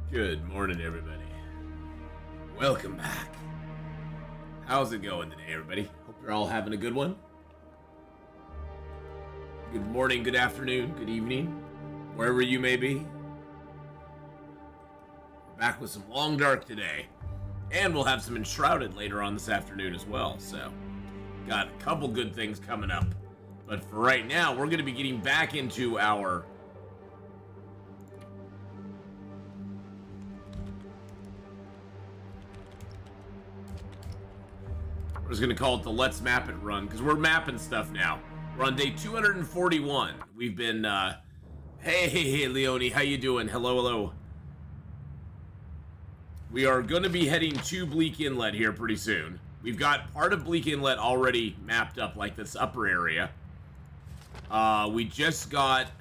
Good morning, everybody. Welcome back. How's it going today, everybody? Hope you're all having a good one. Good morning, good afternoon, good evening, wherever you may be. We're back with some Long Dark today. And we'll have some Enshrouded later on this afternoon as well, so got a couple good things coming up. But for right now, we're going to be getting back into our we're just going to call it the Let's Map It run, because we're mapping stuff now. We're on day 241. We've been, hey, Leone, how you doing? Hello. We are going to be heading to Bleak Inlet here pretty soon. We've got part of Bleak Inlet already mapped up, like this upper area. We just got...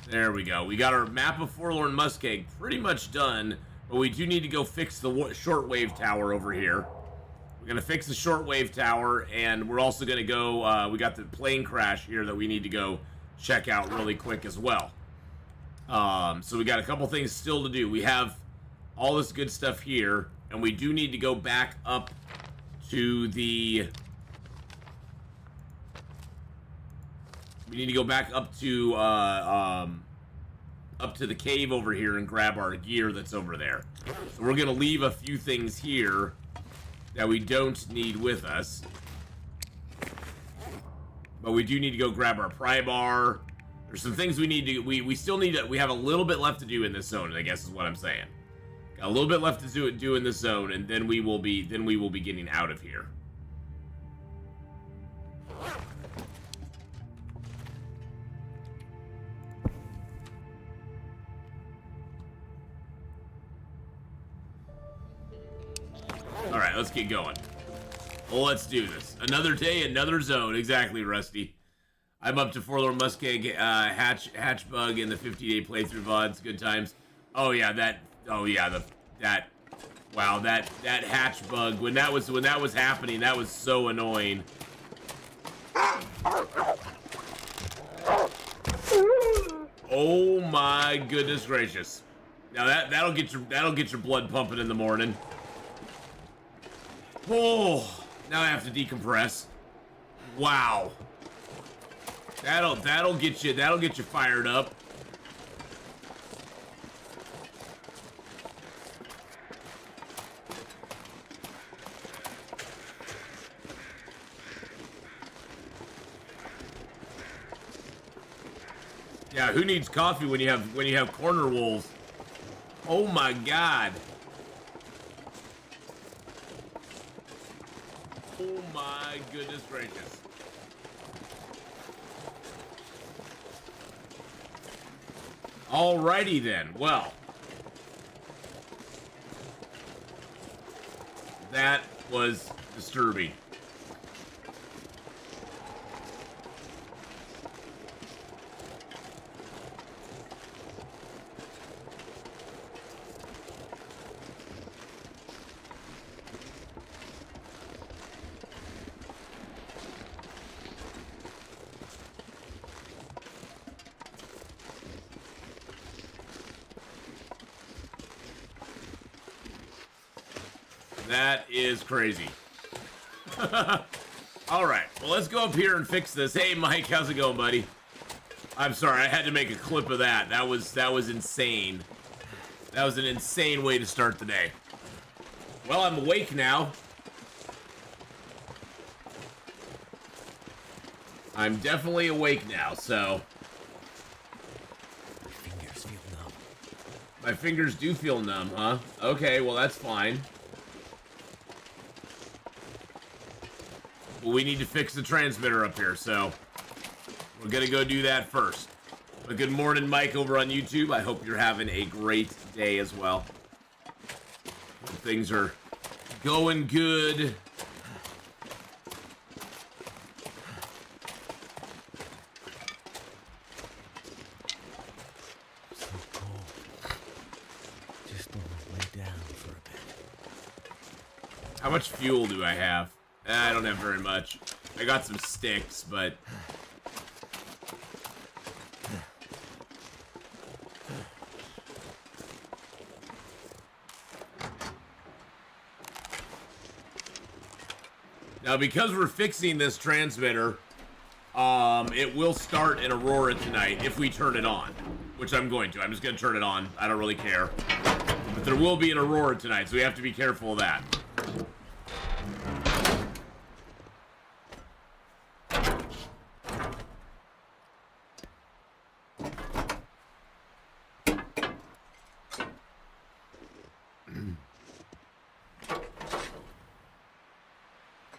There we go. We got our map of Forlorn Muskeg pretty much done, but we do need to go fix the shortwave tower over here. We're going to fix the shortwave tower, and we're also going to go... we got the plane crash here that we need to go check out really quick as well. So we got a couple things still to do. We have all this good stuff here, and we do need to go back up to the... We need to go back up to the cave over here and grab our gear that's over there. So we're going to leave a few things here that we don't need with us. But we do need to go grab our pry bar. There's some things we need to... We still need to... We have a little bit left to do in this zone, I guess is what I'm saying. Got a little bit left to do in this zone, and then we will be getting out of here. Alright, let's get going. Well, let's do this. Another day, another zone. Exactly, Rusty. I'm up to Forlorn Muskeg, hatch bug in the 50-day playthrough VODs. Good times. Oh yeah, wow, that hatch bug, when that was happening, that was so annoying. Oh my goodness gracious. Now that'll get your blood pumping in the morning. Oh, now I have to decompress. Wow. That'll get you fired up. Yeah, who needs coffee when you have corner wolves? Oh my god. Oh my goodness gracious. Alrighty then, well. That was disturbing. That is crazy. Alright, well, let's go up here and fix this. Hey, Mike, how's it going, buddy? I'm sorry, I had to make a clip of that. That was insane. That was an insane way to start the day. Well, I'm awake now. I'm definitely awake now, so... My fingers feel numb. My fingers do feel numb, huh? Okay, well, that's fine. Well, we need to fix the transmitter up here, so we're gonna go do that first. But good morning, Mike, over on YouTube. I hope you're having a great day as well. Things are going good. So cold. Just want to lay down for a bit. How much fuel do I have? I don't have very much. I got some sticks, but... Now, because we're fixing this transmitter, it will start in Aurora tonight if we turn it on, which I'm going to. I'm just going to turn it on. I don't really care. But there will be an Aurora tonight, so we have to be careful of that.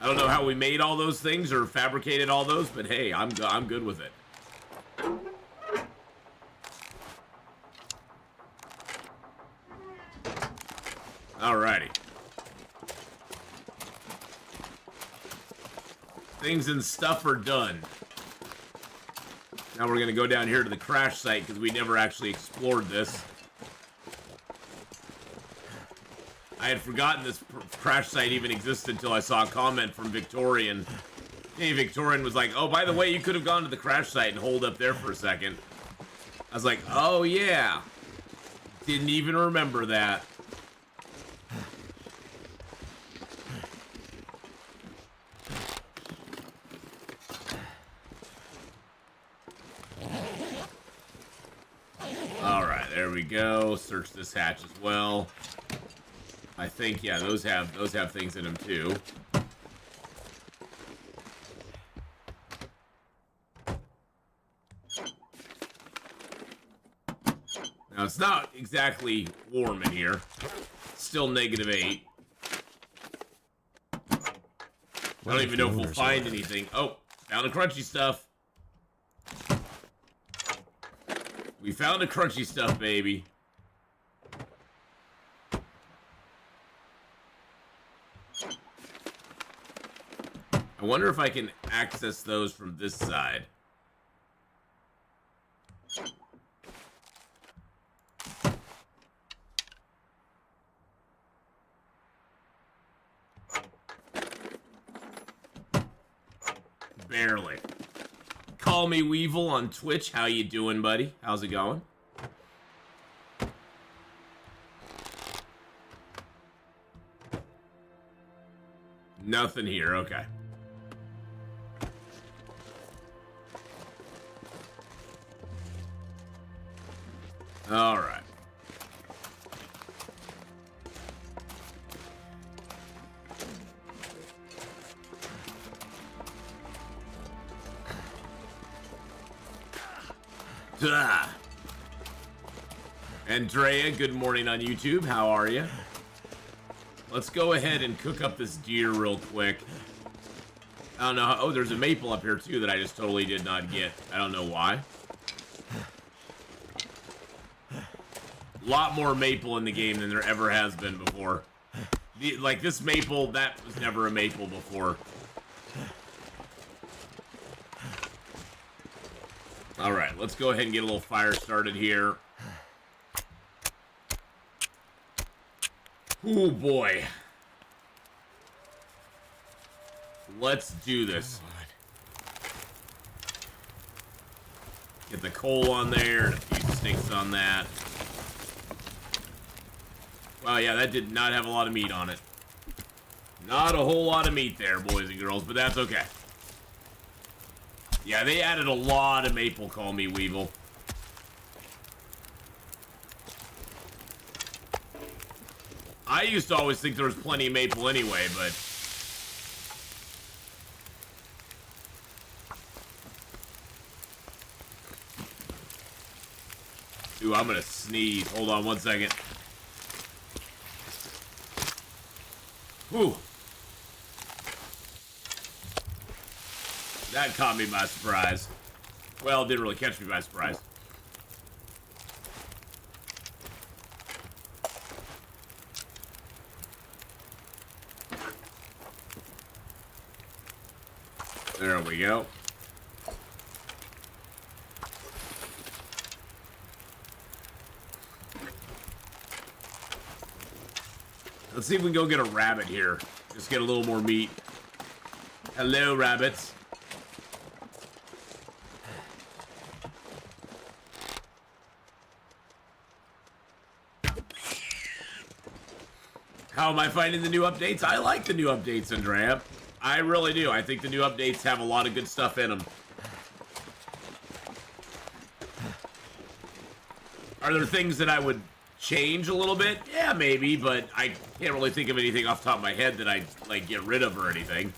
I don't know how we made all those things or fabricated all those, but hey, I'm good with it. Alrighty. Things and stuff are done. Now we're gonna go down here to the crash site because we never actually explored this. I had forgotten this crash site even existed until I saw a comment from Victorian. Hey, Victorian was like, oh, by the way, you could have gone to the crash site and holed up there for a second. I was like, oh, yeah. Didn't even remember that. All right, there we go. Search this hatch as well. I think, yeah, those have things in them too. Now it's not exactly warm in here. It's still -8. I don't even know if we'll find anything. Oh, found a crunchy stuff. We found a crunchy stuff, baby. I wonder if I can access those from this side. Barely. Call me Weevil on Twitch. How you doing, buddy? How's it going? Nothing here. Okay. All right. Duh. Andrea, good morning on YouTube. How are you? Let's go ahead and cook up this deer real quick. I don't know how, oh, there's a maple up here too that I just totally did not get. I don't know why. A lot more maple in the game than there ever has been before. Like this maple, that was never a maple before. Alright, let's go ahead and get a little fire started here. Oh boy. Let's do this. Get the coal on there and a few sticks on that. Wow, yeah, that did not have a lot of meat on it. Not a whole lot of meat there, boys and girls, but that's okay. Yeah, they added a lot of maple, call me Weevil. I used to always think there was plenty of maple anyway, but... Ooh, I'm gonna sneeze. Hold on one second. Whew. That caught me by surprise. Well, it didn't really catch me by surprise. There we go. Let's see if we can go get a rabbit here. Just get a little more meat. Hello, rabbits. How am I finding the new updates? I like the new updates, Andrea. I really do. I think the new updates have a lot of good stuff in them. Are there things that I would change a little bit? Yeah, maybe, but I can't really think of anything off the top of my head that I'd, like, get rid of or anything.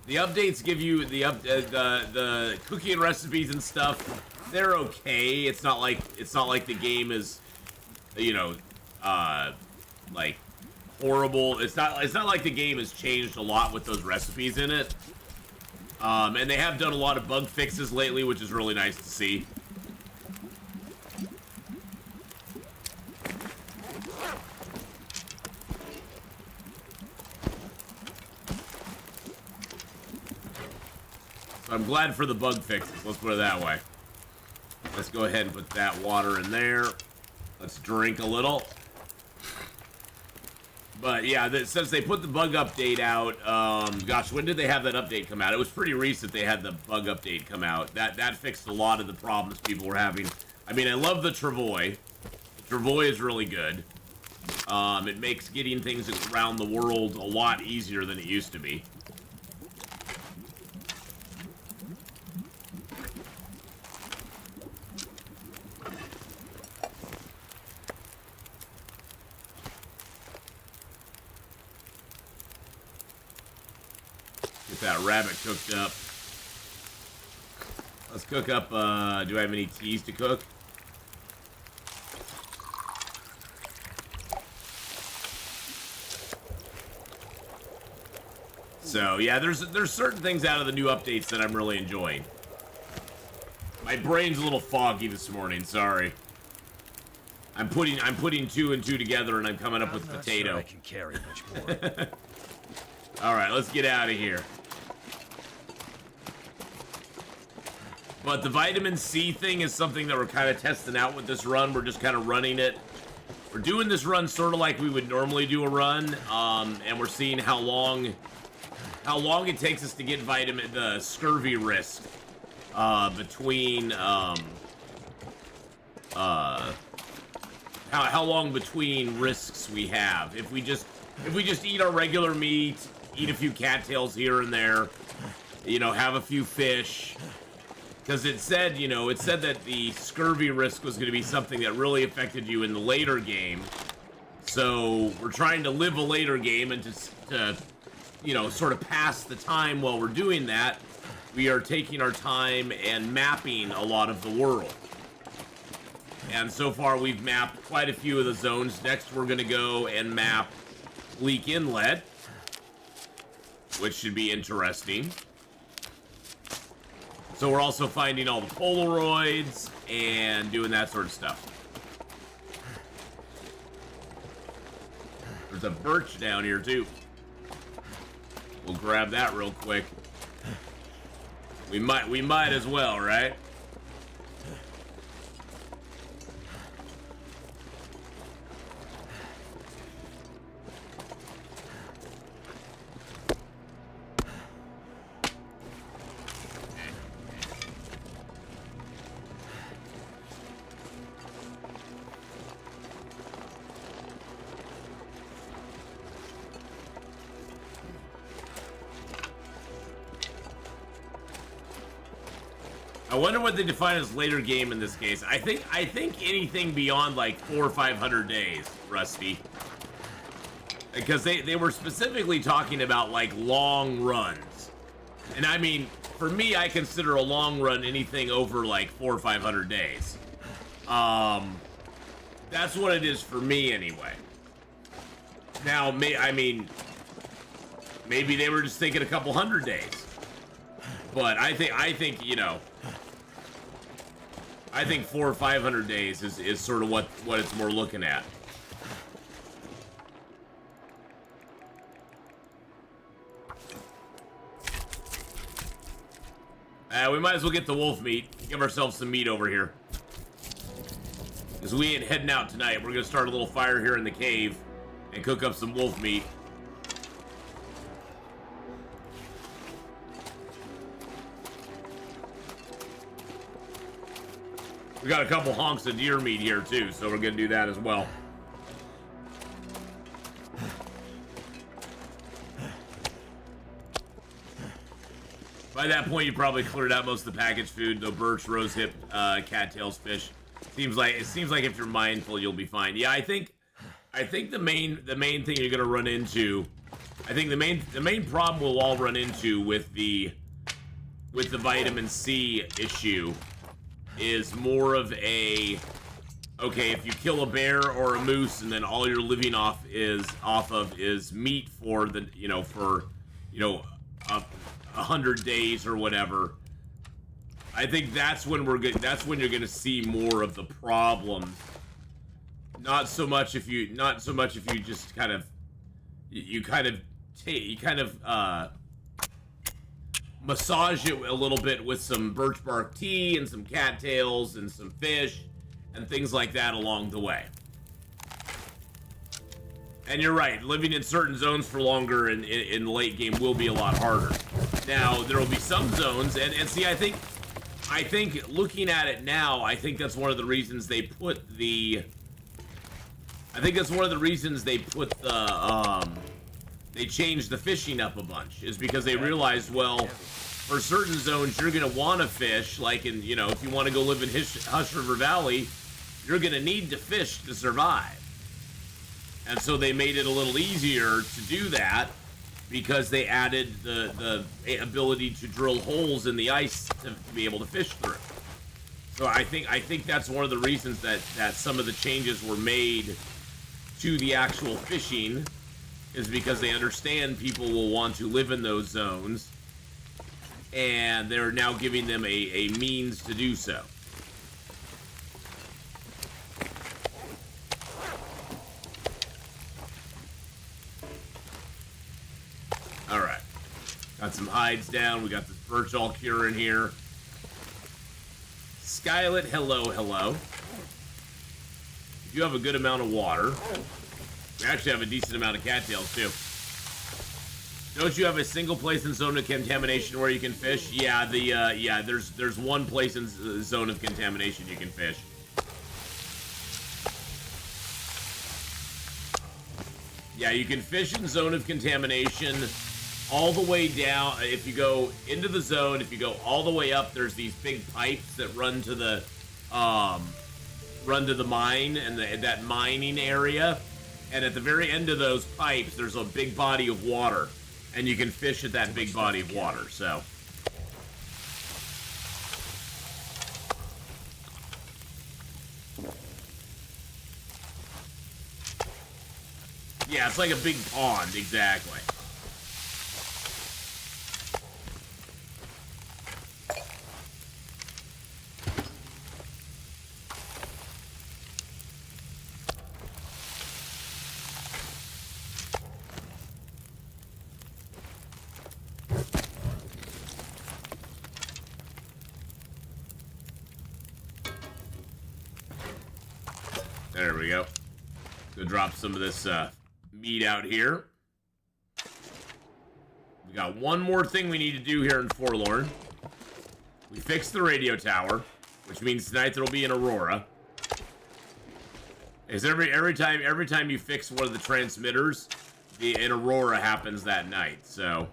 The updates give you the cooking recipes and stuff. They're okay. It's not like the game is, you know, like horrible. It's not like the game has changed a lot with those recipes in it. And they have done a lot of bug fixes lately, which is really nice to see. So I'm glad for the bug fixes, let's put it that way. Let's go ahead and put that water in there. Let's drink a little. But yeah, since they put the bug update out, gosh, when did they have that update come out? It was pretty recent they had the bug update come out. That fixed a lot of the problems people were having. I mean, I love the travois. The travois is really good. It makes getting things around the world a lot easier than it used to be. That rabbit cooked up. Let's cook up, do I have any teas to cook? So, yeah, there's certain things out of the new updates that I'm really enjoying. My brain's a little foggy this morning, sorry. I'm putting two and two together and I'm coming up with potato. Sure I can carry much more. All right, let's get out of here. But the vitamin C thing is something that we're kind of testing out with this run. We're just kind of running it. We're doing this run sort of like we would normally do a run, and we're seeing how long it takes us to get the scurvy risk between how long between risks we have. If we just eat our regular meat, eat a few cattails here and there, you know, have a few fish. Because it said that the scurvy risk was going to be something that really affected you in the later game. So we're trying to live a later game and to you know, sort of pass the time while we're doing that. We are taking our time and mapping a lot of the world. And so far we've mapped quite a few of the zones. Next we're going to go and map Bleak Inlet, which should be interesting. So we're also finding all the Polaroids and doing that sort of stuff. There's a birch down here too. We'll grab that real quick. We might as well, right? I wonder what they define as later game in this case. I think anything beyond like 400 or 500 days, Rusty. Because they were specifically talking about like long runs. And I mean, for me, I consider a long run anything over like 400 or 500 days. That's what it is for me anyway. Now, I mean, maybe they were just thinking a couple hundred days. But I think, you know, I think 400 or 500 days is sort of what it's more looking at. We might as well get the wolf meat. Give ourselves some meat over here. Because we ain't heading out tonight. We're going to start a little fire here in the cave and cook up some wolf meat. We got a couple honks of deer meat here too, so we're gonna do that as well. By that point, you probably cleared out most of the packaged food. The birch, rosehip, cattails, fish. Seems like if you're mindful, you'll be fine. Yeah, I think the main thing you're gonna run into, I think the main problem we'll all run into with the vitamin C issue is more of a, okay, if you kill a bear or a moose and then all you're living off of is meat for the, for 100 days or whatever. I think that's when that's when you're gonna see more of the problems. Not so much if you just kind of massage it a little bit with some birch bark tea and some cattails and some fish and things like that along the way. And you're right, living in certain zones for longer in the late game will be a lot harder. Now, there will be some zones, and see, I think looking at it now, I think that's one of the reasons they put the, they changed the fishing up a bunch, is because they realized, well, for certain zones, you're going to want to fish, like in, if you want to go live in Hush River Valley, you're going to need to fish to survive. And so they made it a little easier to do that because they added the ability to drill holes in the ice to be able to fish through. So I think that's one of the reasons that some of the changes were made to the actual fishing, is because they understand people will want to live in those zones, and they're now giving them a means to do so. Alright. Got some hides down. We got this birch all cure in here. Skylet, hello. You have a good amount of water. We actually have a decent amount of cattails, too. Don't you have a single place in zone of contamination where you can fish? Yeah, there's one place in zone of contamination you can fish. Yeah, you can fish in zone of contamination all the way down. If you go into the zone, if you go all the way up, there's these big pipes that run to the mine and that mining area. And at the very end of those pipes, there's a big body of water, and you can fish at that big body of water. So, yeah, it's like a big pond, exactly. There we go. Go drop some of this meat out here. We got one more thing we need to do here in Forlorn. We fixed the radio tower, which means tonight there'll be an aurora. Is every time you fix one of the transmitters, an aurora happens that night. So.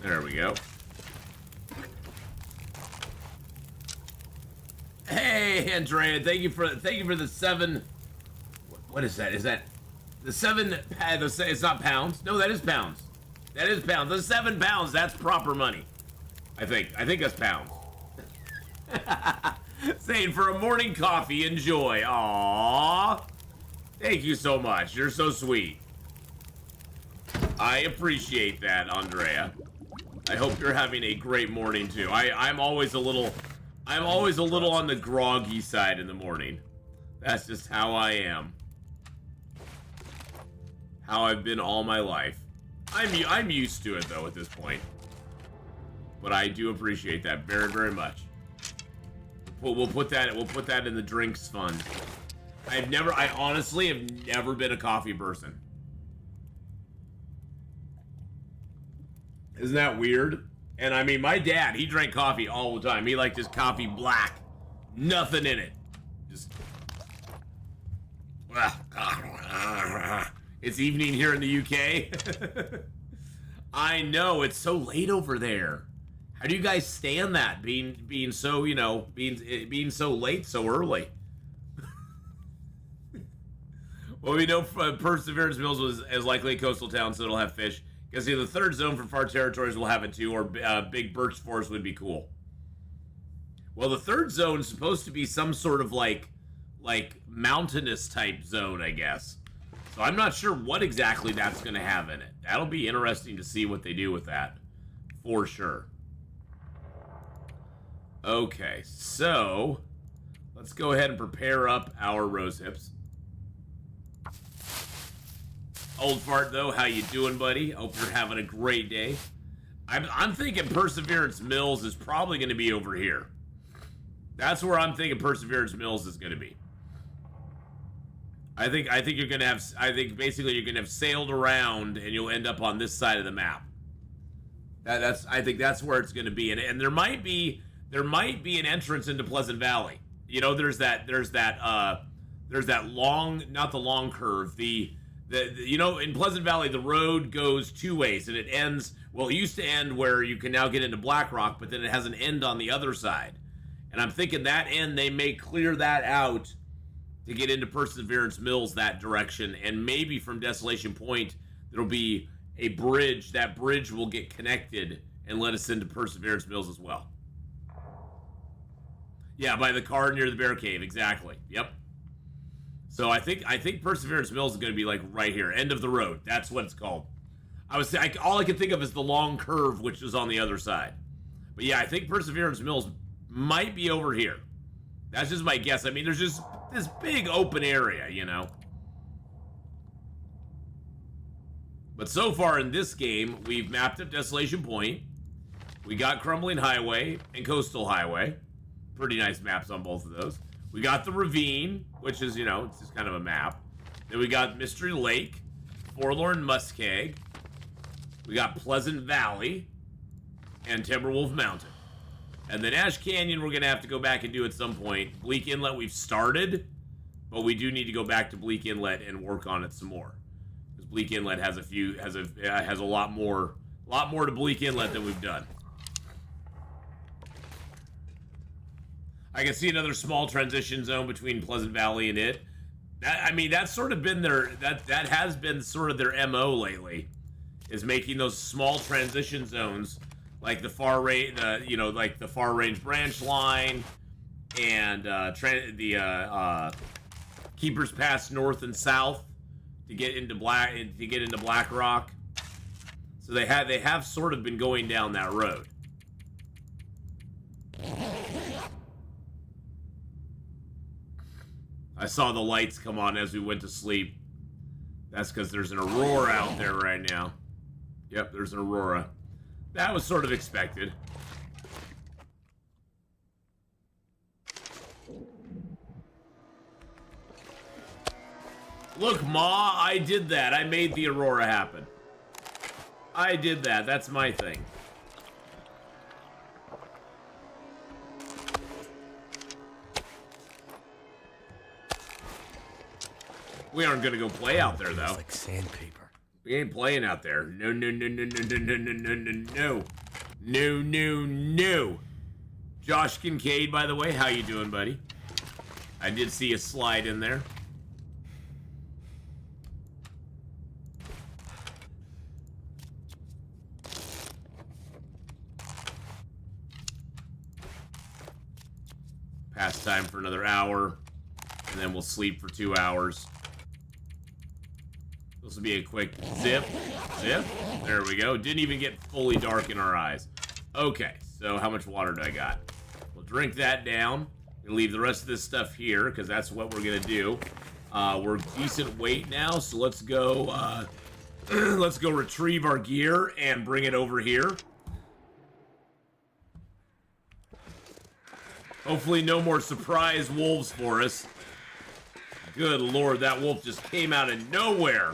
There we go. Hey, Andrea, thank you for the 7. What is that? Is that the 7? It's not pounds. No, that is pounds. That is pounds. The 7 pounds. That's proper money. I think that's pounds. Saying for a morning coffee, enjoy. Aww. Thank you so much. You're so sweet. I appreciate that, Andrea. I hope you're having a great morning too. I'm always a little on the groggy side in the morning. That's just how I am. How I've been all my life. I'm used to it though at this point. But I do appreciate that very, very much. We'll put that in the drinks fund. I honestly have never been a coffee person. Isn't that weird? And I mean, my dad, he drank coffee all the time. He liked his coffee black. Nothing in it. Just... It's evening here in the UK. I know, it's so late over there. How do you guys stand that? Being so, you know, being so late so early. Well, we know Perseverance Mills is likely a coastal town, so it'll have fish. Because the third zone for far territories will have it too, or Big Birch Forest would be cool. Well, the third zone is supposed to be some sort of like mountainous type zone, I guess. So I'm not sure what exactly that's going to have in it. That'll be interesting to see what they do with that, for sure. Okay, so let's go ahead and prepare up our rose hips. Old Fart, though, how you doing, buddy? Hope you're having a great day. I'm thinking Perseverance Mills is probably going to be over here. That's where I'm thinking Perseverance Mills is going to be. I think you're going to have... I think basically you're going to have sailed around and you'll end up on this side of the map. I think that's where it's going to be. And there might be an entrance into Pleasant Valley. You know, there's that long... Not the long curve, you know, in Pleasant Valley, the road goes two ways, and it ends, well, it used to end where you can now get into Black Rock, but then it has an end on the other side. And I'm thinking that end, they may clear that out to get into Perseverance Mills that direction, and maybe from Desolation Point, there'll be a bridge. That bridge will get connected and let us into Perseverance Mills as well. Yeah, by the car near the Bear Cave, exactly. Yep. So I think Perseverance Mills is going to be like right here, end of the road. That's what it's called. All I can think of is the long curve, which is on the other side. But yeah, I think Perseverance Mills might be over here. That's just my guess. I mean, there's just this big open area, you know. But so far in this game, we've mapped up Desolation Point. We got Crumbling Highway and Coastal Highway. Pretty nice maps on both of those. We got the Ravine, which is, you know, it's just kind of a map. Then we got Mystery Lake, Forlorn Muskeg. We got Pleasant Valley and Timberwolves Mountain. And then Ash Canyon we're going to have to go back and do at some point. Bleak Inlet we've started, but we do need to go back to Bleak Inlet and work on it some more. Because Bleak Inlet has a lot more to Bleak Inlet than we've done. I can see another small transition zone between Pleasant Valley and it. I mean, that's sort of been that has been sort of their MO lately, is making those small transition zones, like the far range, like the far range branch line, and Keeper's Pass north and south to get into Black Rock. So they have sort of been going down that road. I saw the lights come on as we went to sleep. That's because there's an aurora out there right now. Yep, there's an aurora. That was sort of expected. Look, Ma, I did that. I made the aurora happen. I did that. That's my thing. We aren't gonna go play out there, though. It's like sandpaper. We ain't playing out there. No, no, no, no, no, no, no, no, no, no, no. No, no, no. Josh Kincaid, by the way, how you doing, buddy? I did see a slide in there. Past time for another hour, and then we'll sleep for 2 hours. This will be a quick zip. Zip. There we go. Didn't even get fully dark in our eyes. Okay, so how much water do I got? We'll drink that down and leave the rest of this stuff here, because that's what we're going to do. We're decent weight now, so let's go, let's go retrieve our gear and bring it over here. Hopefully no more surprise wolves for us. Good lord, that wolf just came out of nowhere.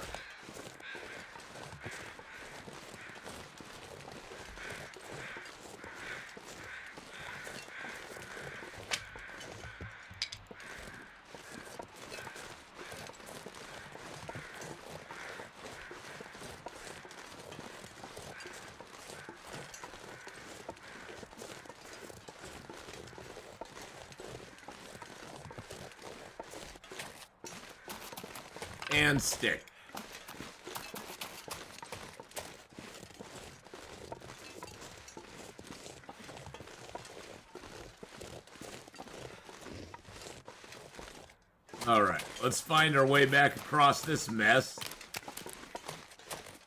And stick. Alright, let's find our way back across this mess.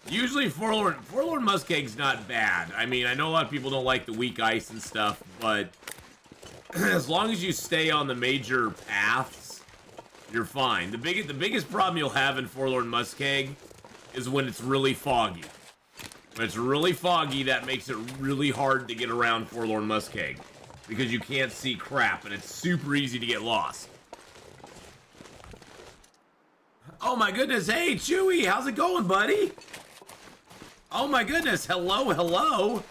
Usually Forlorn Muskegg's not bad. I mean, I know a lot of people don't like the weak ice and stuff, but as long as you stay on the major paths, you're fine. The biggest problem you'll have in Forlorn Muskeg is when it's really foggy. When it's really foggy, that makes it really hard to get around Forlorn Muskeg because you can't see crap, and it's super easy to get lost. Oh my goodness, hey Chewy, how's it going, buddy? Oh my goodness, hello, hello.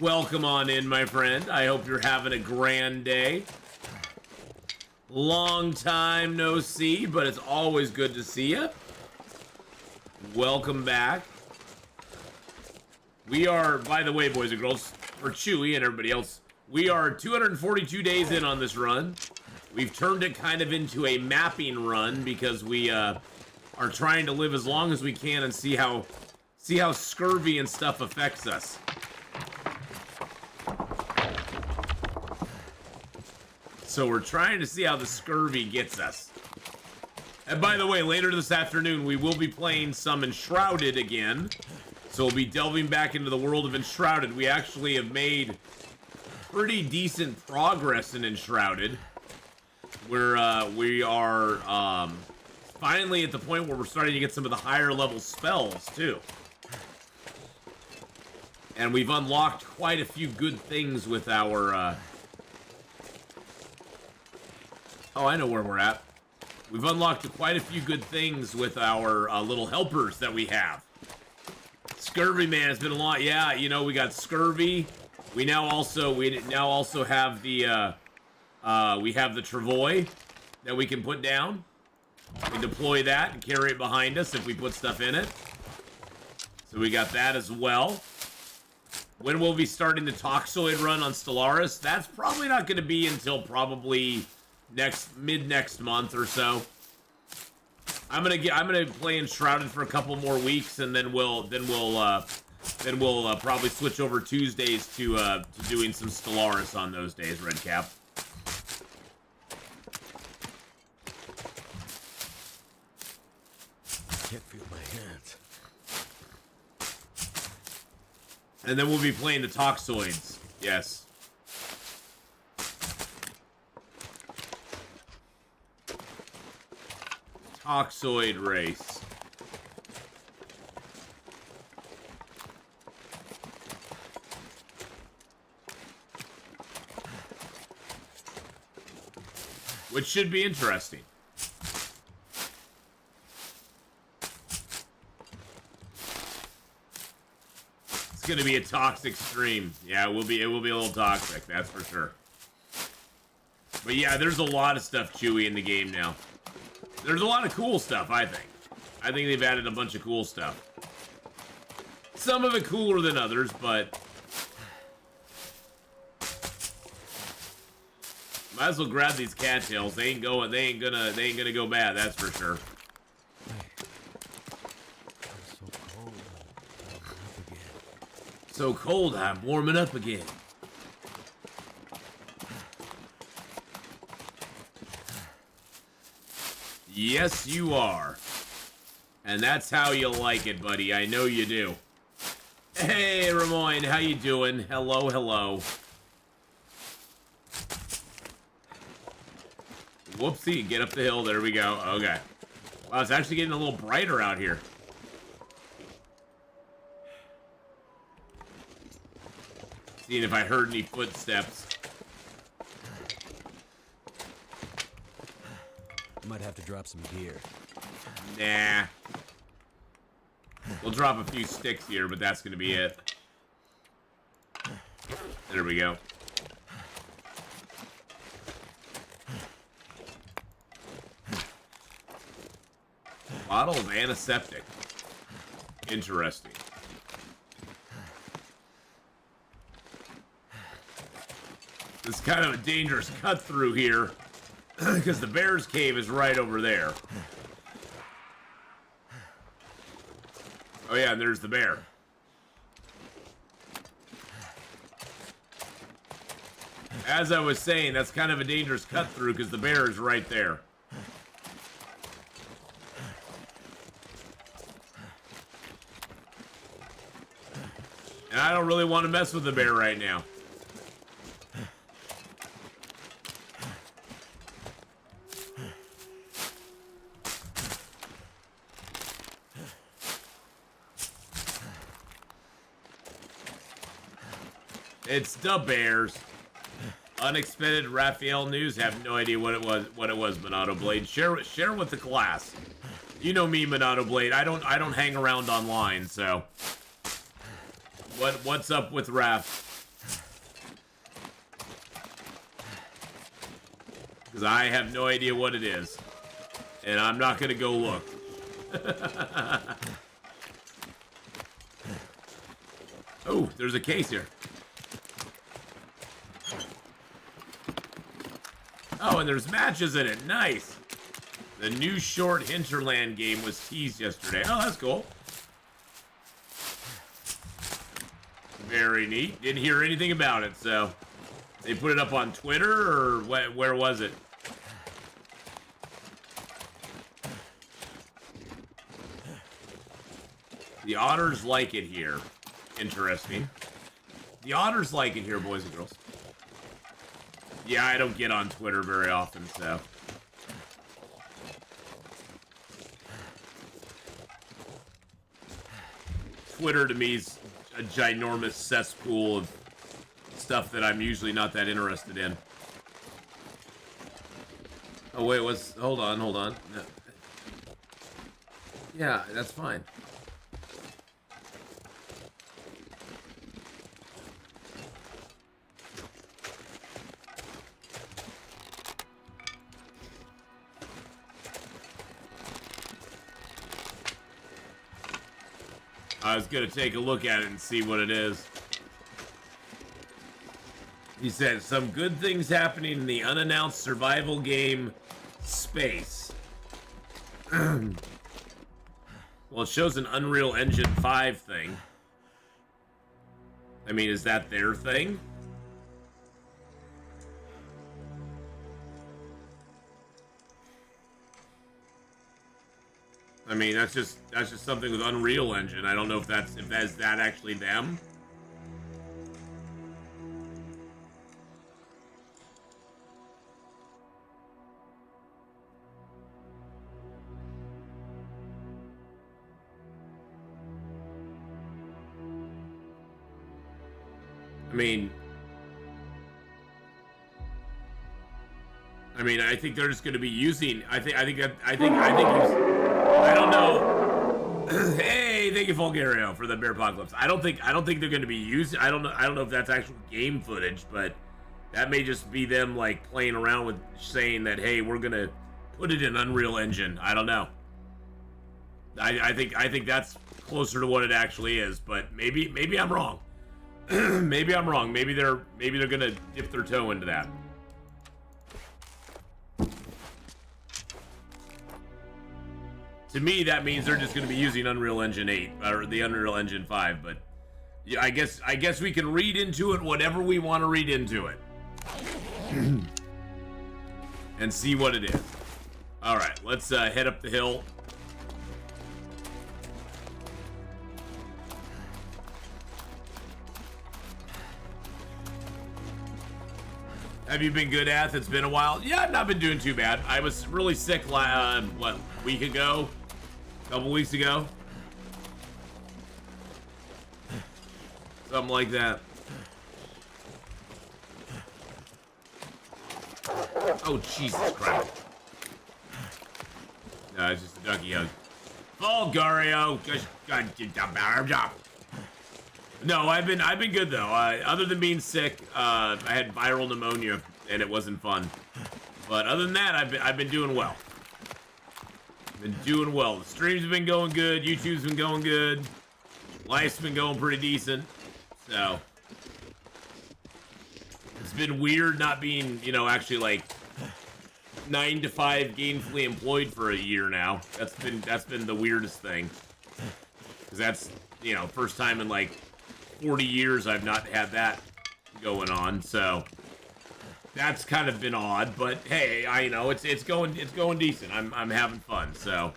Welcome on in, my friend. I hope you're having a grand day. Long time no see, but it's always good to see you. Welcome back. We are, by the way, boys and girls, for Chewy and everybody else, we are 242 days in on this run. We've turned it kind of into a mapping run because we are trying to live as long as we can and see how scurvy and stuff affects us. So we're trying to see how the scurvy gets us. And by the way, later this afternoon, we will be playing some Enshrouded again. So we'll be delving back into the world of Enshrouded. We actually have made pretty decent progress in Enshrouded. We are finally at the point where we're starting to get some of the higher level spells too. And we've unlocked quite a few good things with our oh, I know where we're at. We've unlocked quite a few good things with our little helpers that we have. Scurvy, man, it's been a lot. Yeah, you know, we got scurvy. We now also have the we have the travois that we can put down. We deploy that and carry it behind us if we put stuff in it. So we got that as well. When we'll be starting the Toxoid run on Stellaris, that's probably not going to be until probably mid next month or so. I'm gonna play Enshrouded for a couple more weeks, and then we'll probably switch over Tuesdays to doing some Stellaris on those days, Redcap. Can't feel my hands. And then we'll be playing the Toxoids. Yes. Toxoid race. Which should be interesting. It's gonna be a toxic stream. Yeah, it will be a little toxic, that's for sure. But yeah, there's a lot of stuff Chewy in the game now. There's a lot of cool stuff, I think. I think they've added a bunch of cool stuff. Some of it cooler than others, but might as well grab these cattails. They ain't gonna go bad, that's for sure. So cold, I'm warming up again. Yes, you are. And that's how you like it, buddy. I know you do. Hey, Ramoyne, how you doing? Hello, hello. Whoopsie, get up the hill. There we go. Okay. Wow, it's actually getting a little brighter out here. Seeing if I heard any footsteps. Might have to drop some gear. Nah. We'll drop a few sticks here, but that's gonna be it. There we go. Bottle of antiseptic. Interesting. This is kind of a dangerous cut through here because the bear's cave is right over there. Oh yeah, and there's the bear. As I was saying, that's kind of a dangerous cut through because the bear is right there. And I don't really want to mess with the bear right now. It's the Bears. Unexpected Raphael news. Have no idea what it was. Monado Blade. Share with the class. You know me, Monado Blade. I don't hang around online. So, what's up with Raph? Because I have no idea what it is, and I'm not gonna go look. Oh, there's a case here. Oh, and there's matches in it. Nice. The new short Hinterland game was teased yesterday. Oh, that's cool. Very neat. Didn't hear anything about it, so... They put it up on Twitter, or where was it? The otters like it here. Interesting. The otters like it here, boys and girls. Yeah, I don't get on Twitter very often, so. Twitter to me is a ginormous cesspool of stuff that I'm usually not that interested in. Oh wait, hold on. No. Yeah, that's fine. I was gonna take a look at it and see what it is. He said, some good things happening in the unannounced survival game space. Well, it shows an Unreal Engine 5 thing. I mean, is that their thing? I mean, that's just something with Unreal Engine. I don't know if that's that actually them. I mean, I think they're just going to be using. I don't know. Hey, thank you, Fulgario, for the Bear Apocalypse. I don't think they're going to be using. I don't know if that's actual game footage, but that may just be them like playing around with saying that, hey, we're going to put it in Unreal Engine. I don't know. I think that's closer to what it actually is, but maybe I'm wrong. Maybe I'm wrong. Maybe they're gonna dip their toe into that. To me, that means they're just gonna be using Unreal Engine 8 or the Unreal Engine 5. But yeah, I guess we can read into it whatever we want to read into it, and see what it is. All right, let's head up the hill. Have you been good, Ath? It's been a while. Yeah, I've not been doing too bad. I was really sick, a week ago? A couple weeks ago? Something like that. Oh, Jesus Christ. No, it's just a ducky hug. Fulgario! No, I've been good though. Other than being sick, I had viral pneumonia and it wasn't fun. But other than that, I've been doing well. Been doing well. The streams have been going good. YouTube's been going good. Life's been going pretty decent. So it's been weird not being, actually like 9 to 5 gainfully employed for a year now. That's been the weirdest thing. Because that's, you know, first time in like 40 years I've not had that going on, so that's kind of been odd, but hey, you know, it's going decent. I'm having fun, so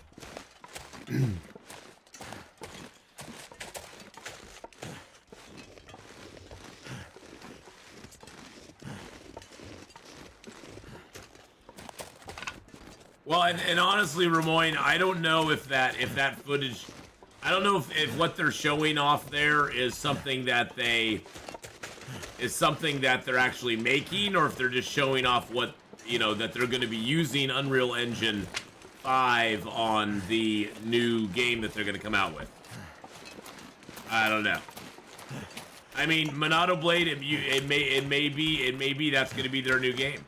well, and honestly, Ramoyne, I don't know if that footage, I don't know if what they're showing off there is something that they're actually making, or if they're just showing off what, you know, that they're going to be using Unreal Engine 5 on the new game that they're going to come out with. I don't know. I mean, Monado Blade, it may be that's going to be their new game.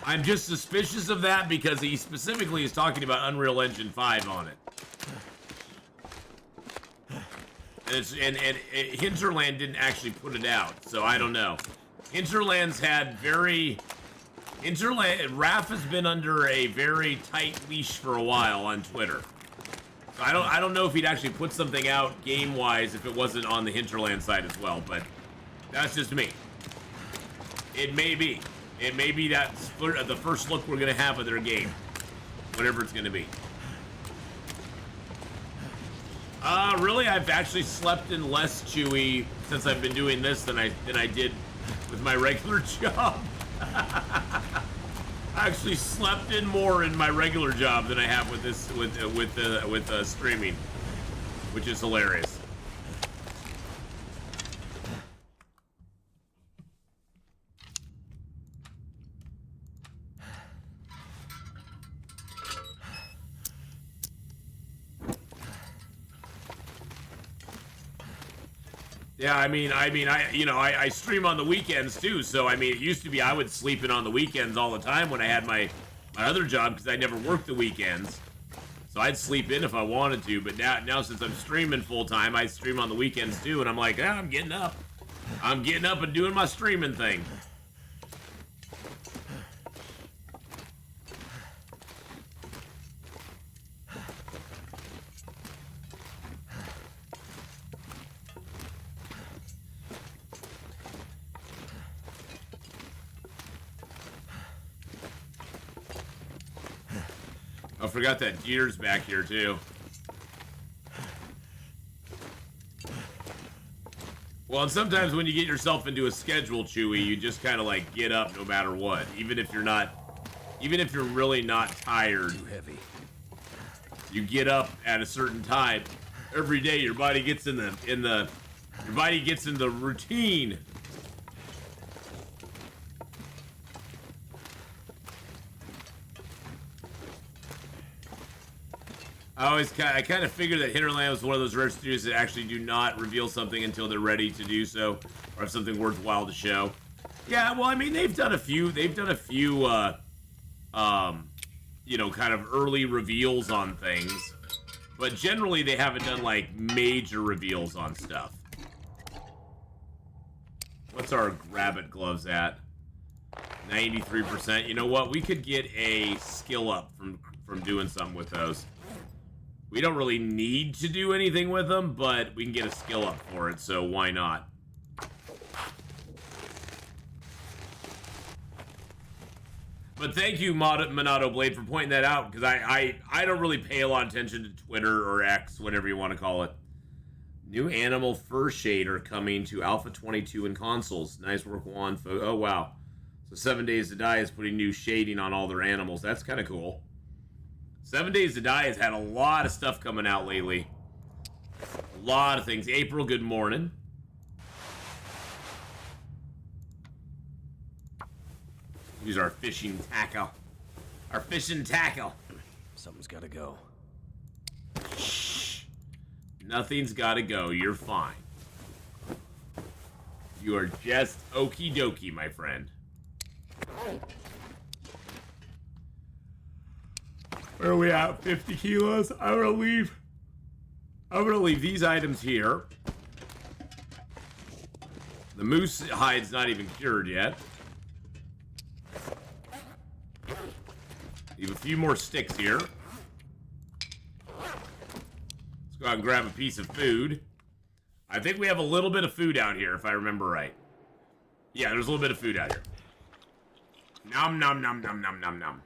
I'm just suspicious of that because he specifically is talking about Unreal Engine 5 on it. And Hinterland didn't actually put it out, so I don't know. Hinterland's had Raph has been under a very tight leash for a while on Twitter. So I don't know if he'd actually put something out game-wise if it wasn't on the Hinterland side as well, but that's just me. It may be. It may be that's the first look we're gonna have of their game. Whatever it's gonna be. Really, I've actually slept in less, Chewy, since I've been doing this than I did with my regular job. I actually slept in more in my regular job than I have with this with streaming, which is hilarious. Yeah, I stream on the weekends too, so I mean, it used to be I would sleep in on the weekends all the time when I had my other job because I never worked the weekends. So I'd sleep in if I wanted to, but now since I'm streaming full time, I stream on the weekends too, and I'm like, I'm getting up. I'm getting up and doing my streaming thing. I forgot that deer's back here too. Well, and sometimes when you get yourself into a schedule, Chewy, you just kind of like get up no matter what, even if you're really not tired. Too heavy. You get up at a certain time every day. Your body gets in the routine. I kind of figured that Hinterland was one of those rare studios that actually do not reveal something until they're ready to do so, or have something worthwhile to show. Yeah, well, I mean, they've done a few, you know, kind of early reveals on things, but generally they haven't done, like, major reveals on stuff. What's our rabbit gloves at? 93%. You know what? We could get a skill up from doing something with those. We don't really need to do anything with them, but we can get a skill up for it, so why not? But thank you, Monado Blade, for pointing that out, because I don't really pay a lot of attention to Twitter or X, whatever you want to call it. New animal fur shader coming to Alpha 22 in consoles. Nice work, Juan. Oh, wow. So 7 Days to Die is putting new shading on all their animals. That's kind of cool. 7 Days to Die has had a lot of stuff coming out lately. A lot of things. April, good morning. Use our fishing tackle. Our fishing tackle. Something's gotta go. Shh. Nothing's gotta go. You're fine. You are just okie dokie, my friend. Where are we at? 50 kilos? I'm gonna leave these items here. The moose hide's not even cured yet. Leave a few more sticks here. go out and grab a piece of food. I think we have a little bit of food out here, if I remember right. Yeah, there's a little bit of food out here. Nom nom nom nom nom nom nom.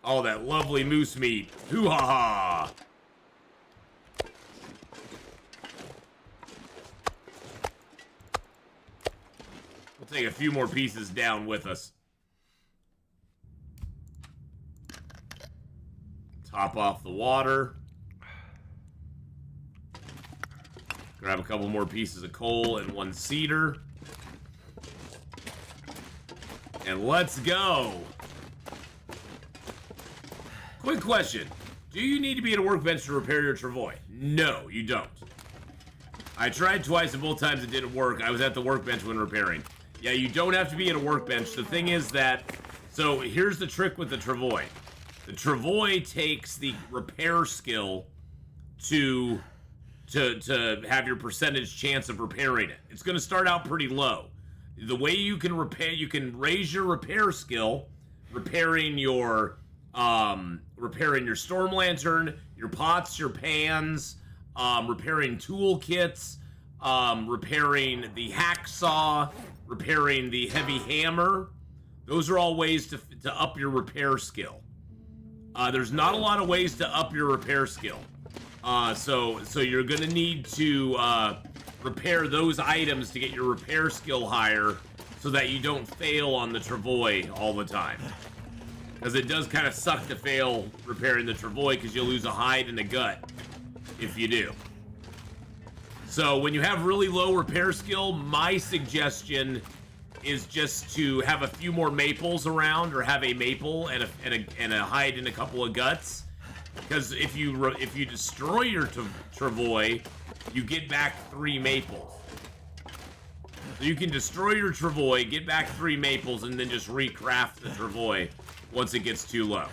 Oh, that lovely moose meat. Hoo-ha-ha! We'll take a few more pieces down with us. Top off the water. Grab a couple more pieces of coal and 1 cedar. And let's go! Quick question. Do you need to be at a workbench to repair your travois? No, you don't. I tried twice and both times it didn't work. I was at the workbench when repairing. Yeah, you don't have to be at a workbench. The thing is that... So, here's the trick with the travois. The travois takes the repair skill to have your percentage chance of repairing it. It's going to start out pretty low. The way you can repair... You can raise your repair skill, repairing your storm lantern, your pots, your pans, repairing toolkits, repairing the hacksaw, repairing the heavy hammer. Those are all ways to up your repair skill. There's not a lot of ways to up your repair skill. So you're gonna need to repair those items to get your repair skill higher, so that you don't fail on the travois all the time. Because it does kind of suck to fail repairing the travois, because you'll lose a hide and a gut if you do. So when you have really low repair skill, my suggestion is just to have a few more maples around, or have a maple and a hide and a couple of guts. Because if you destroy your travois, you get back 3 maples. So you can destroy your travois, get back 3 maples, and then just recraft the travois once it gets too low.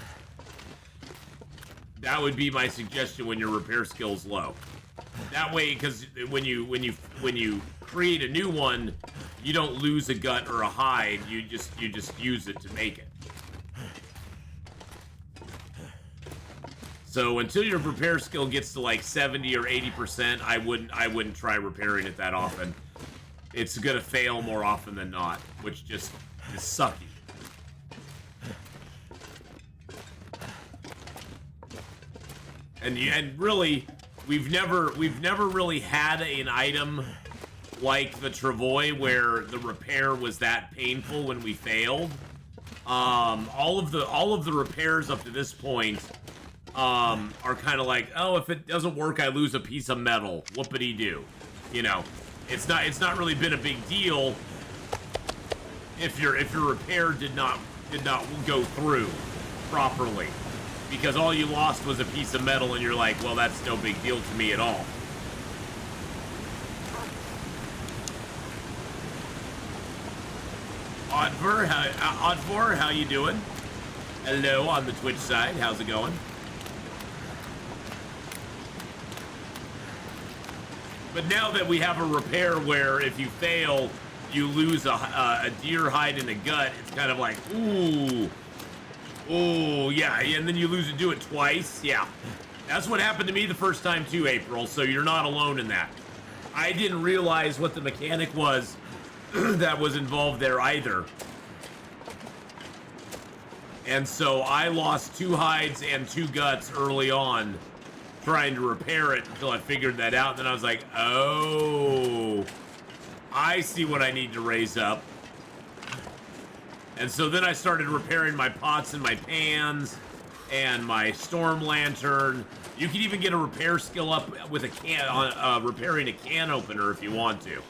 That would be my suggestion when your repair skill's low. That way, because when you create a new one, you don't lose a gut or a hide. You just use it to make it. So until your repair skill gets to like 70 or 80%, I wouldn't try repairing it that often. It's gonna fail more often than not, which just is sucky. And really, we've never really had an item like the travois where the repair was that painful when we failed. All of the repairs up to this point are kind of like, oh, if it doesn't work, I lose a piece of metal. Whoopity-doo. You know, it's not really been a big deal if your repair did not go through properly, because all you lost was a piece of metal, and you're like, well, that's no big deal to me at all. Oddfor, how you doing? Hello on the Twitch side. How's it going? But now that we have a repair where if you fail, you lose a deer hide and a gut, it's kind of like, ooh, yeah, and then you do it twice. Yeah, that's what happened to me the first time too, April. So you're not alone in that. I didn't realize what the mechanic was that was involved there either. And so I lost 2 hides and 2 guts early on trying to repair it until I figured that out. And then I was like, oh, I see what I need to raise up. And so then I started repairing my pots and my pans and my storm lantern. You can even get a repair skill up with repairing a can opener if you want to.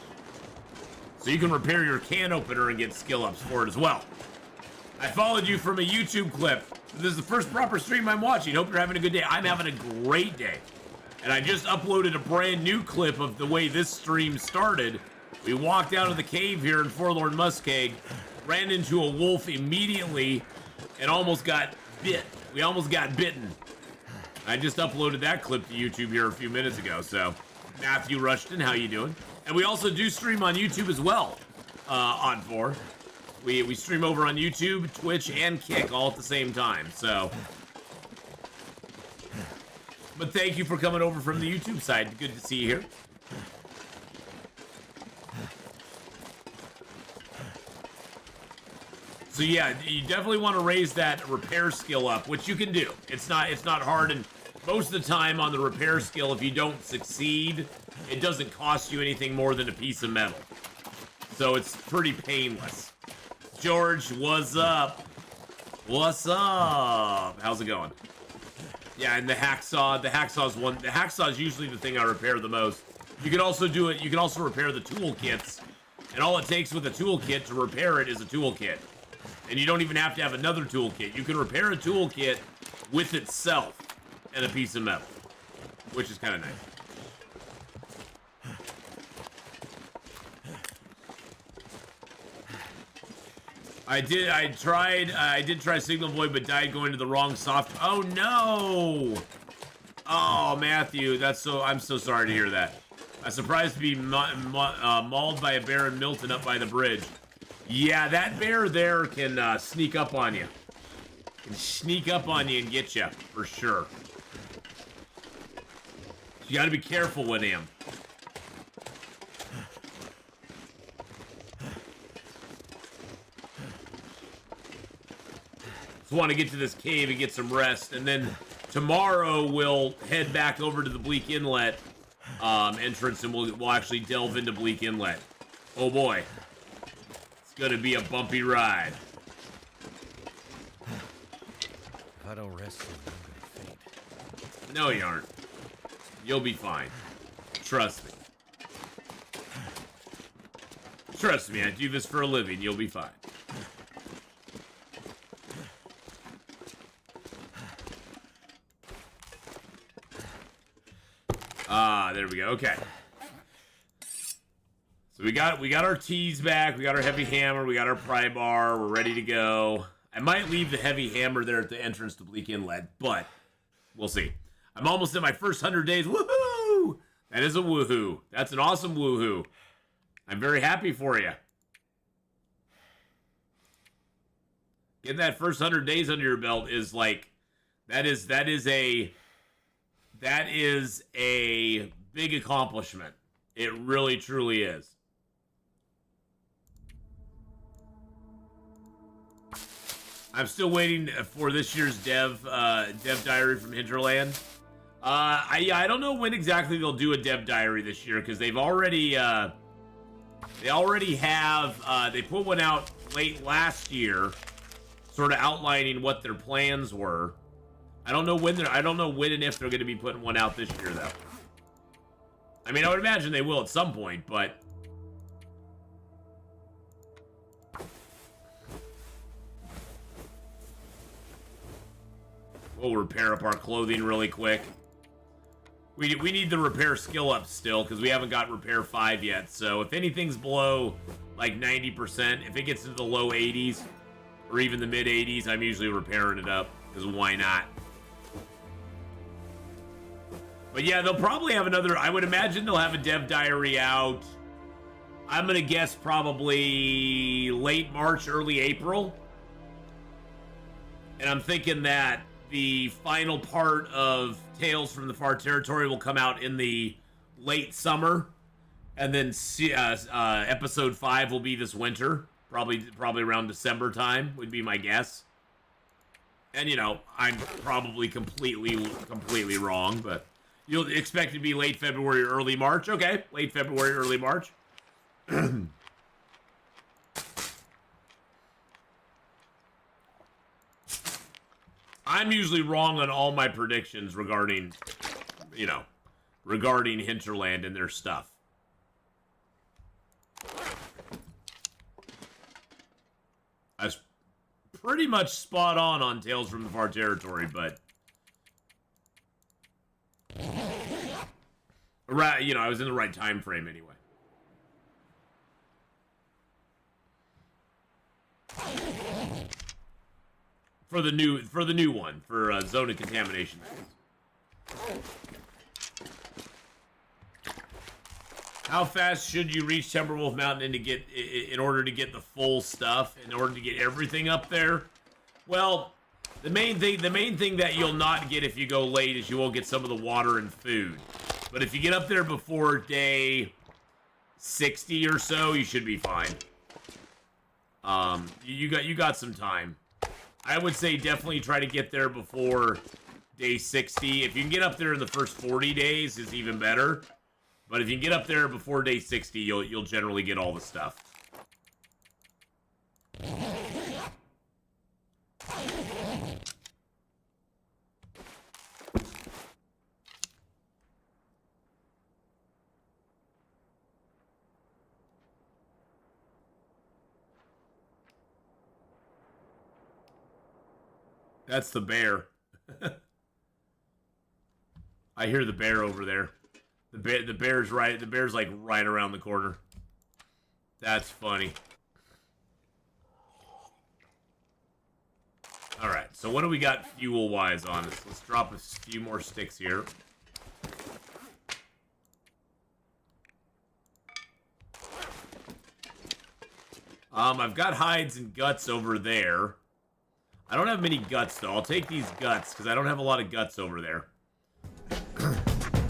So you can repair your can opener and get skill ups for it as well. I followed you from a YouTube clip. This is the first proper stream I'm watching. Hope you're having a good day. I'm having a great day. And I just uploaded a brand new clip of the way this stream started. We walked out of the cave here in Forlorn Muskeg, ran into a wolf immediately, and almost got bit. We almost got bitten. I just uploaded that clip to YouTube here a few minutes ago. So, Matthew Rushton, how you doing? And we also do stream on YouTube as well, on 4. We stream over on YouTube, Twitch, and Kick all at the same time, so. But thank you for coming over from the YouTube side. Good to see you here. So yeah, you definitely want to raise that repair skill up, which you can do. It's not hard, and most of the time on the repair skill, if you don't succeed, it doesn't cost you anything more than a piece of metal. So it's pretty painless. George, what's up? What's up? How's it going? Yeah, and the hacksaw is usually the thing I repair the most. You can also do it, you can also repair the toolkits, and all it takes with a toolkit to repair it is a toolkit. And you don't even have to have another toolkit. You can repair a toolkit with itself and a piece of metal, which is kind of nice. I did try Signal Boy, but died going to the wrong soft. Oh no! Oh, Matthew, I'm so sorry to hear that. I'm surprised to be mauled by a bear in Milton up by the bridge. Yeah, that bear there can sneak up on you. Can sneak up on you and get you, for sure. You gotta be careful with him. Just want to get to this cave and get some rest, and then tomorrow we'll head back over to the Bleak Inlet entrance, and we'll actually delve into Bleak Inlet. Oh boy. Gonna be a bumpy ride. If I don't rest, I'm gonna faint. No, you aren't. You'll be fine. Trust me. Trust me, I do this for a living. You'll be fine. Ah, there we go. Okay. So we got our tees back, we got our heavy hammer, we got our pry bar, we're ready to go. I might leave the heavy hammer there at the entrance to Bleak Inlet, but we'll see. I'm almost at my first 100 days. Woohoo! That is a woohoo. That's an awesome woohoo. I'm very happy for you. Getting that first 100 days under your belt is like, that is a big accomplishment. It really, truly is. I'm still waiting for this year's dev diary from Hinterland. I don't know when exactly they'll do a dev diary this year, because they already have they put one out late last year, sort of outlining what their plans were. I don't know when and if they're going to be putting one out this year though. I mean, I would imagine they will at some point, but we'll repair up our clothing really quick. We need the repair skill up still, because we haven't got repair 5 yet. So if anything's below like 90%, if it gets into the low 80s or even the mid 80s, I'm usually repairing it up, because why not? But yeah, they'll probably have another, I would imagine they'll have a dev diary out. I'm going to guess probably late March, early April. And I'm thinking that the final part of Tales from the Far Territory will come out in the late summer. And then episode 5 will be this winter. Probably around December time would be my guess. And you know, I'm probably completely wrong, but you'll expect it to be late February or early March. Okay, late February, early March. I'm usually wrong on all my predictions regarding, you know, regarding Hinterland and their stuff. I was pretty much spot on Tales from the Far Territory, but right, you know, I was in the right time frame anyway. For the new one, for Zone of Contamination. How fast should you reach Timberwolf Mountain in order to get the full stuff, in order to get everything up there? Well, the main thing that you'll not get if you go late is you won't get some of the water and food. But if you get up there before day 60 or so, you should be fine. You got some time. I would say definitely try to get there before day 60. If you can get up there in the first 40 days, is even better. But if you can get up there before day 60, you'll generally get all the stuff. That's the bear. I hear the bear over there. The bear's right. The bear's like right around the corner. That's funny. All right. So what do we got fuel-wise on us? Let's drop a few more sticks here. I've got hides and guts over there. I don't have many guts, though. I'll take these guts, because I don't have a lot of guts over there.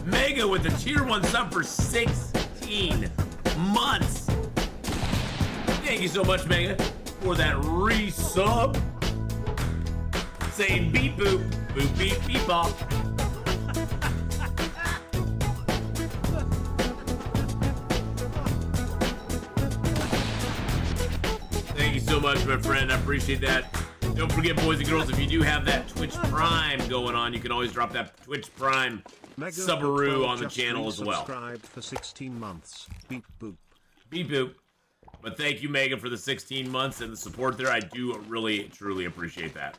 Mega with the tier 1 sub for 16 months. Thank you so much, Mega, for that resub. Saying beep boop, boop beep beep bop. Thank you so much, my friend. I appreciate that. Don't forget, boys and girls, if you do have that Twitch Prime going on, you can always drop that Twitch Prime subaroo on the channel as well. Subscribed for 16 months. Beep boop. Beep boop. But thank you, Megan, for the 16 months and the support there. I do really, truly appreciate that.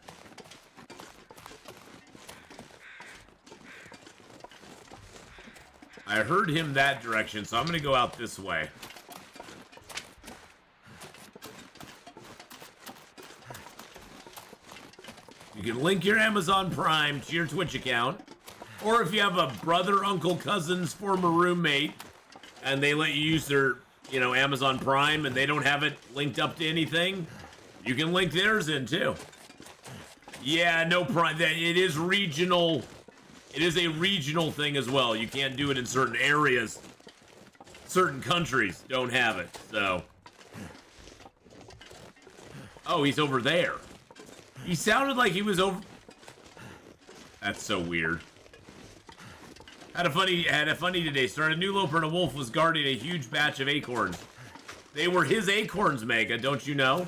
I heard him that direction, so I'm going to go out this way. You can link your Amazon Prime to your Twitch account. Or if you have a brother, uncle, cousin's former roommate, and they let you use their, Amazon Prime, and they don't have it linked up to anything, you can link theirs in, too. Yeah, no Prime. It is regional. It is a regional thing as well. You can't do it in certain areas. Certain countries don't have it, so. Oh, he's over there. He sounded like he was over. That's so weird. Had a funny today. Started a new loper and a wolf was guarding a huge batch of acorns. They were his acorns, Mega, don't you know?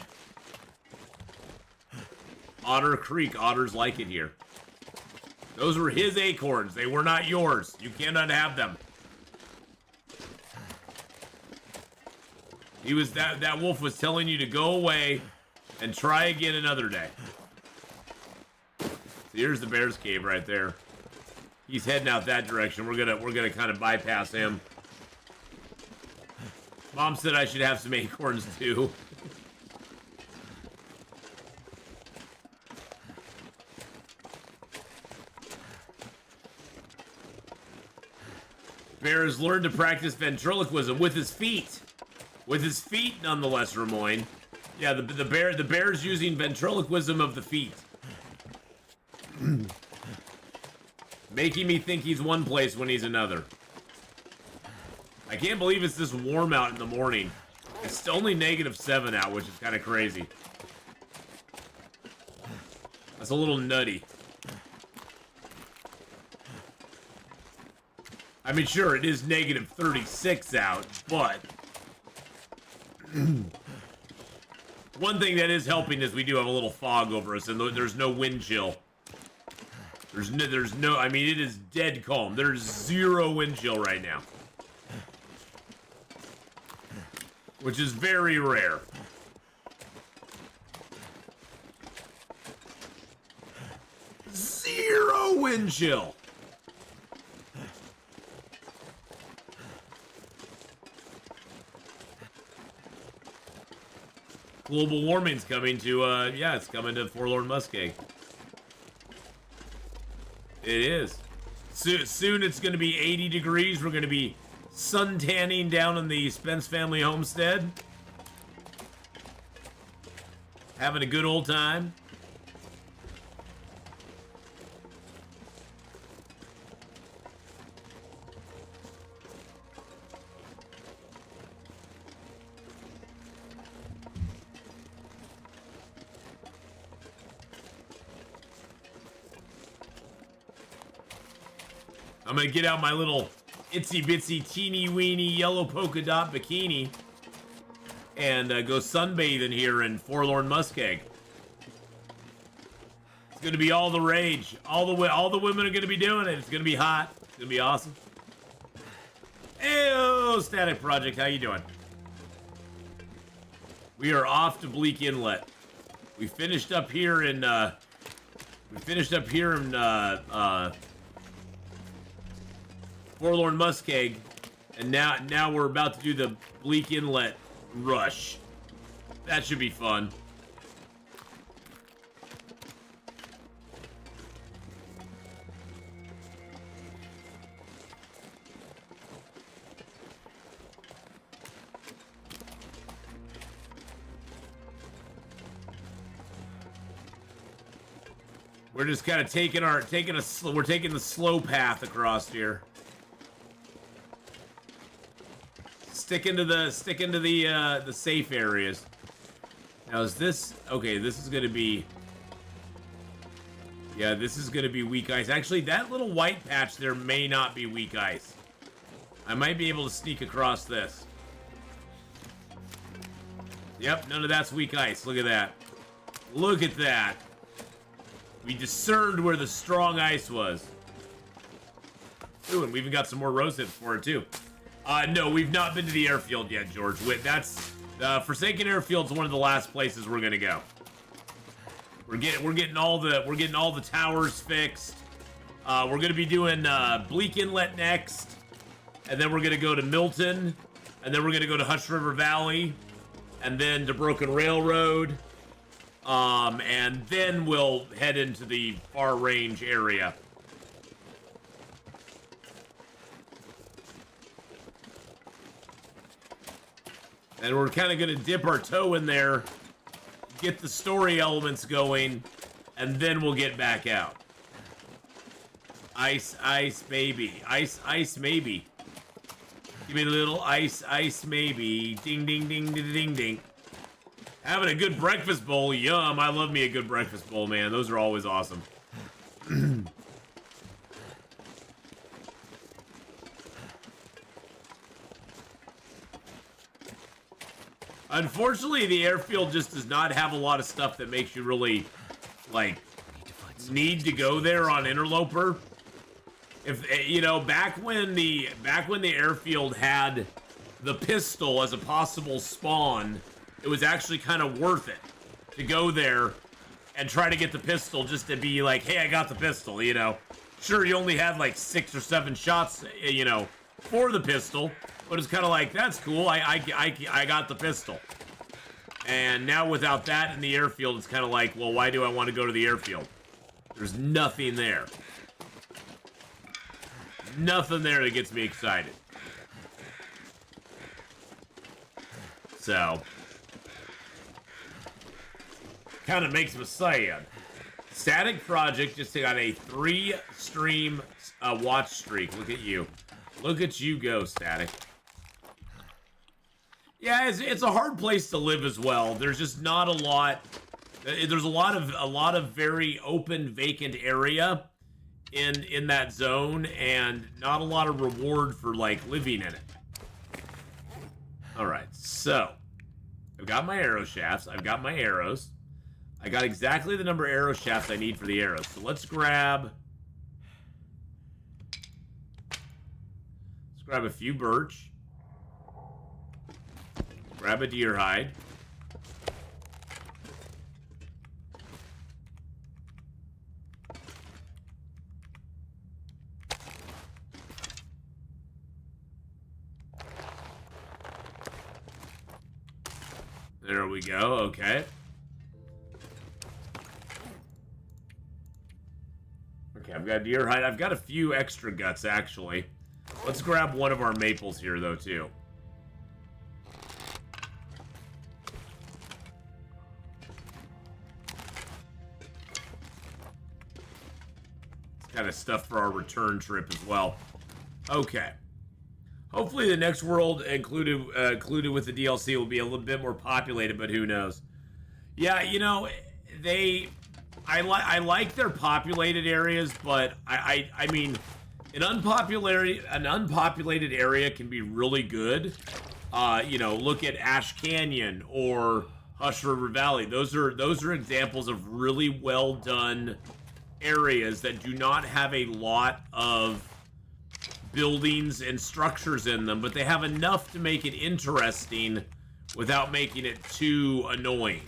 Otter Creek. Otters like it here. Those were his acorns. They were not yours. You cannot have them. He was that wolf was telling you to go away and try again another day. Here's the bear's cave right there. He's heading out that direction. We're gonna kind of bypass him. Mom said I should have some acorns too. Bear has learned to practice ventriloquism with his feet. With his feet, nonetheless, Ramoyne. Yeah, the bear's using ventriloquism of the feet. Making me think he's one place when he's another. I can't believe it's this warm out in the morning. It's only -7 out, which is kind of crazy. That's a little nutty. I mean, sure, it is -36 out, but one thing that is helping is we do have a little fog over us, and there's no wind chill. There's no, I mean, it is dead calm. There's 0 wind chill right now. Which is very rare. Zero wind chill. Global warming's coming to, yeah, it's coming to Forlorn Muskeg. It is. Soon it's going to be 80 degrees. We're going to be sun tanning down in the Spence family homestead. Having a good old time. I'm gonna get out my little itsy bitsy teeny weeny yellow polka dot bikini and go sunbathing here in Forlorn Muskeg. It's gonna be all the rage. All the women are gonna be doing it. It's gonna be hot. It's gonna be awesome. Heyo, Static Project, how you doing? We are off to Bleak Inlet. We finished up here in Forlorn Muskeg, and now we're about to do the Bleak Inlet rush. That should be fun. We're just kind of taking the slow path across here. Sticking to the safe areas. Now is this okay? This is gonna be, yeah, this is gonna be weak ice. Actually, that little white patch there may not be weak ice. I might be able to sneak across this. Yep, none of that's weak ice. Look at that. Look at that. We discerned where the strong ice was. Ooh, and we even got some more rose hips for it too. No, we've not been to the airfield yet, George. That's Forsaken Airfield's one of the last places we're gonna go. We're getting all the towers fixed. We're gonna be doing Bleak Inlet next, and then we're gonna go to Milton, and then we're gonna go to Hush River Valley, and then to Broken Railroad, and then we'll head into the Far Range area. And we're kind of going to dip our toe in there, get the story elements going, and then we'll get back out. Ice, ice, baby. Ice, ice, maybe. Give me a little ice, ice, maybe. Ding, ding, ding, ding, ding, ding. Having a good breakfast bowl. Yum. I love me a good breakfast bowl, man. Those are always awesome. Unfortunately, the airfield just does not have a lot of stuff that makes you really, like, need to go there on Interloper. If you know, back when the airfield had the pistol as a possible spawn, it was actually kind of worth it to go there and try to get the pistol just to be like, hey, I got the pistol, you know. Sure, you only had like 6 or 7 shots, you know, for the pistol. But it's kind of like, that's cool, I got the pistol. And now without that in the airfield, it's kind of like, well, why do I want to go to the airfield? There's nothing there. Nothing there that gets me excited. So, kind of makes me sad. Static Project just got a 3-stream watch streak. Look at you. Look at you go, Static. Yeah, it's a hard place to live as well. There's just not a lot. There's a lot of very open, vacant area in that zone, and not a lot of reward for like living in it. All right, so I've got my arrow shafts. I've got my arrows. I got exactly the number of arrow shafts I need for the arrows. So let's grab a few birch. Grab a deer hide. There we go, okay. Okay, I've got deer hide. I've got a few extra guts, actually. Let's grab one of our maples here, though, too. It's kind of stuff for our return trip as well. Okay. Hopefully the next world included with the DLC will be a little bit more populated, but who knows? Yeah, you know, I like their populated areas, but I mean, an unpopulated area can be really good. You know, look at Ash Canyon or Hush River Valley. Those are examples of really well done areas that do not have a lot of buildings and structures in them, but they have enough to make it interesting without making it too annoying.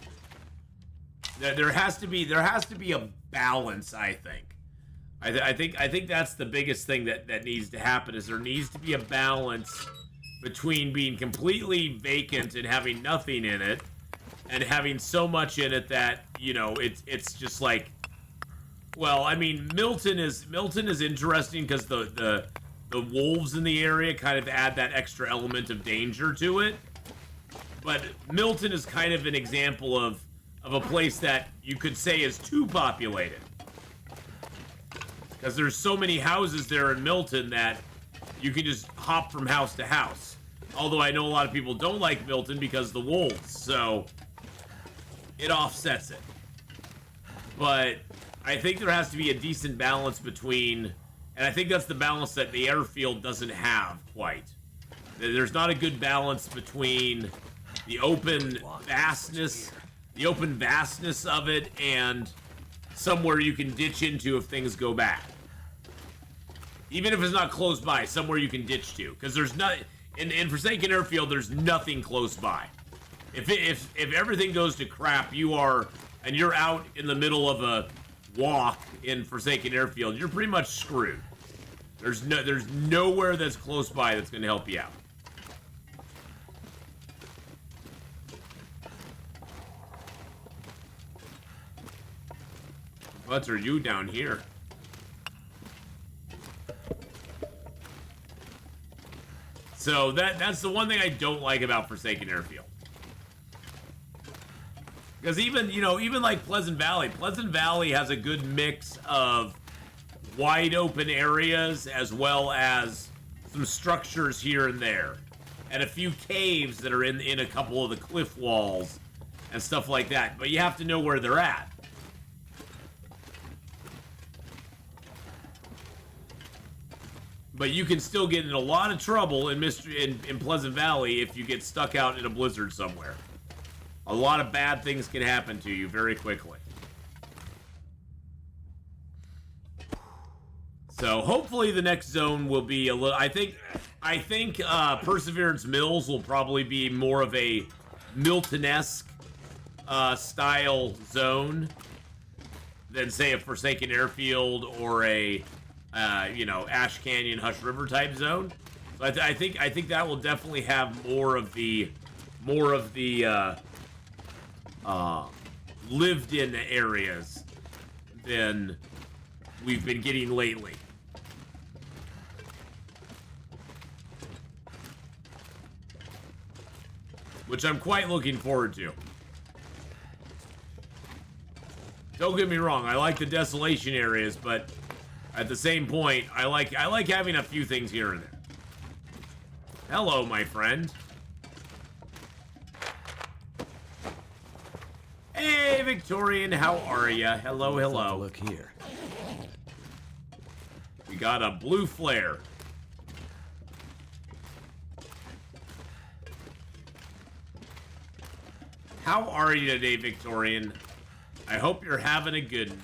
There has to be a balance, I think. I think that's the biggest thing that needs to happen, is there needs to be a balance between being completely vacant and having nothing in it, and having so much in it that, you know, it's just like, well, I mean, Milton is interesting because the wolves in the area kind of add that extra element of danger to it. But Milton is kind of an example of a place that you could say is too populated. Because there's so many houses there in Milton that you can just hop from house to house. Although I know a lot of people don't like Milton because of the wolves, so it offsets it. But I think there has to be a decent balance between, and I think that's the balance that the airfield doesn't have quite. There's not a good balance between the open vastness of it and somewhere you can ditch into if things go bad. Even if it's not close by, somewhere you can ditch to, because there's not in Forsaken Airfield. There's nothing close by. If everything goes to crap, you're out in the middle of a walk in Forsaken Airfield, you're pretty much screwed. There's nowhere that's close by that's going to help you out. What are you down here? So that's the one thing I don't like about Forsaken Airfield. Because even like Pleasant Valley has a good mix of wide open areas as well as some structures here and there, and a few caves that are in a couple of the cliff walls and stuff like that. But you have to know where they're at. But you can still get in a lot of trouble in Pleasant Valley if you get stuck out in a blizzard somewhere. A lot of bad things can happen to you very quickly. So hopefully the next zone will be a little. I think Perseverance Mills will probably be more of a Milton-esque style zone than, say, a Forsaken Airfield or a Ash Canyon, Hush River type zone. So I think that will definitely have more of the lived-in areas than we've been getting lately. Which I'm quite looking forward to. Don't get me wrong, I like the desolation areas, but at the same point, I like having a few things here and there. Hello, my friend. Hey, Victorian, how are ya? Hello, hello. Look here. We got a blue flare. How are you today, Victorian? I hope you're having a good one.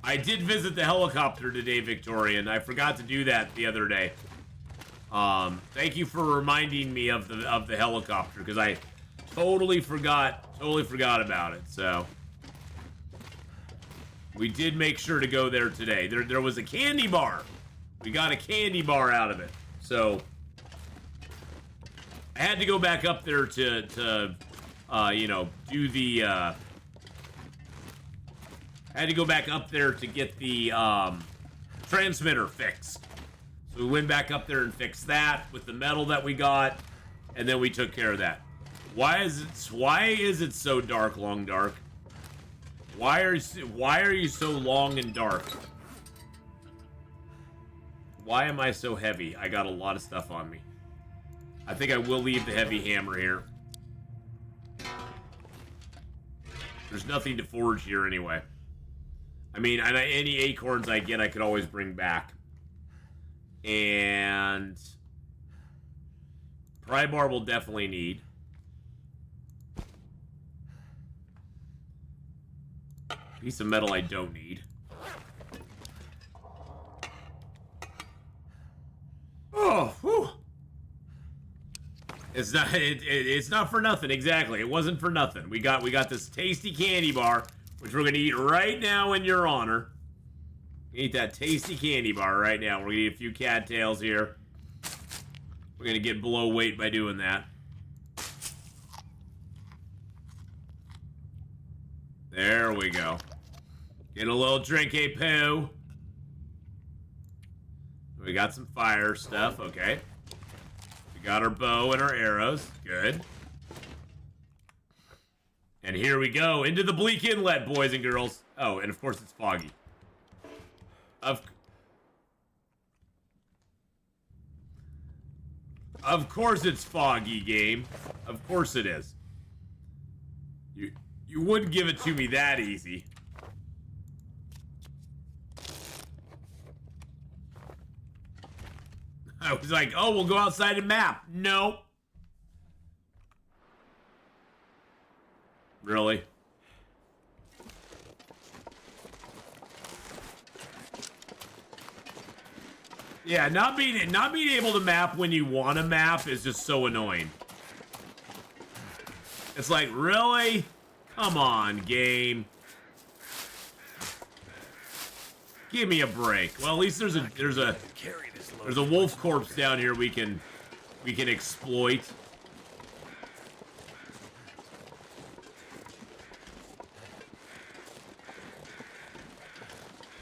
I did visit the helicopter today, Victorian. I forgot to do that the other day. Thank you for reminding me of the helicopter, because I totally forgot about it. So we did make sure to go there today. There was a candy bar. We got a candy bar out of it. So I had to go back up there to do the. I had to go back up there to get the transmitter fixed. So we went back up there and fixed that with the metal that we got, and then we took care of that. Why is it so dark, Long Dark? Why are you so long and dark? Why am I so heavy? I got a lot of stuff on me. I think I will leave the heavy hammer here. There's nothing to forge here anyway. I mean, any acorns I get, I could always bring back. And pry bar will definitely need. Piece of metal I don't need. Oh, whew. It's not for nothing, exactly. It wasn't for nothing. We got this tasty candy bar, which we're gonna eat right now in your honor. Eat that tasty candy bar right now. We're gonna eat a few cattails here. We're gonna get below weight by doing that. There we go. Get a little drink, a poo. We got some fire stuff, okay. We got our bow and our arrows, good. And here we go, into the Bleak Inlet, boys and girls. Oh, and of course it's foggy. Of course it's foggy, game. Of course it is. You wouldn't give it to me that easy. I was like, oh, we'll go outside and map. Nope. Really? Yeah, not being able to map when you want to map is just so annoying. It's like, really? Come on, game. Give me a break. Well, at least there's a wolf corpse down here we can exploit.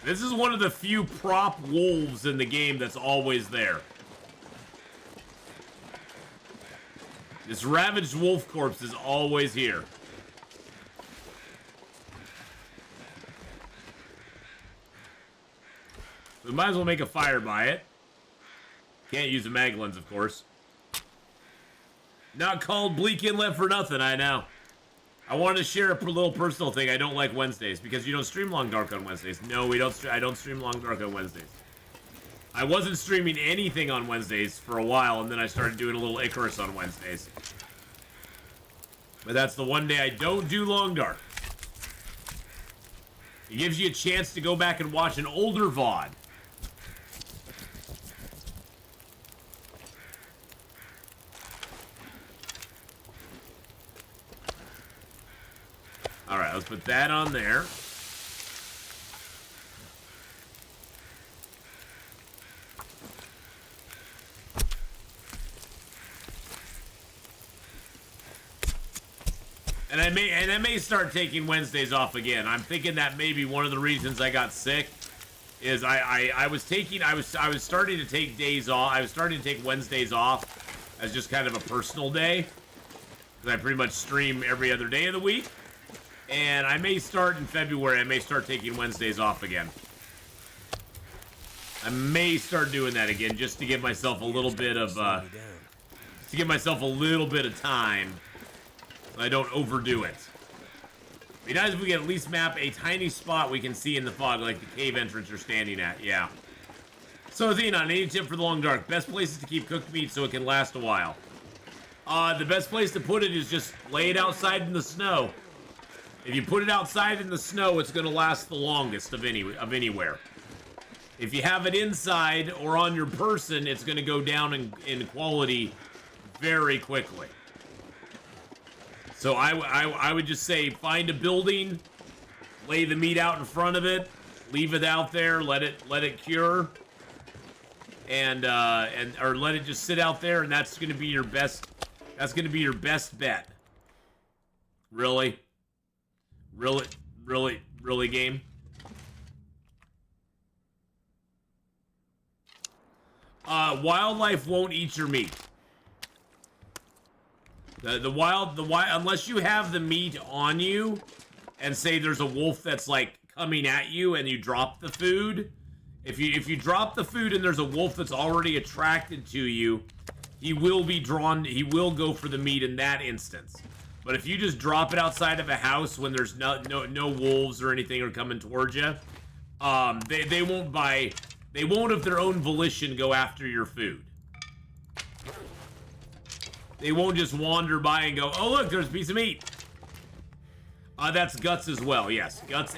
This is one of the few prop wolves in the game that's always there. This ravaged wolf corpse is always here. We might as well make a fire by it. Can't use a mag lens, of course. Not called Bleak Inlet for nothing, I know. I wanted to share a little personal thing. I don't like Wednesdays because you don't stream Long Dark on Wednesdays. No, we don't. I don't stream Long Dark on Wednesdays. I wasn't streaming anything on Wednesdays for a while, and then I started doing a little Icarus on Wednesdays. But that's the one day I don't do Long Dark. It gives you a chance to go back and watch an older VOD. Alright, let's put that on there. And I may start taking Wednesdays off again. I'm thinking that maybe one of the reasons I got sick is I was starting to take days off. I was starting to take Wednesdays off as just kind of a personal day. Because I pretty much stream every other day of the week. And I may start in February, I may start taking Wednesdays off again. I may start doing that again just to give myself a little bit of time so I don't overdo it. It'd be nice if we could at least map a tiny spot we can see in the fog, like the cave entrance you're standing at, yeah. So Atheenon, any tip for the Long Dark? Best places to keep cooked meat so it can last a while. The best place to put it is just lay it outside in the snow. If you put it outside in the snow, it's going to last the longest of anywhere. If you have it inside or on your person, it's going to go down in quality very quickly. So I would just say find a building, lay the meat out in front of it, leave it out there, let it cure, or let it just sit out there, and that's going to be your best. That's going to be your best bet. Really? Really, game? Wildlife won't eat your meat. Unless you have the meat on you, and say there's a wolf that's like coming at you, and you drop the food. If you drop the food and there's a wolf that's already attracted to you, he will be drawn. He will go for the meat in that instance. But if you just drop it outside of a house when there's no wolves or anything are coming towards you, they won't They won't of their own volition go after your food. They won't just wander by and go, oh look, there's a piece of meat. That's guts as well, yes. Guts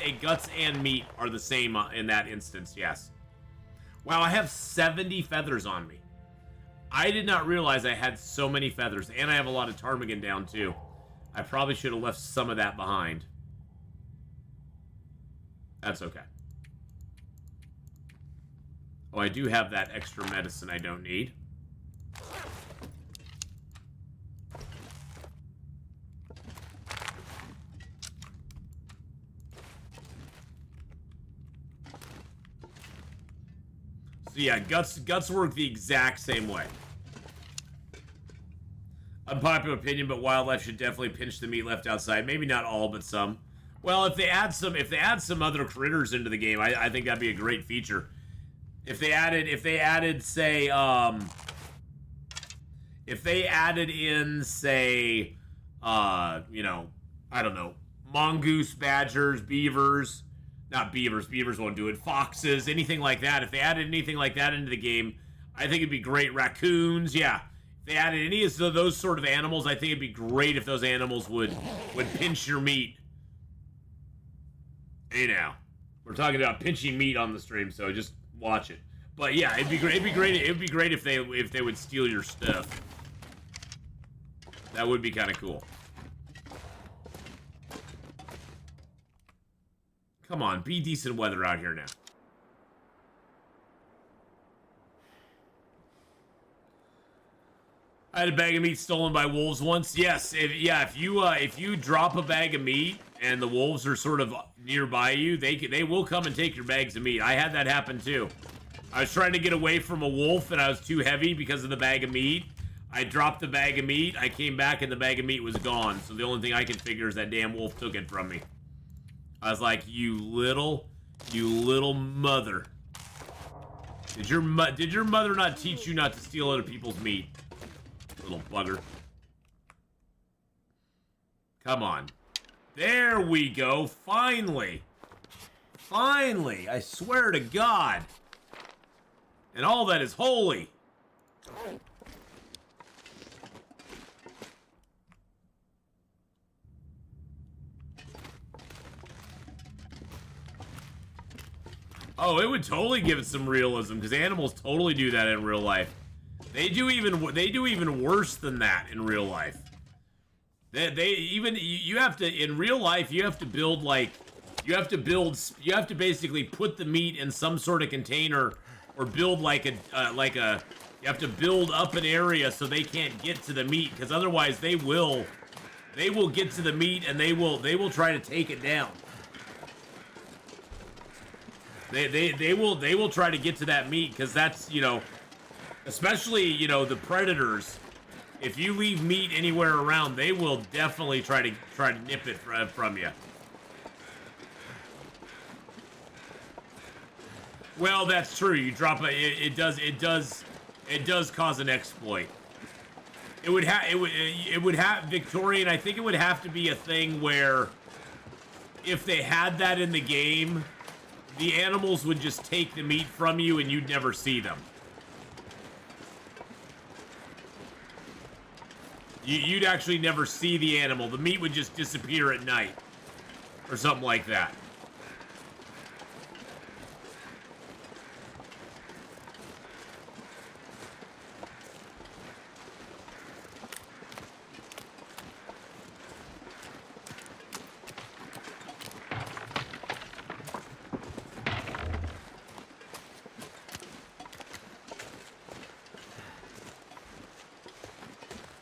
and meat are the same in that instance, yes. Wow, I have 70 feathers on me. I did not realize I had so many feathers, and I have a lot of ptarmigan down too. I probably should have left some of that behind. That's okay. Oh, I do have that extra medicine I don't need. So yeah, guts work the exact same way. Unpopular opinion, but wildlife should definitely pinch the meat left outside. Maybe not all, but some. Well, if they add some other critters into the game, I think that'd be a great feature. If they added say, if they added in, say, you know, I don't know, mongoose, badgers, beavers, not beavers, beavers won't do it, foxes, anything like that. If they added anything like that into the game, I think it'd be great. Raccoons, yeah. If they added any of those sort of animals, I think it'd be great if those animals would pinch your meat. Hey now, we're talking about pinching meat on the stream, so just watch it. But yeah, it'd be great. It'd be great if they would steal your stuff. That would be kind of cool. Come on, be decent weather out here now. I had a bag of meat stolen by wolves once. Yes, if you drop a bag of meat and the wolves are sort of nearby you, they will come and take your bags of meat. I had that happen too. I was trying to get away from a wolf and I was too heavy because of the bag of meat. I dropped the bag of meat. I came back and the bag of meat was gone. So the only thing I could figure is that damn wolf took it from me. I was like, you little mother. Did your mother not teach you not to steal other people's meat? Little bugger. Come on. There we go. Finally. Finally. I swear to God. And all that is holy. Oh, it would totally give it some realism because animals totally do that in real life. They do even worse than that in real life. You have to in real life you have to build you have to basically put the meat in some sort of container or build you have to build up an area so they can't get to the meat because otherwise they will get to the meat and they will try to take it down. They will try to get to that meat because that's, you know, especially, you know, the predators. If you leave meat anywhere around, they will definitely try to nip it from you. Well, that's true. You drop it does cause an exploit. It would have Victorian. I think it would have to be a thing where if they had that in the game, the animals would just take the meat from you and you'd never see them. You'd actually never see the animal. The meat would just disappear at night. Or something like that.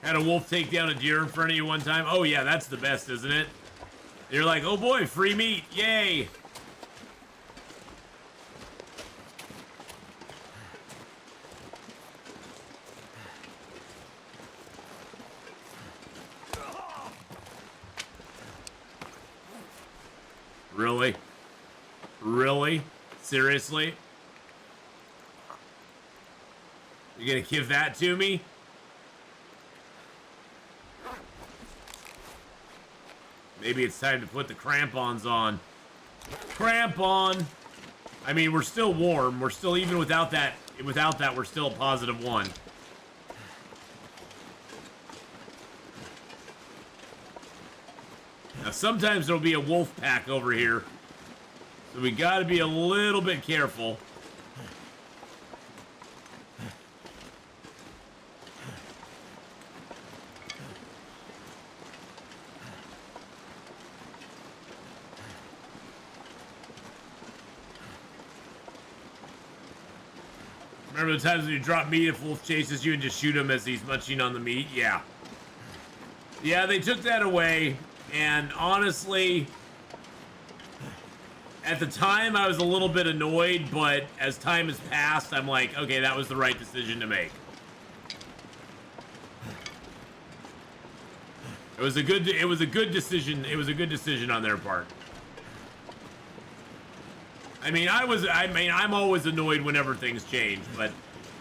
Had a wolf take down a deer in front of you one time. Oh yeah, that's the best, isn't it? You're like, oh boy, free meat, yay! Really? Really? Seriously? You're gonna give that to me? Maybe it's time to put the crampons on. Crampon! I mean, we're still warm. We're still, even without that, we're still a +1. Now, sometimes there'll be a wolf pack over here. So we gotta be a little bit careful. Remember the times when you drop meat if wolf chases you and just shoot him as he's munching on the meat? Yeah. Yeah, they took that away, and honestly, at the time I was a little bit annoyed, but as time has passed, I'm like, okay, that was the right decision to make. It was a good decision. It was a good decision on their part. I mean, I'm always annoyed whenever things change, but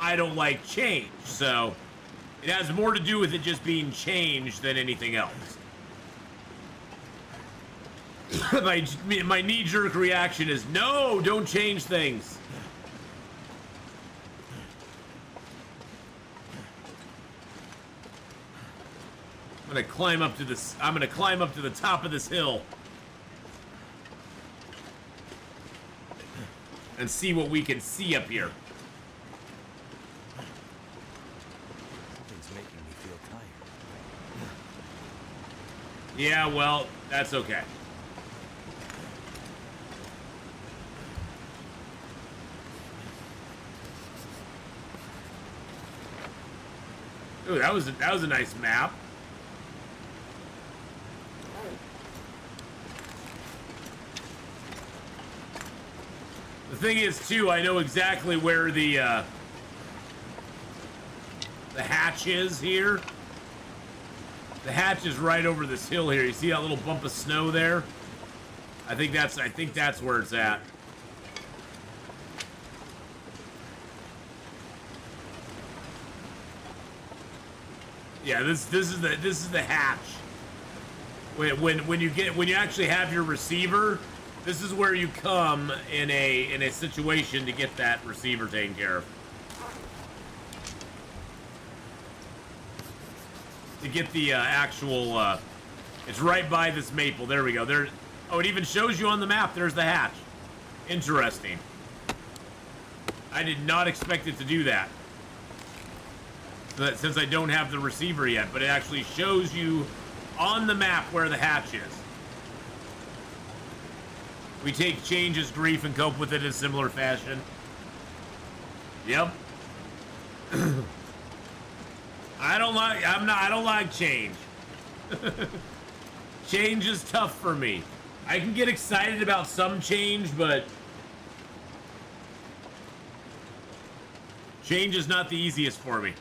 I don't like change, so it has more to do with it just being changed than anything else. My knee-jerk reaction is, no, don't change things. I'm gonna climb up to the top of this hill. And see what we can see up here. Something's making me feel tired. Yeah, well, that's okay. Ooh, that was a nice map. The thing is, too, I know exactly where the hatch is here. The hatch is right over this hill here. You see that little bump of snow there? I think that's where it's at. Yeah, this is the hatch. When you actually have your receiver, this is where you come in a situation to get that receiver taken care of. To get the actual, it's right by this maple. There we go. There. Oh, it even shows you on the map. There's the hatch. Interesting. I did not expect it to do that. Since I don't have the receiver yet, but it actually shows you on the map where the hatch is. We take change as grief and cope with it in similar fashion. Yep. I don't like change. Change is tough for me. I can get excited about some change, but change is not the easiest for me.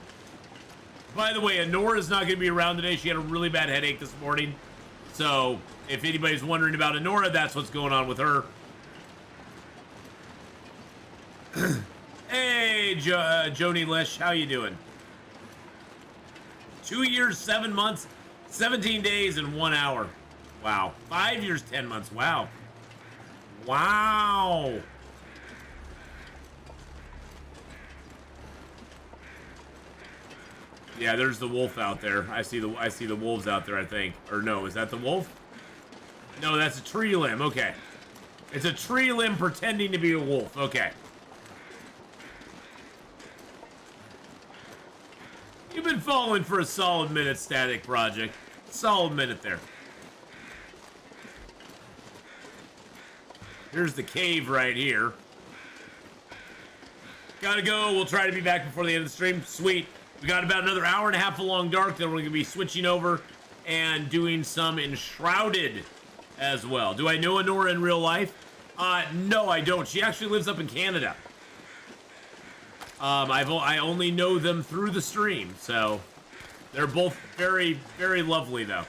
By the way, Anora's not going to be around today. She had a really bad headache this morning. So, if anybody's wondering about Anora, that's what's going on with her. Hey, Joni Lish, how you doing? 2 years, 7 months, 17 days, and 1 hour. Wow. 5 years, 10 months. Wow. Wow. Yeah, there's the wolf out there. I see the wolves out there, I think. Or no, is that the wolf? No, that's a tree limb. Okay. It's a tree limb pretending to be a wolf. Okay. You've been following for a solid minute, Static Project. Solid minute there. Here's the cave right here. Gotta go. We'll try to be back before the end of the stream. Sweet. We got about another hour and a half along dark. Then we're going to be switching over and doing some Enshrouded as well. Do I know Anora in real life? No, I don't. She actually lives up in Canada. I only know them through the stream, so they're both very, very lovely, though.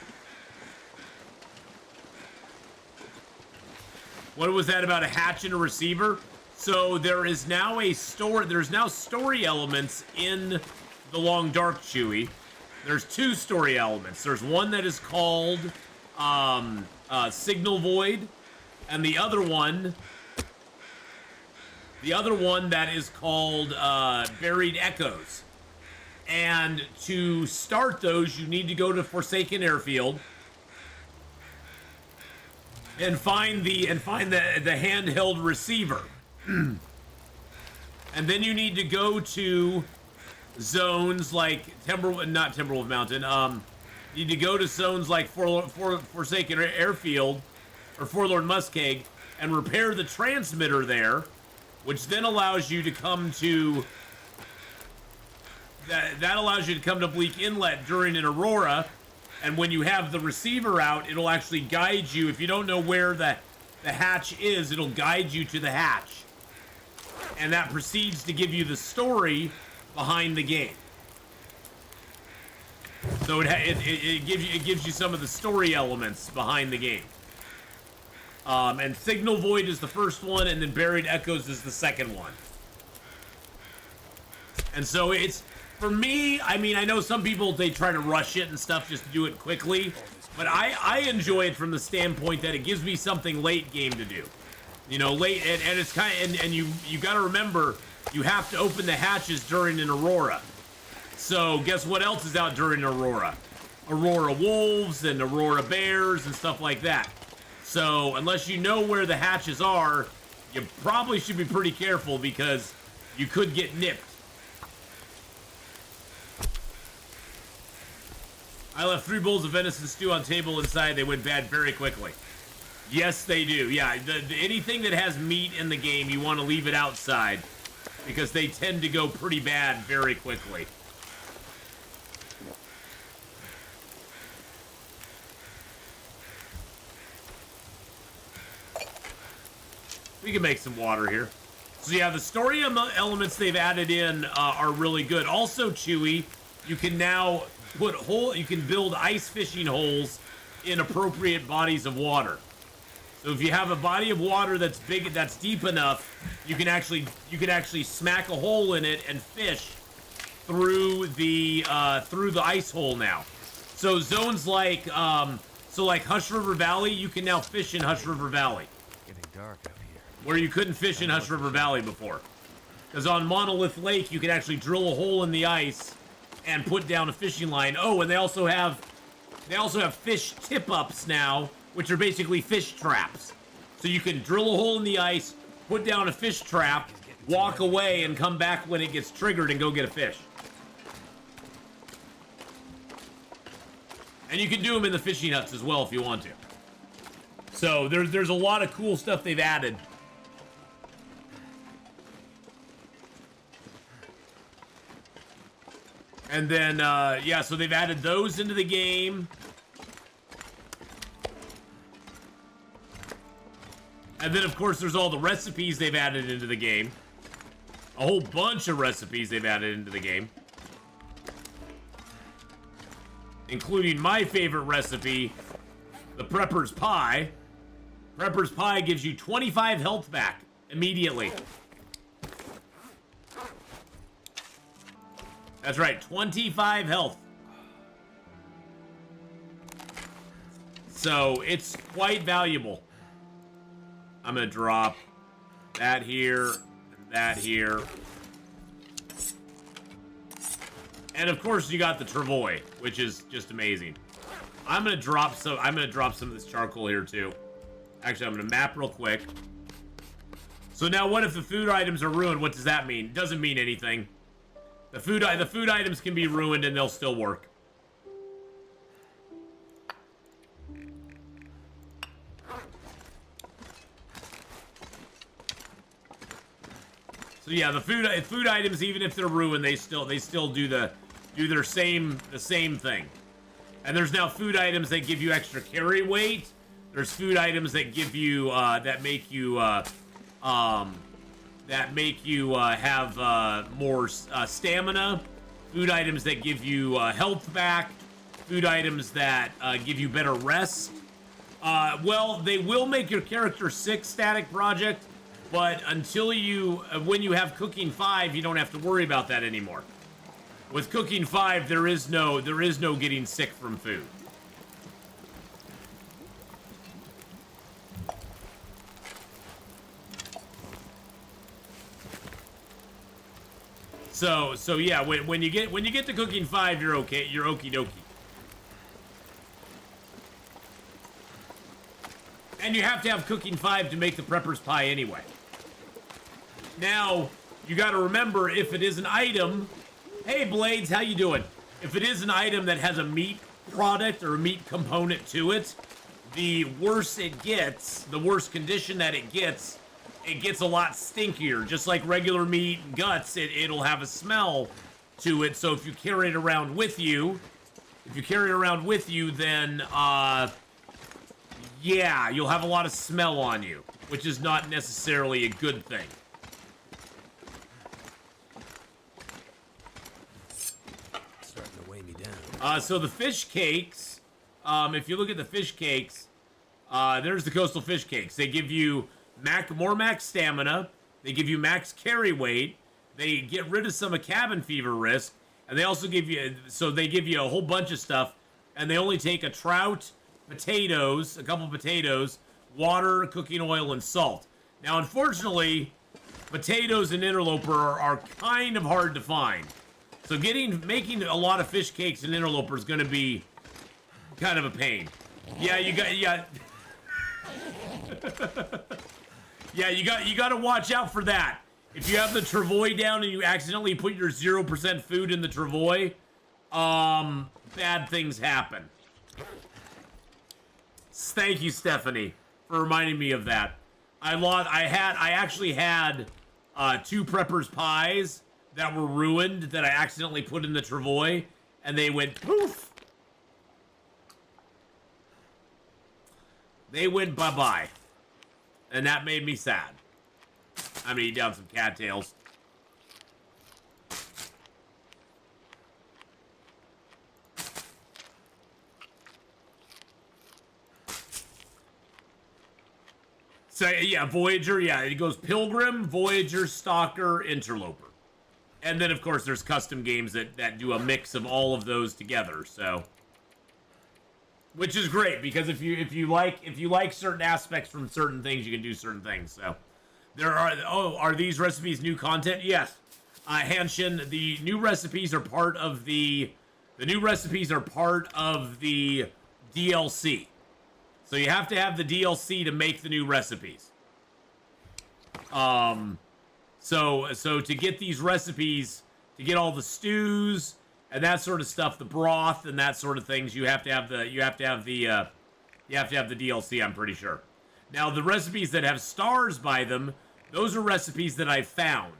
What was that about a hatch and a receiver? So there is now there's now story elements in the Long Dark, Chewy. There's 2 story elements. There's one that is called Signal Void, and the other one that is called Buried Echoes. And to start those, you need to go to Forsaken Airfield and find the handheld receiver. And then you need to go to zones like not Timberwolf Mountain. You need to go to zones like Forsaken Airfield or Forlorn Muskeg and repair the transmitter there, which then allows you to come to that allows you to come to Bleak Inlet during an aurora. And when you have the receiver out, it'll actually guide you. If you don't know where the hatch is, it'll guide you to the hatch. And that proceeds to give you the story behind the game. So it gives you some of the story elements behind the game. And Signal Void is the first one, and then Buried Echoes is the second one. And so it's, for me, I mean, I know some people, they try to rush it and stuff just to do it quickly, but I enjoy it from the standpoint that it gives me something late game to do. You know, late, and it's kind of, and you got to remember, you have to open the hatches during an aurora. So guess what else is out during aurora? Aurora wolves and aurora bears and stuff like that. So unless you know where the hatches are, you probably should be pretty careful because you could get nipped. I left 3 bowls of venison stew on table inside. They went bad very quickly. Yes, they do. Yeah, anything that has meat in the game, you want to leave it outside because they tend to go pretty bad very quickly. We can make some water here. So yeah, the story elements they've added in are really good. Also, Chewy, you can now you can build ice fishing holes in appropriate bodies of water. So if you have a body of water that's big, that's deep enough, you can actually smack a hole in it and fish through the ice hole now. So zones like like Hush River Valley, you can now fish in Hush River Valley. Getting dark up here. Where you couldn't fish in Hush River Valley before. Because on Monolith Lake, you can actually drill a hole in the ice and put down a fishing line. Oh, and they also have fish tip-ups now, which are basically fish traps. So you can drill a hole in the ice, put down a fish trap, walk away, and come back when it gets triggered and go get a fish. And you can do them in the fishing huts as well if you want to. So there's a lot of cool stuff they've added. And then, yeah, so they've added those into the game. And then, of course, there's all the recipes they've added into the game. A whole bunch of recipes they've added into the game. Including my favorite recipe, the Prepper's Pie. Prepper's Pie gives you 25 health back immediately. That's right, 25 health. So it's quite valuable. I'm gonna drop that here and that here. And of course you got the travois, which is just amazing. I'm gonna drop some of this charcoal here too. Actually, I'm gonna map real quick. So now what if the food items are ruined? What does that mean? It doesn't mean anything. The food items can be ruined and they'll still work. So yeah, the food items, even if they're ruined, they still do the same thing. And there's now food items that give you extra carry weight. There's food items that give you that make you have more stamina. Food items that give you health back. Food items that give you better rest. Well, they will make your character 6 static project, but until you, when you have cooking 5, you don't have to worry about that anymore. With cooking 5, there is no getting sick from food. So yeah, when you get to cooking 5, you're okay. You're okie dokie. And you have to have cooking 5 to make the prepper's pie anyway. Now, you got to remember, if it is an item, hey Blades, how you doing? If it is an item that has a meat product or a meat component to it, the worse it gets, the worse condition that it gets a lot stinkier. Just like regular meat and guts, it'll have a smell to it. So if you carry it around with you, then yeah, you'll have a lot of smell on you, which is not necessarily a good thing. Starting to weigh me down. So the fish cakes, if you look at the fish cakes, there's the coastal fish cakes. They give you more max stamina. They give you max carry weight. They get rid of some of cabin fever risk, and they also give you, so they give you a whole bunch of stuff, and they only take a trout, potatoes, a couple potatoes, water, cooking oil, and salt. Now, unfortunately, potatoes and Interloper are kind of hard to find. So making a lot of fish cakes in Interloper is going to be kind of a pain. Yeah, you got you got to watch out for that. If you have the travois down and you accidentally put your 0% food in the travois, bad things happen. Thank you, Stephanie, for reminding me of that. I actually had 2 prepper's pies that were ruined that I accidentally put in the travois, and they went poof. They went bye-bye. And that made me sad. I'm gonna eat down some cattails. So, yeah, Voyager, yeah, it goes Pilgrim, Voyager, Stalker, Interloper. And then, of course, there's custom games that do a mix of all of those together, so... Which is great, because if you like certain aspects from certain things, you can do certain things, so... Are these recipes new content? Yes. Hanshin, the new recipes are part of the DLC. So you have to have the DLC to make the new recipes. So to get these recipes, to get all the stews and that sort of stuff, the broth and that sort of things, you have to have the DLC, I'm pretty sure. Now, the recipes that have stars by them, those are recipes that I've found.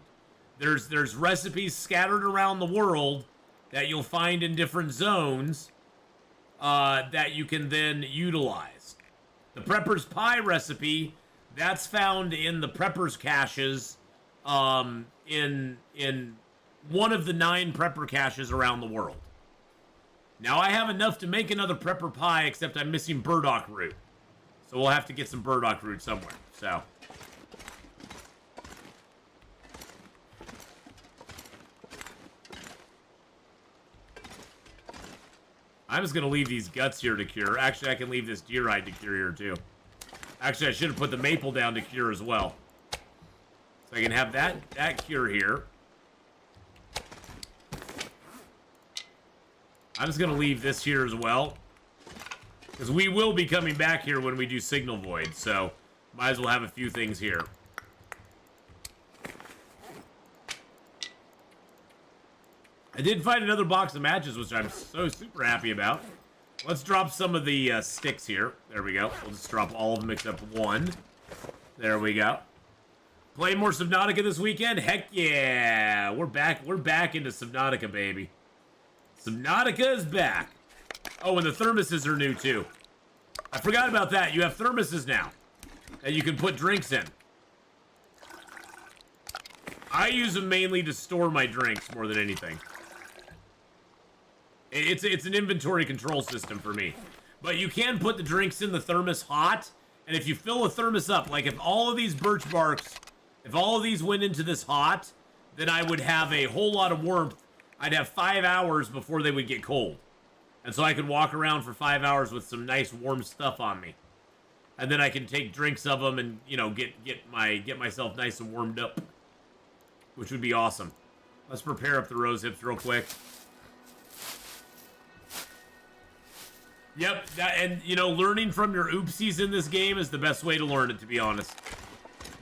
There's recipes scattered around the world that you'll find in different zones that you can then utilize. The Prepper's Pie recipe, that's found in the Prepper's caches, in one of the 9 Prepper caches around the world. Now, I have enough to make another Prepper Pie, except I'm missing burdock root. So we'll have to get some burdock root somewhere, so... I'm just going to leave these guts here to cure. Actually, I can leave this deer hide to cure here, too. Actually, I should have put the maple down to cure as well. So I can have that cure here. I'm just going to leave this here as well. Because we will be coming back here when we do Signal Void, so might as well have a few things here. I did find another box of matches, which I'm so super happy about. Let's drop some of the sticks here. There we go. We'll just drop all of them except one. There we go. Playing more Subnautica this weekend? Heck yeah! We're back into Subnautica, baby. Subnautica is back. Oh, and the thermoses are new, too. I forgot about that. You have thermoses now that you can put drinks in. I use them mainly to store my drinks more than anything. It's an inventory control system for me. But you can put the drinks in the thermos hot, and if you fill a thermos up, like if all of these birch barks, if all of these went into this hot, then I would have a whole lot of warmth. I'd have 5 hours before they would get cold. And so I could walk around for 5 hours with some nice warm stuff on me. And then I can take drinks of them and, you know, get myself nice and warmed up. Which would be awesome. Let's prepare up the rose hips real quick. Yep, and you know, learning from your oopsies in this game is the best way to learn it, to be honest.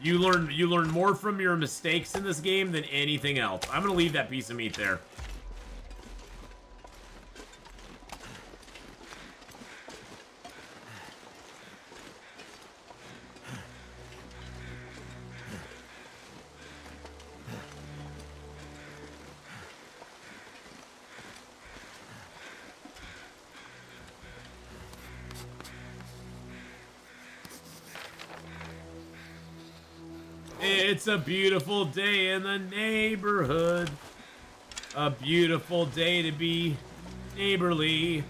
You learn more from your mistakes in this game than anything else. I'm gonna leave that piece of meat there. It's a beautiful day in the neighborhood. A beautiful day to be neighborly.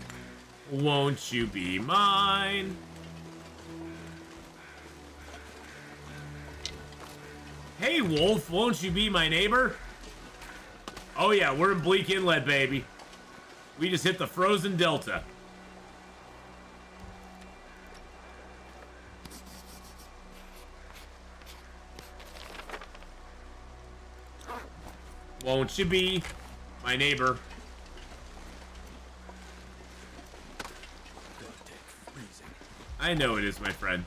Won't you be mine? Hey, Wolf, won't you be my neighbor? Oh yeah, we're in Bleak Inlet, baby. We just hit the frozen delta. Won't you be my neighbor? I know it is, my friend.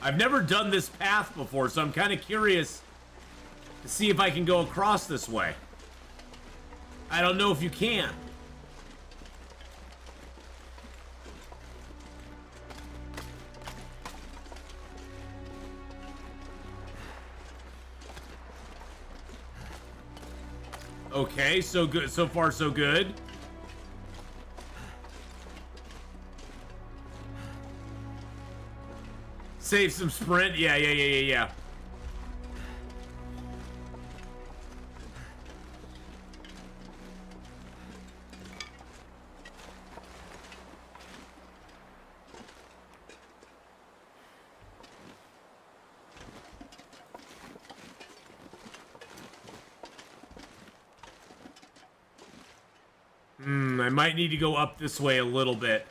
I've never done this path before, so I'm kind of curious to see if I can go across this way. I don't know if you can. Okay, so good. So far, so good. Save some sprint. Yeah. I might need to go up this way a little bit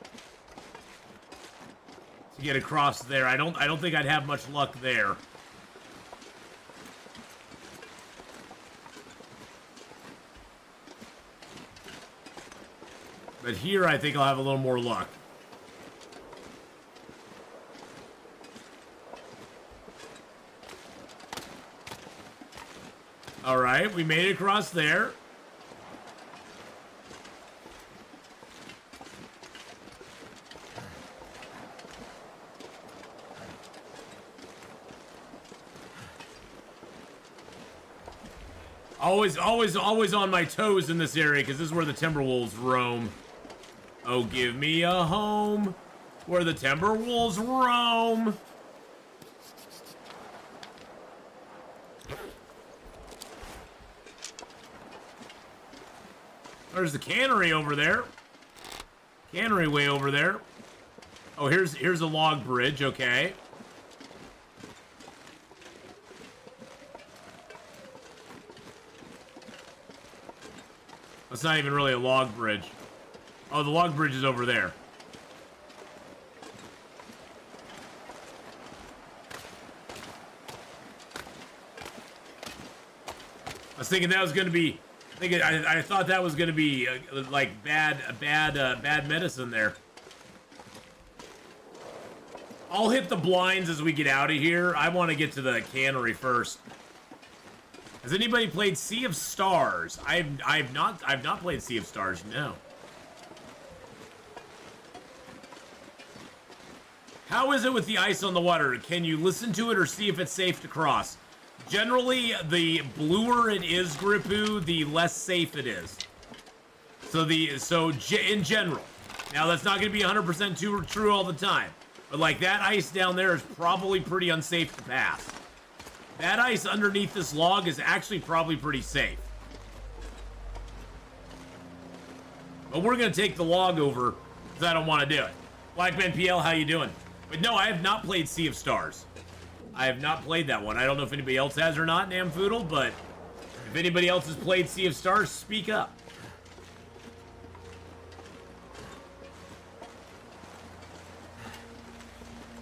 to get across there. I don't think I'd have much luck there. But here I think I'll have a little more luck. All right, we made it across there. Always on my toes in this area, because this is where the Timberwolves roam. Oh, give me a home where the Timberwolves roam. There's the cannery over there. Cannery way over there. Oh, here's a log bridge, okay. It's not even really a log bridge. Oh, the log bridge is over there. I was thinking that was going to be... I thought that was going to be like bad medicine there. I'll hit the blinds as we get out of here. I want to get to the cannery first. Has anybody played Sea of Stars? I've not played Sea of Stars, no. How is it with the ice on the water? Can you listen to it or see if it's safe to cross? Generally, the bluer it is, Gripu, the less safe it is. So in general. Now that's not going to be 100% true all the time. But like that ice down there is probably pretty unsafe to pass. That ice underneath this log is actually probably pretty safe. But we're going to take the log over because I don't want to do it. Blackman PL, how you doing? But no, I have not played Sea of Stars. I have not played that one. I don't know if anybody else has or not, Namfoodle, but if anybody else has played Sea of Stars, speak up.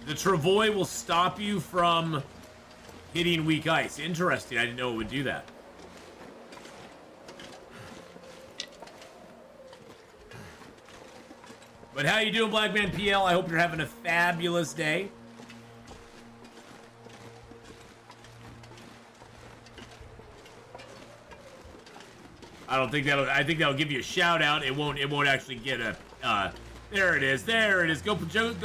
The Travois will stop you from hitting weak ice. Interesting. I didn't know it would do that. But how you doing, Blackman PL? I hope you're having a fabulous day. I think that'll give you a shout out. It won't actually get a there it is. There it is. Go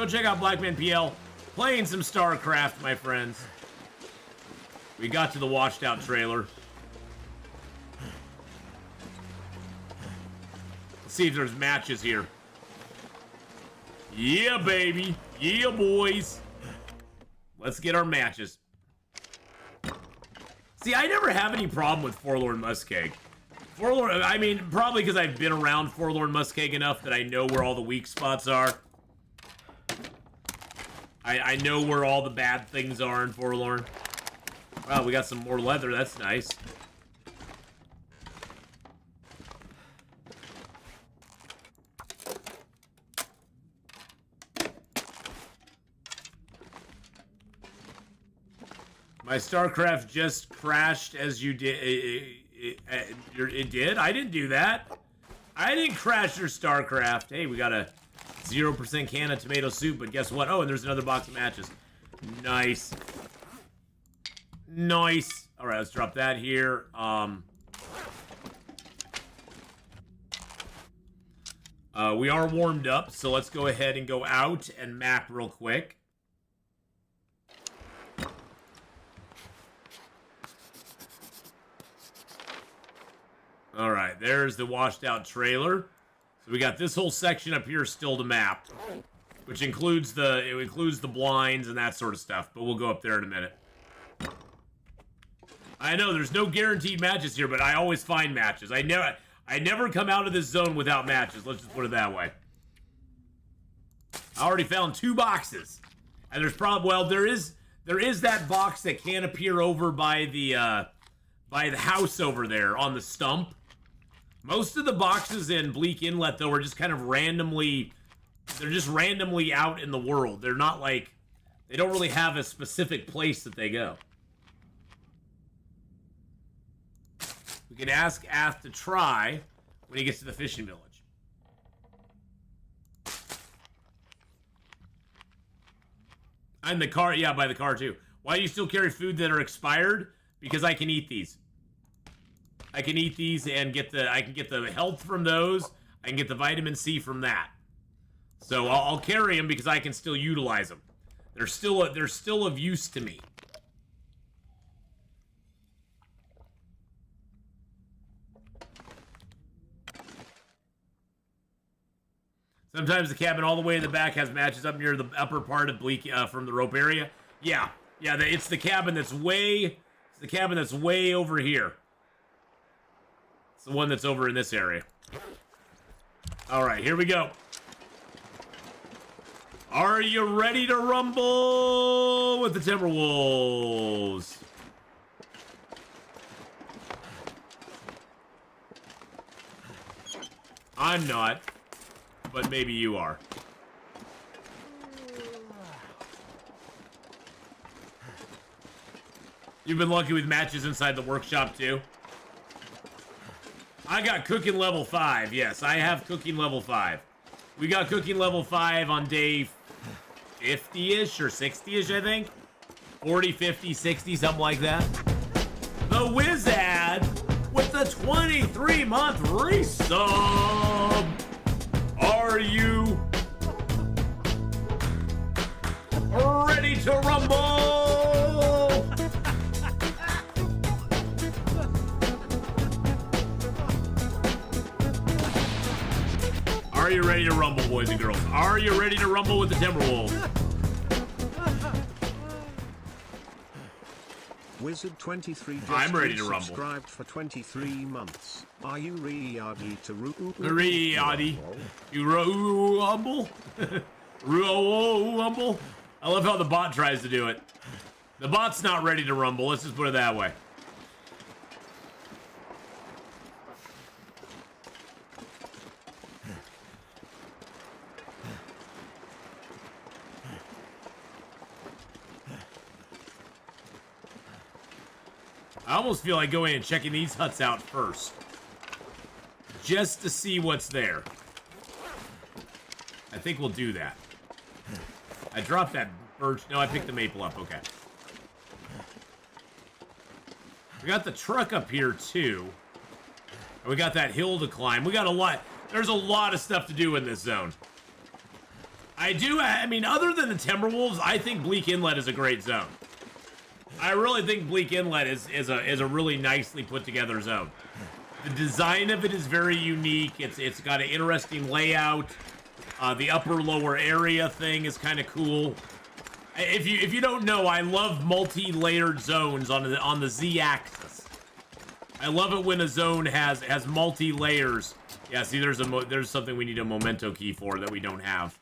check out Blackman PL playing some StarCraft, my friends. We got to the washed out trailer. Let's see if there's matches here. Yeah, baby. Yeah, boys. Let's get our matches. See, I never have any problem with Forlorn Muskeg. Forlorn, I mean, probably because I've been around Forlorn Muskeg enough that I know where all the weak spots are. I know where all the bad things are in Forlorn. Wow, we got some more leather. That's nice. My StarCraft just crashed as you did. It did? I didn't do that. I didn't crash your StarCraft. Hey, we got a 0% can of tomato soup, but guess what? Oh, and there's another box of matches. Nice. Nice. All right, let's drop that here. We are warmed up, so let's go ahead and go out and map real quick. All right, there's the washed out trailer. So we got this whole section up here still to map, which includes the blinds and that sort of stuff, but we'll go up there in a minute. I know there's no guaranteed matches here, but I always find matches. I never come out of this zone without matches. Let's just put it that way. I already found 2 boxes. And there's probably, well, there is that box that can appear over by the house over there on the stump. Most of the boxes in Bleak Inlet, though, are just kind of randomly, they're just randomly out in the world. They're not like, they don't really have a specific place that they go. We can ask Ath to try when he gets to the fishing village. And the car, yeah, by the car too. Why do you still carry food that are expired? Because I can eat these. I can eat these and I can get the health from those. I can get the vitamin C from that. So I'll carry them because I can still utilize them. They're still of use to me. Sometimes the cabin all the way in the back has matches up near the upper part of Bleak from the rope area. Yeah, it's the cabin that's way over here. It's the one that's over in this area. All right, here we go. Are you ready to rumble with the Timberwolves? I'm not. But maybe you are. You've been lucky with matches inside the workshop, too? I got cooking level 5. Yes, I have cooking level 5. We got cooking level 5 on day 50-ish or 60-ish, I think. 40, 50, 60, something like that. The Wizard with the 23-month resub. Are you ready to rumble? Are you ready to rumble, boys and girls? Are you ready to rumble with the Timberwolves? Wizard23 just I'm ready to rumble. subscribed for 23 months. Are you ready to rumble? You rumble? Rumble? I love how the bot tries to do it. The bot's not ready to rumble, let's just put it that way. I almost feel like going and checking these huts out first. Just to see what's there. I think we'll do that. I dropped that birch. No, I picked the maple up. Okay. We got the truck up here, too. And we got that hill to climb. We got a lot. There's a lot of stuff to do in this zone. I mean, other than the Timberwolves, I think Bleak Inlet is a great zone. I really think Bleak Inlet is a really nicely put together zone. The design of it is very unique. It's got an interesting layout. The upper lower area thing is kind of cool. If you don't know, I love multi-layered zones on the Z-axis. I love it when a zone has multi-layers. Yeah, see, there's something we need a memento key for that we don't have.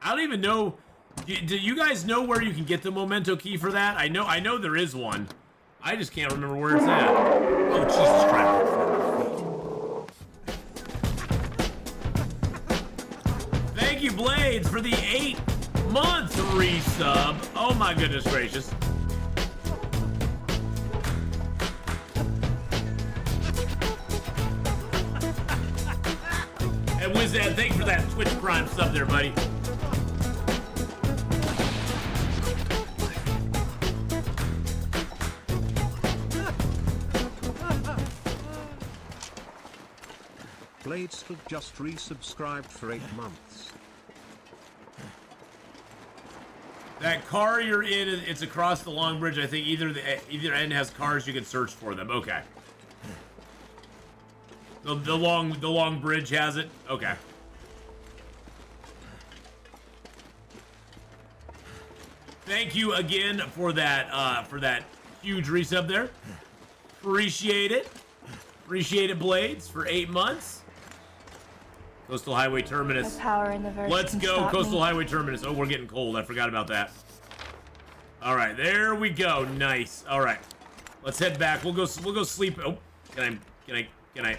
I don't even know. Do you guys know where you can get the memento key for that? I know there is one. I just can't remember where it's at. Oh, Jesus Christ. Thank you, Blades, for the 8-month resub. Oh my goodness gracious. And Wizard, thanks for that Twitch Prime sub there, buddy. Blades just resubscribed for 8 months. That car you're in, it's across the long bridge. I think either end has cars you can search for them. Okay. The long bridge has it. Okay. Thank you again for that huge resub there. Appreciate it. Appreciate it, Blades, for 8 months. Coastal Highway Terminus. The power in the verse Let's can go, stop Coastal me. Highway Terminus. Oh, we're getting cold. I forgot about that. All right, there we go. Nice. All right, let's head back. We'll go sleep. Oh, can I?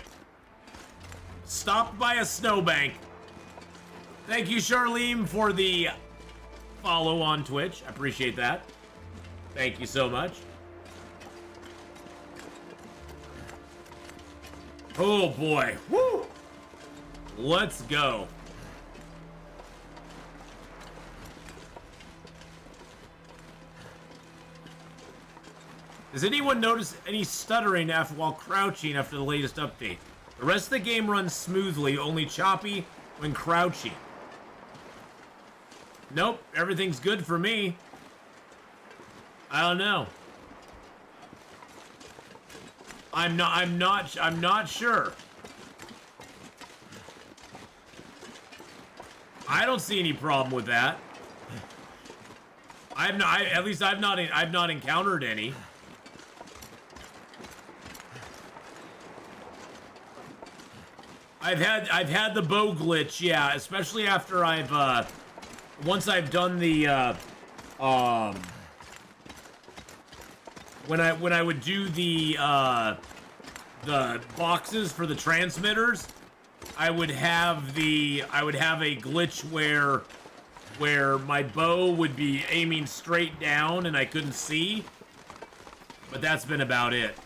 Stopped by a snowbank. Thank you, Charlene, for the follow on Twitch. I appreciate that. Thank you so much. Oh boy. Woo! Let's go. Does anyone notice any stuttering while crouching after the latest update? The rest of the game runs smoothly, only choppy when crouching. Nope, everything's good for me. I don't know. I'm not sure. I don't see any problem with that. I've not encountered any. I've had the bow glitch, yeah, especially after once I've done the when I would do the boxes for the transmitters, I would have a glitch where my bow would be aiming straight down and I couldn't see. But that's been about it.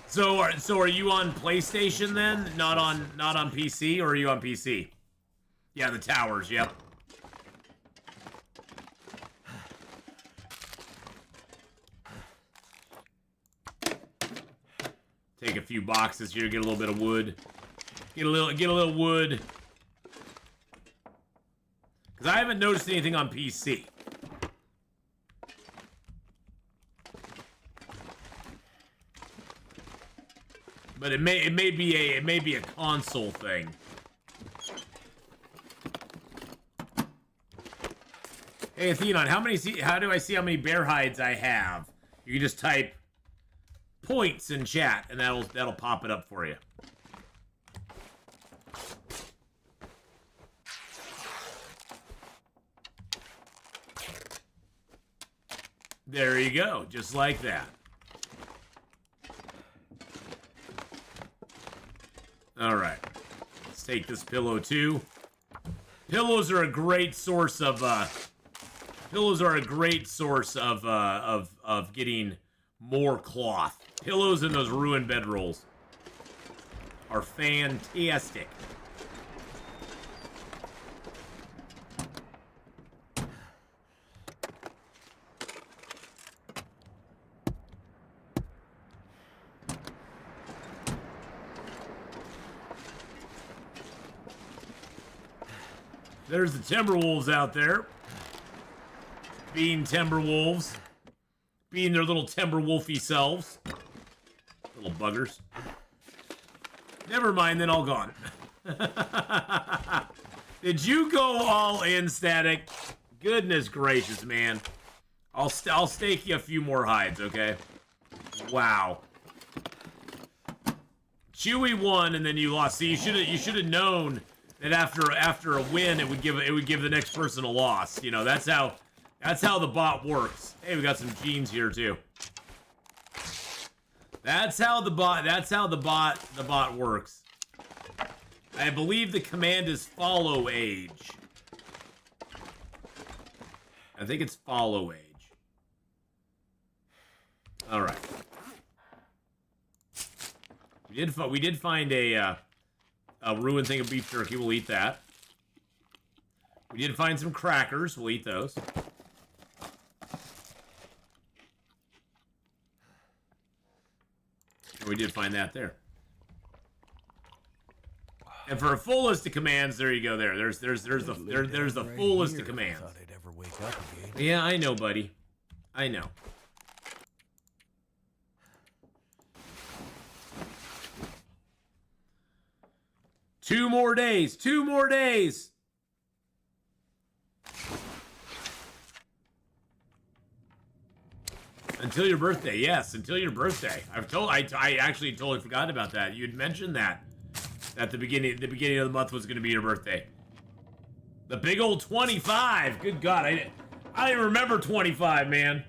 So are you on PlayStation then? Not on PC, or are you on PC? Yeah, the towers, yep. Take a few boxes here, get a little bit of wood. Get a little wood. Because I haven't noticed anything on PC. But it may be a console thing. Hey, Atheenon, how do I see how many bear hides I have? You can just type points in chat, and that'll pop it up for you. There you go, just like that. All right, let's take this pillow too. Pillows are a great source of getting more cloth. Pillows and those ruined bedrolls are fantastic. There's the Timberwolves out there. Being Timberwolves. Being their little Timberwolfy selves. Little buggers. Never mind, then all gone. Did you go all in, Static? Goodness gracious, man. I'll stake you a few more hides, okay? Wow. Chewy won and then you lost. See, you should have known that after a win it would give the next person a loss. You know, that's how the bot works. Hey, we got some jeans here too. That's how the bot works. I believe the command is follow age. I think it's follow age. All right. We did find a ruined thing of beef jerky. We'll eat that. We did find some crackers. We'll eat those. And we did find that there. And for a full list of commands, there you go. There's the full list of commands. Thought I'd ever wake up again. Yeah, I know, buddy. I know. Two more days. 2 more days. Until your birthday. Yes, until your birthday. I actually totally forgot about that. You had mentioned that at the beginning of the month was going to be your birthday. The big old 25. Good God, I didn't remember 25, man.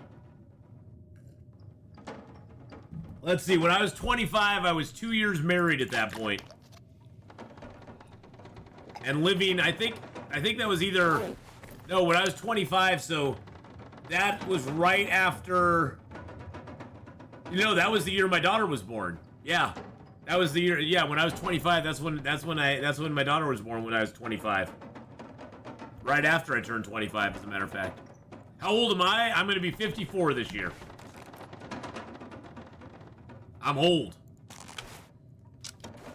Let's see. When I was 25, I was 2 years married at that point. And living, I think that was either, no, when I was 25, so that was right after, you know, that was the year my daughter was born. Yeah, that was the year. Yeah, when I was 25, that's when my daughter was born. When I was 25, right after I turned 25, as a matter of fact. How old am I? I'm gonna be 54 this year. I'm old.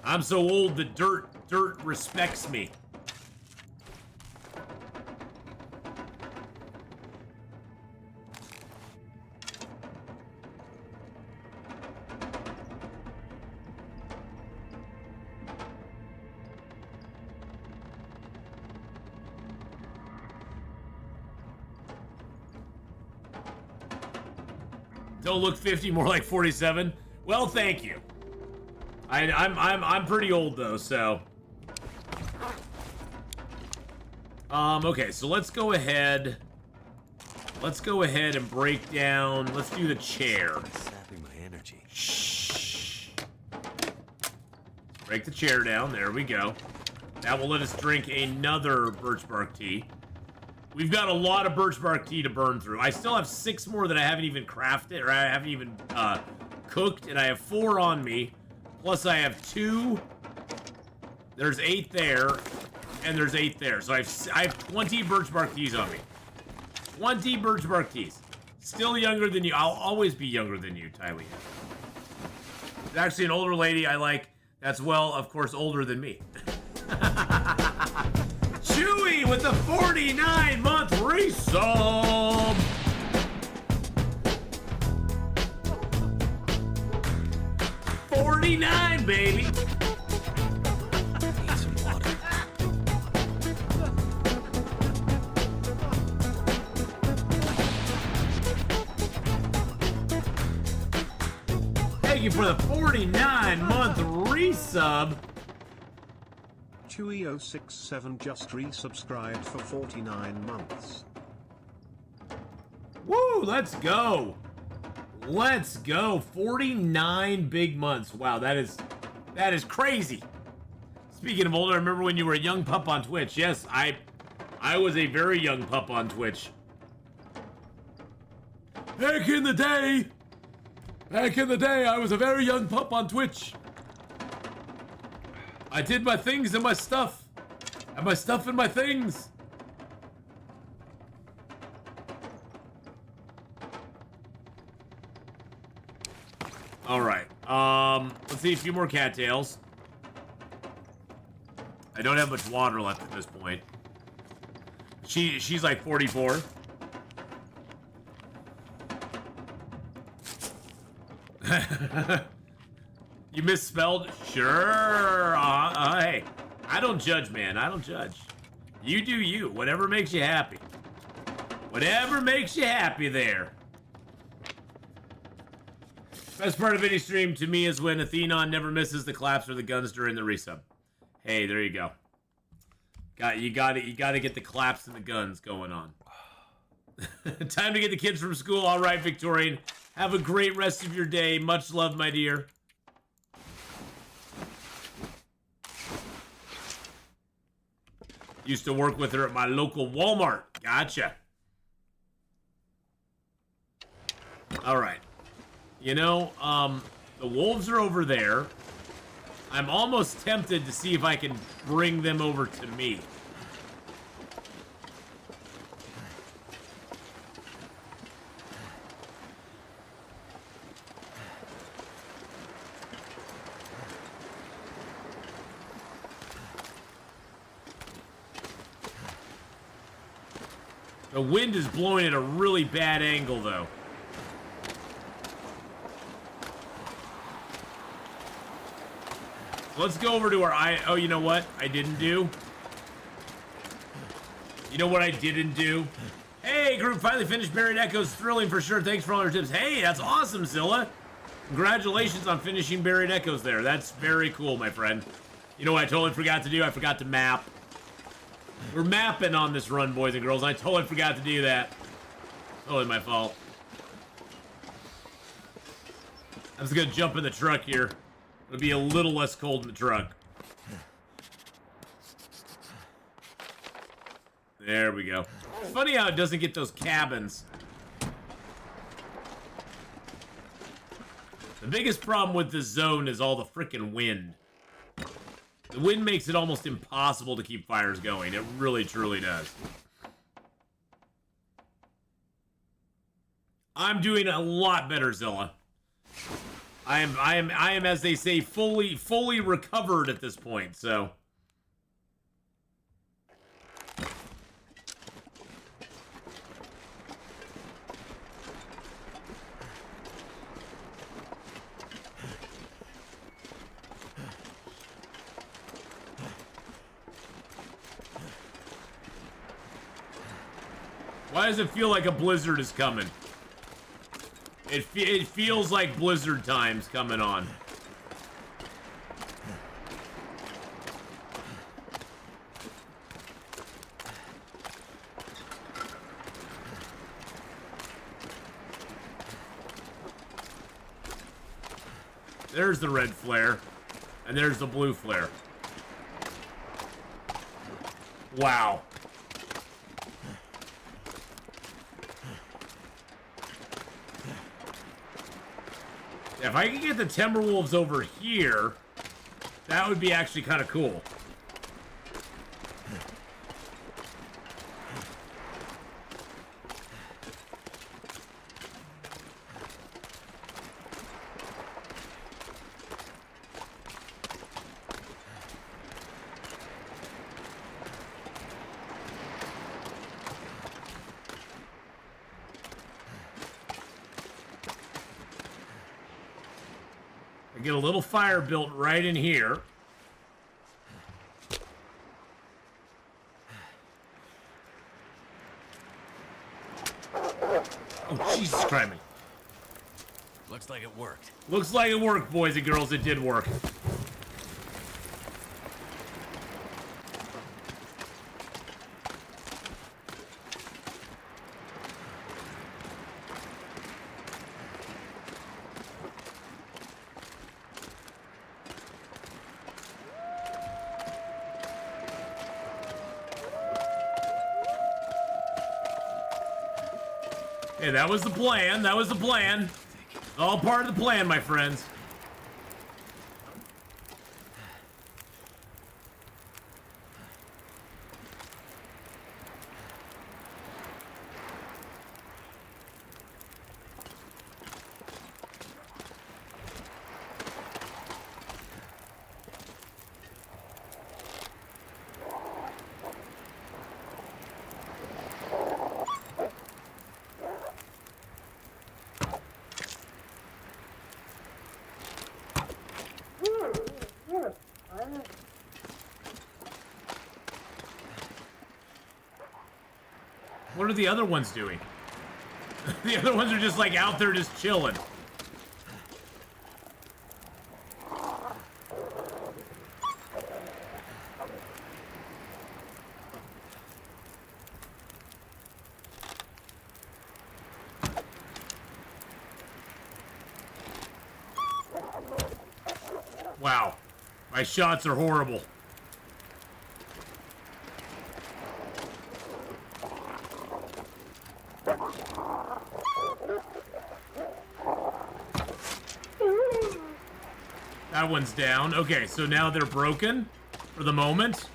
I'm so old that dirt respects me. Don't look 50, more like 47. Well, thank you. I'm pretty old though, so. Okay, so let's go ahead. Let's go ahead and break down. Let's do the chair. Sapping my energy. Shh. Break the chair down. There we go. That will let us drink another birch bark tea. We've got a lot of birch bark tea to burn through. I still have 6 more that I haven't even crafted, or I haven't even cooked, and I have 4 on me. Plus I have 2. There's 8 there, and there's 8 there. So I have 20 birch bark teas on me. 20 birch bark teas. Still younger than you. I'll always be younger than you, Tylee. There's actually an older lady I like that's, well, of course, older than me. Chewy with the 49-month resub. $49, baby. Need some water. for the 49-month resub. Chewy067 just resubscribed for 49 months. Woo, let's go. Let's go. 49 big months. Wow, that is crazy. Speaking of older, I remember when you were a young pup on Twitch. Yes, I was a very young pup on Twitch. Back in the day, I was a very young pup on Twitch. I did my things and my stuff. And my stuff and my things. Alright. Let's see a few more cattails. I don't have much water left at this point. She's like 44. You misspelled? Sure. Hey, I don't judge, man. I don't judge. You do you. Whatever makes you happy. Whatever makes you happy there. Best part of any stream to me is when Atheenon never misses the claps or the guns during the resub. Hey, there you go. You got to get the claps and the guns going on. Time to get the kids from school. All right, Victorian. Have a great rest of your day. Much love, my dear. Used to work with her at my local Walmart. Gotcha. All right. You know, the wolves are over there. I'm almost tempted to see if I can bring them over to me. The wind is blowing at a really bad angle, though. Let's go over to our oh, you know what I didn't do? You know what I didn't do? Hey, group, finally finished Buried Echoes. Thrilling for sure. Thanks for all your tips. Hey, that's awesome, Zilla. Congratulations on finishing Buried Echoes there. That's very cool, my friend. You know what I totally forgot to do? I forgot to map. We're mapping on this run, boys and girls. I totally forgot to do that. Totally my fault. I'm just gonna jump in the truck here. It'll be a little less cold in the truck. There we go. It's funny how it doesn't get those cabins. The biggest problem with this zone is all the frickin' wind. The wind makes it almost impossible to keep fires going. It really, truly does. I'm doing a lot better, Zilla. I am, as they say, fully recovered at this point, so. Why does it feel like a blizzard is coming? It feels like blizzard time's coming on. There's the red flare, and there's the blue flare. Wow. If I could get the Timberwolves over here, that would be actually kind of cool. Get a little fire built right in here. Oh, Jesus Christ. like it worked. Looks like it worked, boys and girls. It did work. Hey, that was the plan. That was the plan. All part of the plan, my friends. What are the other ones doing? The other ones are just like out there just chilling. Wow. My shots are horrible. That one's down. Okay, so now they're broken for the moment.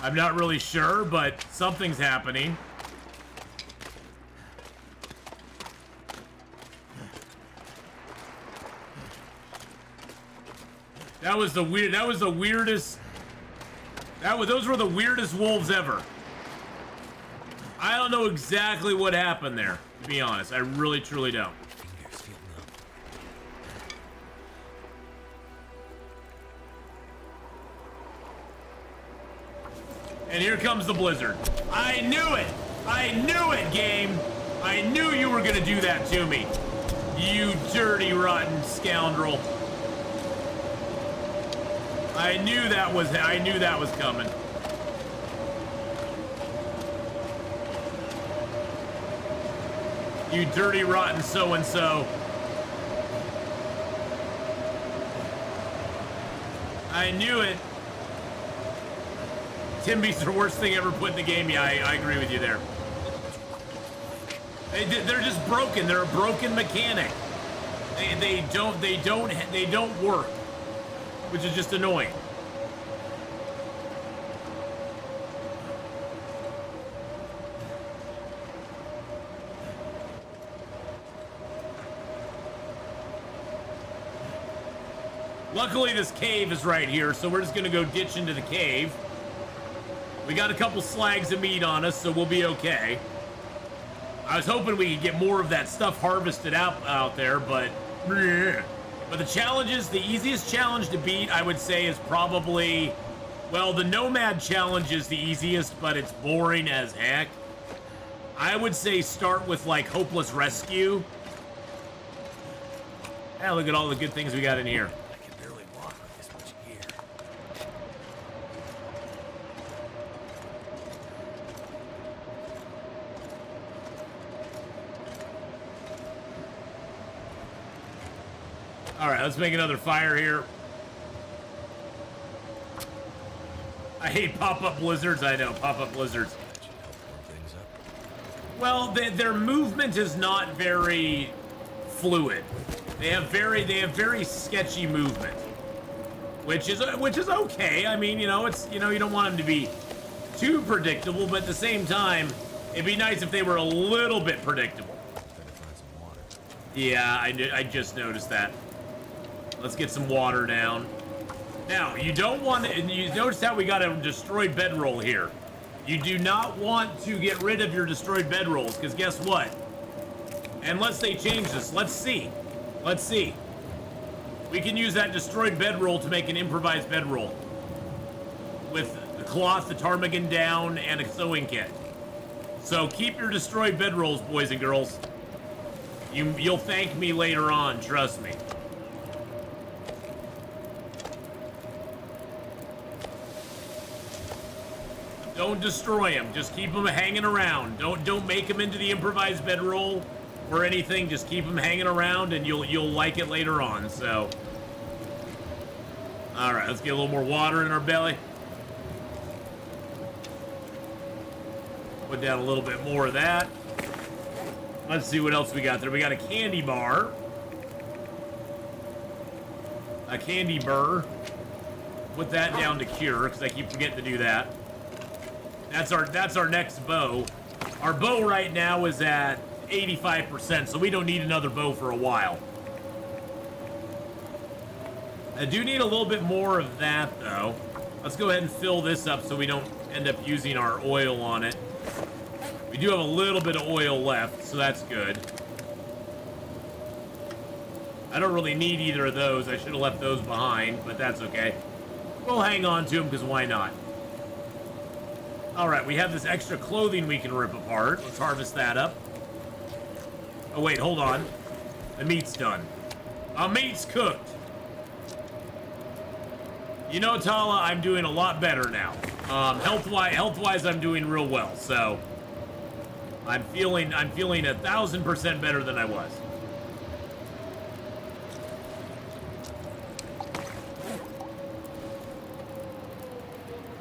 I'm not really sure, but something's happening. Those were the weirdest wolves ever. I don't know exactly what happened there, to be honest. I really, truly don't. And here comes the blizzard. I knew it! I knew it, game! I knew you were gonna do that to me. You dirty, rotten scoundrel. I knew that was coming. You dirty, rotten so-and-so. I knew it. Timby's the worst thing ever put in the game. Yeah, I agree with you there. They're just broken. They're a broken mechanic. They don't work, which is just annoying. Luckily, this cave is right here, so we're just gonna go ditch into the cave. We got a couple slags of meat on us, so we'll be okay. I was hoping we could get more of that stuff harvested out there, but the challenges, the easiest challenge to beat, I would say, is probably, well, the Nomad challenge is the easiest, but it's boring as heck. I would say start with, like, Hopeless Rescue. Yeah, look at all the good things we got in here. All right, let's make another fire here. I hate pop-up blizzards. I know, pop-up blizzards. Well, their movement is not very fluid. They have very sketchy movement, which is okay. I mean, you know, you don't want them to be too predictable, but at the same time, it'd be nice if they were a little bit predictable. Yeah, I just noticed that. Let's get some water down. Now, you don't want to, and you notice how we got a destroyed bedroll here. You do not want to get rid of your destroyed bedrolls, because guess what? Unless they change this, let's see. Let's see. We can use that destroyed bedroll to make an improvised bedroll. With the cloth, the ptarmigan down, and a sewing kit. So keep your destroyed bedrolls, boys and girls. You'll thank me later on, trust me. Don't destroy them. Just keep them hanging around. Don't make them into the improvised bedroll or anything. Just keep them hanging around, and you'll like it later on. So, all right, let's get a little more water in our belly. Put down a little bit more of that. Let's see what else we got there. We got a candy bar, a candy burr. Put that down to cure because I keep forgetting to do that. That's our next bow. Our bow right now is at 85%, so we don't need another bow for a while. I do need a little bit more of that, though. Let's go ahead and fill this up so we don't end up using our oil on it. We do have a little bit of oil left, so that's good. I don't really need either of those. I should have left those behind, but that's okay. We'll hang on to them, because why not? Alright, we have this extra clothing we can rip apart. Let's harvest that up. Oh, wait, hold on. The meat's done. Our meat's cooked. You know, Tala, I'm doing a lot better now. Health-wise, I'm doing real well, so... I'm feeling 1,000% better than I was.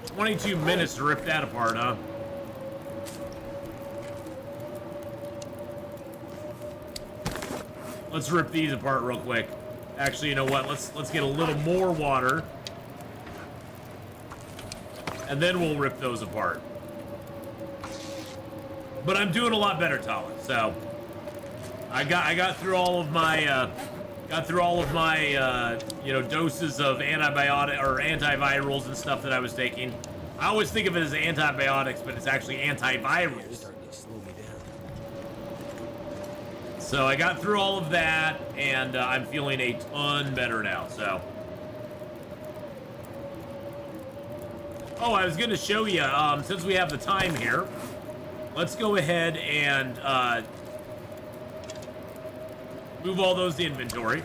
$22 minutes to rip that apart, huh? Let's rip these apart real quick. Actually, you know what? Let's get a little more water. And then we'll rip those apart. But I'm doing a lot better, Tala. So I got through all of my you know, doses of antibiotic or antivirals and stuff that I was taking. I always think of it as antibiotics, but it's actually antivirals. So I got through all of that, and I'm feeling a ton better now. So, oh, I was going to show you, since we have the time here, let's go ahead and move all those to inventory.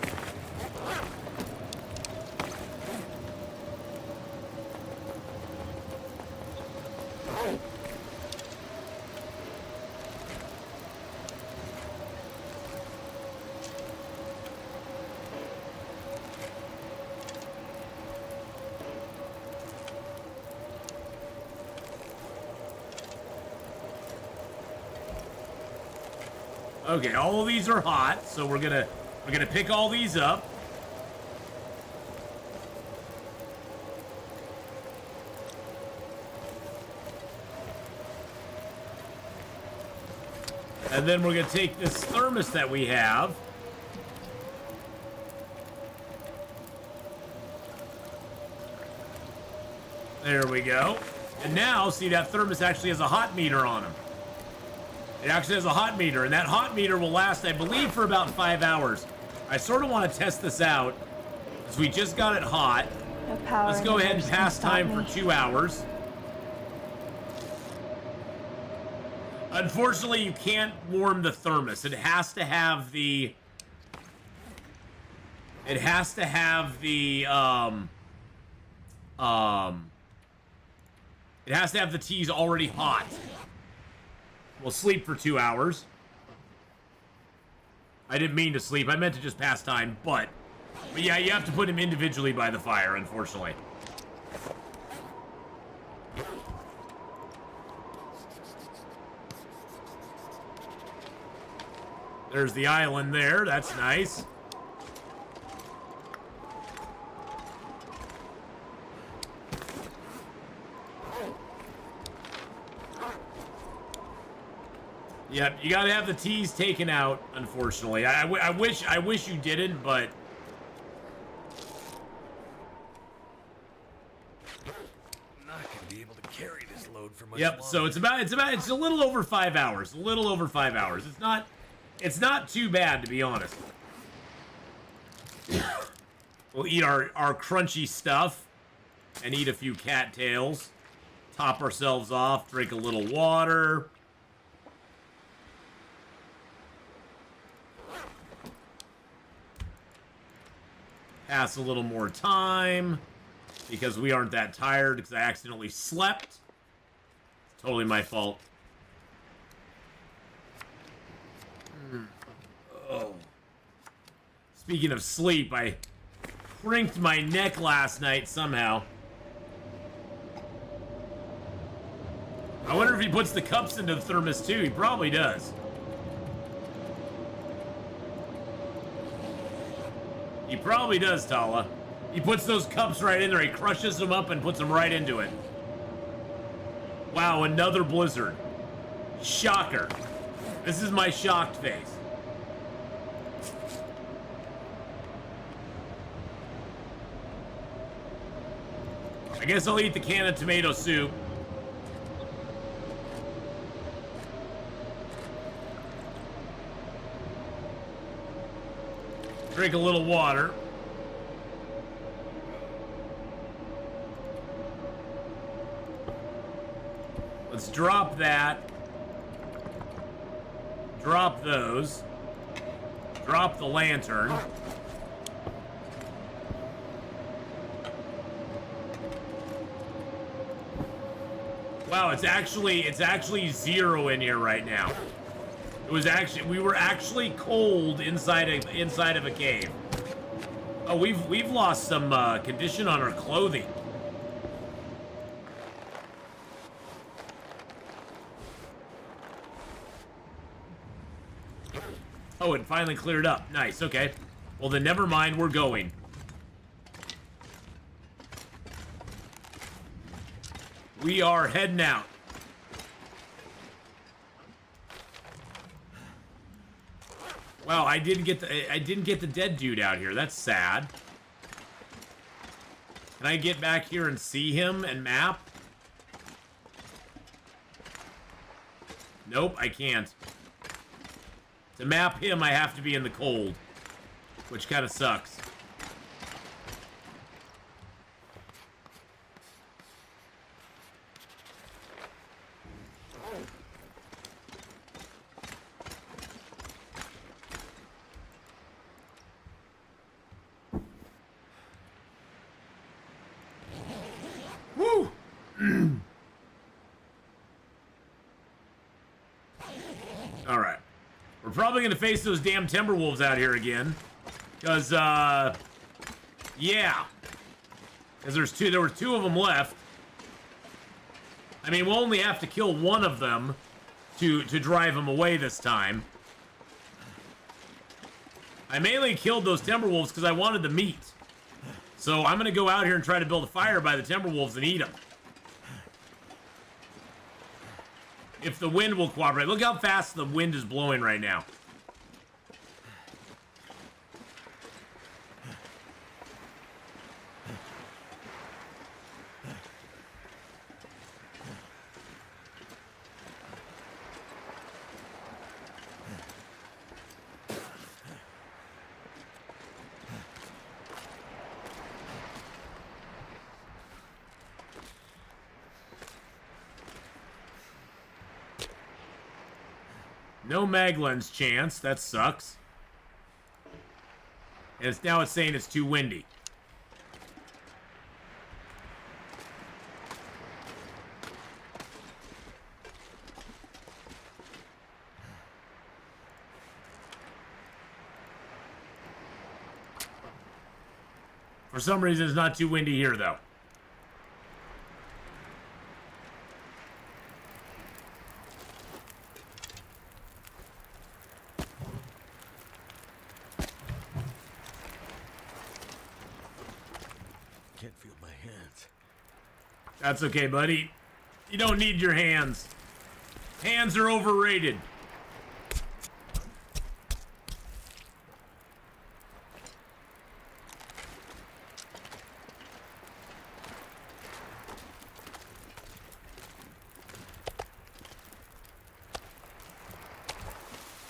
Okay, all of these are hot, so we're gonna pick all these up. And then we're gonna take this thermos that we have. There we go. And now, see, that thermos actually has a hot meter on him. It actually has a hot meter, and that hot meter will last, I believe, for about 5 hours. I sort of want to test this out, because we just got it hot. Let's go ahead and pass time for 2 hours. Unfortunately, you can't warm the thermos. It has to have the... It has to have the teas already hot. We'll sleep for 2 hours. I didn't mean to sleep. I meant to just pass time, but yeah, you have to put him individually by the fire, unfortunately. There's the island there. That's nice. Yep, you gotta have the teas taken out, unfortunately. I wish you didn't, but... I'm not gonna be able to carry this load for much Yep, longer. so it's a little over 5 hours. A little over 5 hours. It's not too bad, to be honest. We'll eat our crunchy stuff and eat a few cattails. Top ourselves off, drink a little water. pass a little more time because we aren't that tired because I accidentally slept. It's totally my fault. Oh. Speaking of sleep, I crinked my neck last night somehow. I wonder if he puts the cups into the thermos too. He probably does. He probably does, Tala. He puts those cups right in there. He crushes them up and puts them right into it. Wow, another blizzard. Shocker. This is my shocked face. I guess I'll eat the can of tomato soup. Drink a little water. Let's drop that. Drop those. Drop the lantern. Wow, it's actually 0 in here right now. We were actually cold inside of a cave. Oh, we've lost some condition on our clothing. Oh, it finally cleared up. Nice, okay. Well then never mind, we're going. We are heading out. Wow, I didn't get the dead dude out here. That's sad. Can I get back here and see him and map? Nope, I can't. To map him, I have to be in the cold, which kind of sucks. Woo! All right. We're probably going to face those damn Timberwolves out here again. Because, yeah. Because there were 2 of them left. I mean, we'll only have to kill one of them to drive them away this time. I mainly killed those Timberwolves because I wanted the meat. So I'm going to go out here and try to build a fire by the Timberwolves and eat them. If the wind will cooperate. Look how fast the wind is blowing right now. No Maglen's chance. That sucks. And now it's saying it's too windy. For some reason, it's not too windy here, though. Can't feel my hands. That's okay, buddy. You don't need your hands. Hands are overrated.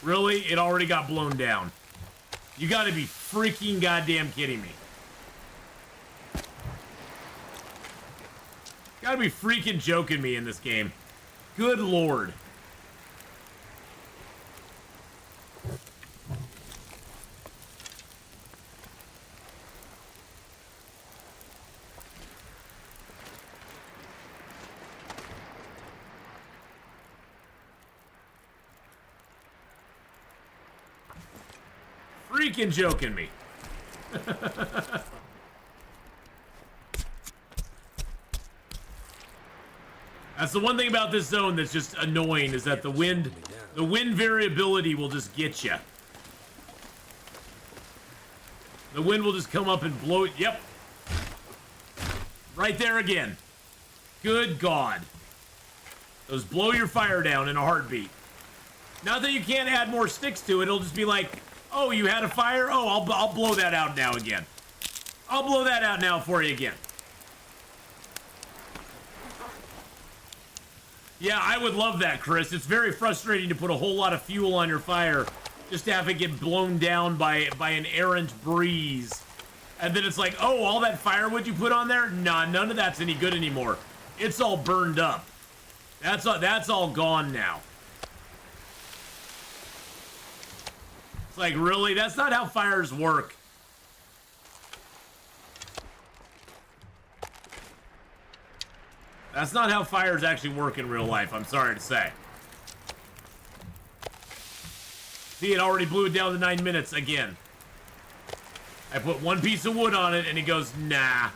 Really? It already got blown down. You gotta be freaking goddamn kidding me. Gotta be freaking joking me in this game. Good lord. freaking joking me? That's the one thing about this zone that's just annoying, is that the wind variability will just get you. The wind will just come up and blow it. Yep. Right there again. Good God. Those blow your fire down in a heartbeat. Not that you can't add more sticks to it. It'll just be like, oh, you had a fire? Oh, I'll blow that out now again. I'll blow that out now for you again. Yeah, I would love that, Chris. It's very frustrating to put a whole lot of fuel on your fire just to have it get blown down by an errant breeze. And then it's like, oh, all that firewood you put on there? Nah, none of that's any good anymore. It's all burned up. That's all gone now. It's like, really? That's not how fires work. That's not how fires actually work in real life, I'm sorry to say. See, it already blew it down to 9 minutes again. I put one piece of wood on it, and he goes, nah.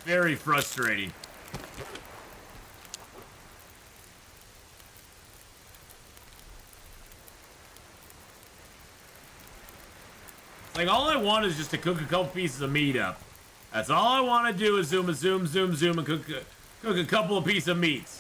Very frustrating. Like, all I want is just to cook a couple pieces of meat up. That's all I want to do is zoom, and cook a couple of pieces of meats.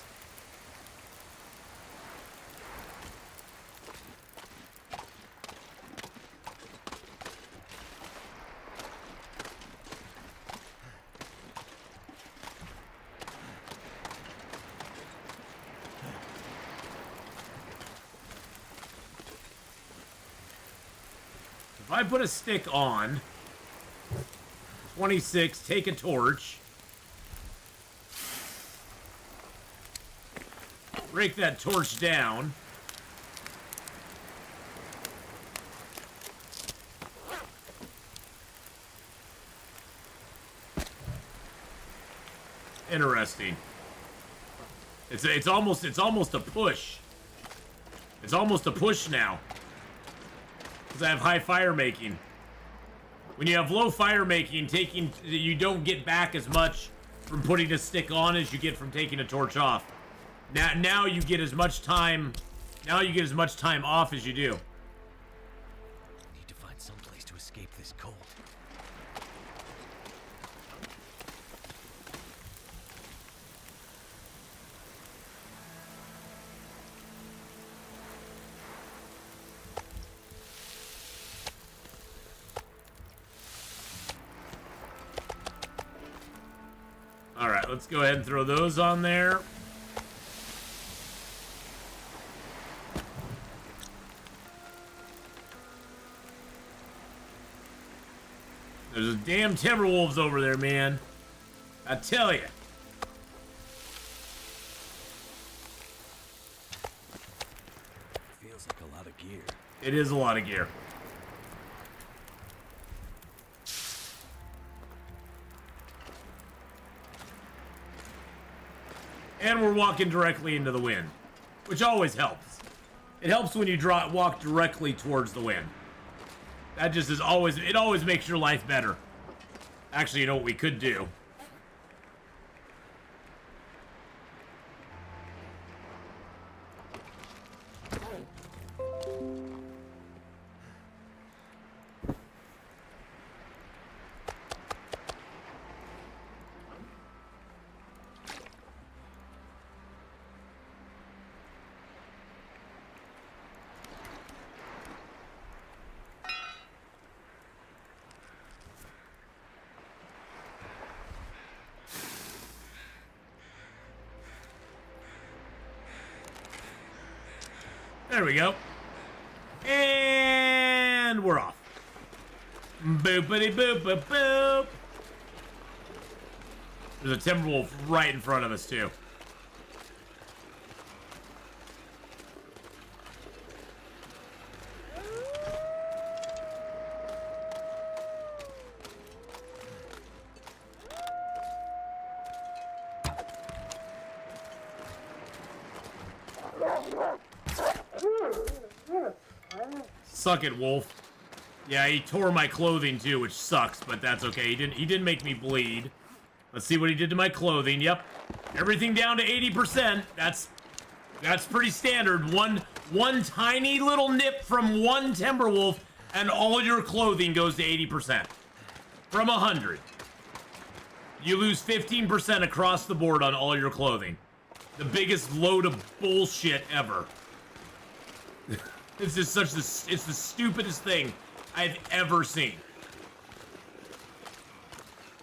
If I put a stick on 26, take a torch, break that torch down, interesting. It's almost a push. It's almost a push now. Because I have high fire making. When you have low fire making, you don't get back as much from putting a stick on as you get from taking a torch off. Now you get as much time. Now you get as much time off as you do. Need to find some place to escape this cold. Alright, let's go ahead and throw those on there. There's a damn Timberwolves over there, man. I tell you. Feels like a lot of gear. It is a lot of gear. And we're walking directly into the wind, which always helps. It helps when you walk directly towards the wind. That just is always, it always makes your life better. Actually, you know what we could do? There we go. And we're off. Boopity boop boop boop. There's a Timberwolf right in front of us, too. Suck it, Wolf. Yeah, he tore my clothing too, which sucks, but that's okay. He didn't make me bleed. Let's see what he did to my clothing. Yep. Everything down to 80%. That's pretty standard. One tiny little nip from one Timberwolf, and all your clothing goes to 80%. From 100. You lose 15% across the board on all your clothing. The biggest load of bullshit ever. It's just it's the stupidest thing I've ever seen.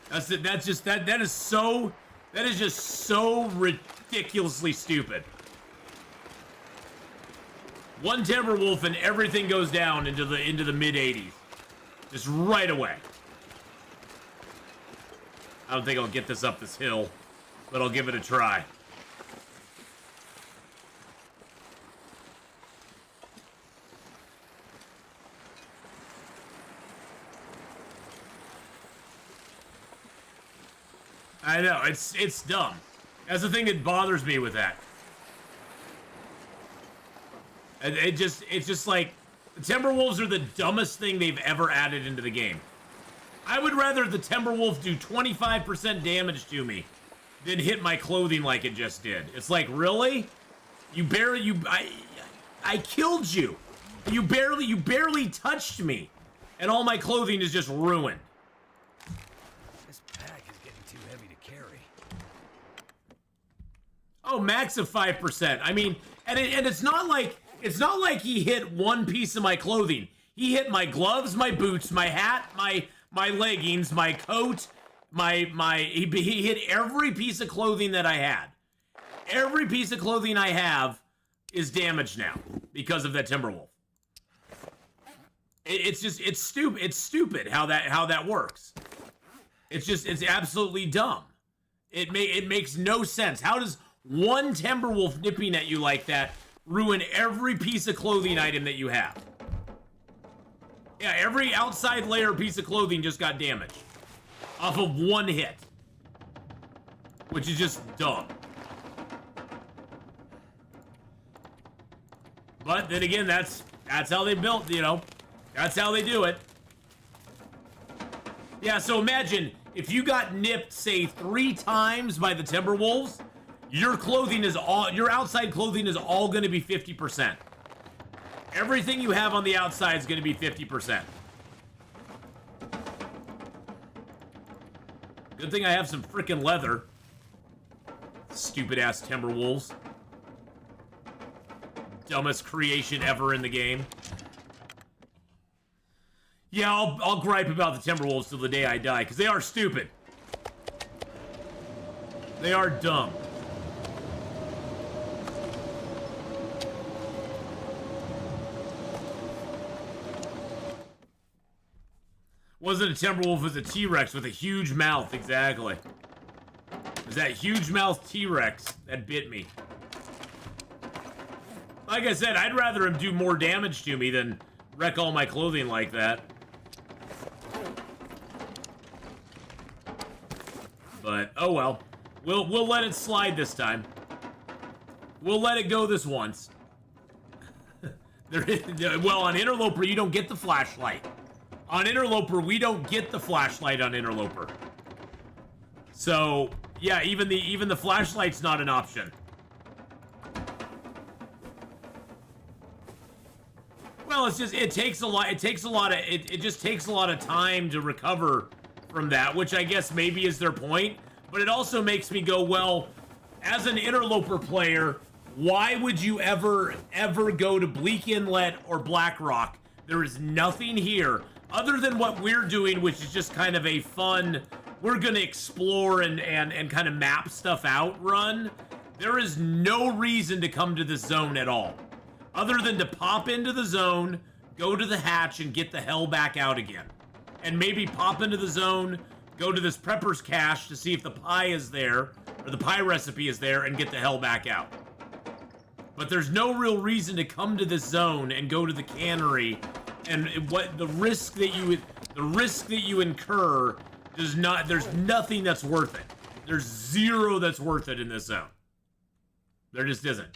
That is just so ridiculously stupid. One Timberwolf and everything goes down into the mid 80s. Just right away. I don't think I'll get this up this hill, but I'll give it a try. I know, it's dumb. That's the thing that bothers me with that. It's just like, the Timberwolves are the dumbest thing they've ever added into the game. I would rather the Timberwolf do 25% damage to me than hit my clothing like it just did. It's like, really? I killed you. You barely touched me. And all my clothing is just ruined. This pack is getting too heavy to carry. Oh, max of 5%. I mean, and it's not like he hit one piece of my clothing. He hit my gloves, my boots, my hat, my leggings, my coat, he hit every piece of clothing that I had. Every piece of clothing I have is damaged now because of that Timberwolf. It's stupid. It's stupid how that works. It's absolutely dumb. It makes no sense. How does one Timberwolf nipping at you like that ruin every piece of clothing item that you have? Yeah, every outside layer piece of clothing just got damaged off of one hit, which is just dumb. But then again, that's how they built, you know. That's how they do it. Yeah, so imagine if you got nipped, say, 3 times by the Timberwolves, your outside clothing is all going to be 50%. Everything you have on the outside is going to be 50%. Good thing I have some freaking leather. Stupid ass Timberwolves. Dumbest creation ever in the game. Yeah, I'll gripe about the Timberwolves till the day I die, because they are stupid. They are dumb. Wasn't a Timberwolf, it was a T-Rex with a huge mouth, exactly. It was that huge mouth T-Rex that bit me. Like I said, I'd rather him do more damage to me than wreck all my clothing like that. But, oh well. We'll let it slide this time. We'll let it go this once. Well, on Interloper, you don't get the flashlight. On Interloper, we don't get the flashlight on Interloper. So, yeah, even the flashlight's not an option. Well, it just takes a lot of time to recover from that, which I guess maybe is their point. But it also makes me go, well, as an Interloper player, why would you ever go to Bleak Inlet or Black Rock? There is nothing here other than what we're doing, which is just kind of a fun, we're gonna explore and kind of map stuff out run. There is no reason to come to this zone at all, other than to pop into the zone, go to the hatch, and get the hell back out again. And maybe pop into the zone, go to this prepper's cache to see if the pie is there, or the pie recipe is there, and get the hell back out. But there's no real reason to come to this zone and go to the cannery, and what the risk that you incur does not, there's nothing that's worth it. There's zero that's worth it in this zone. There just isn't.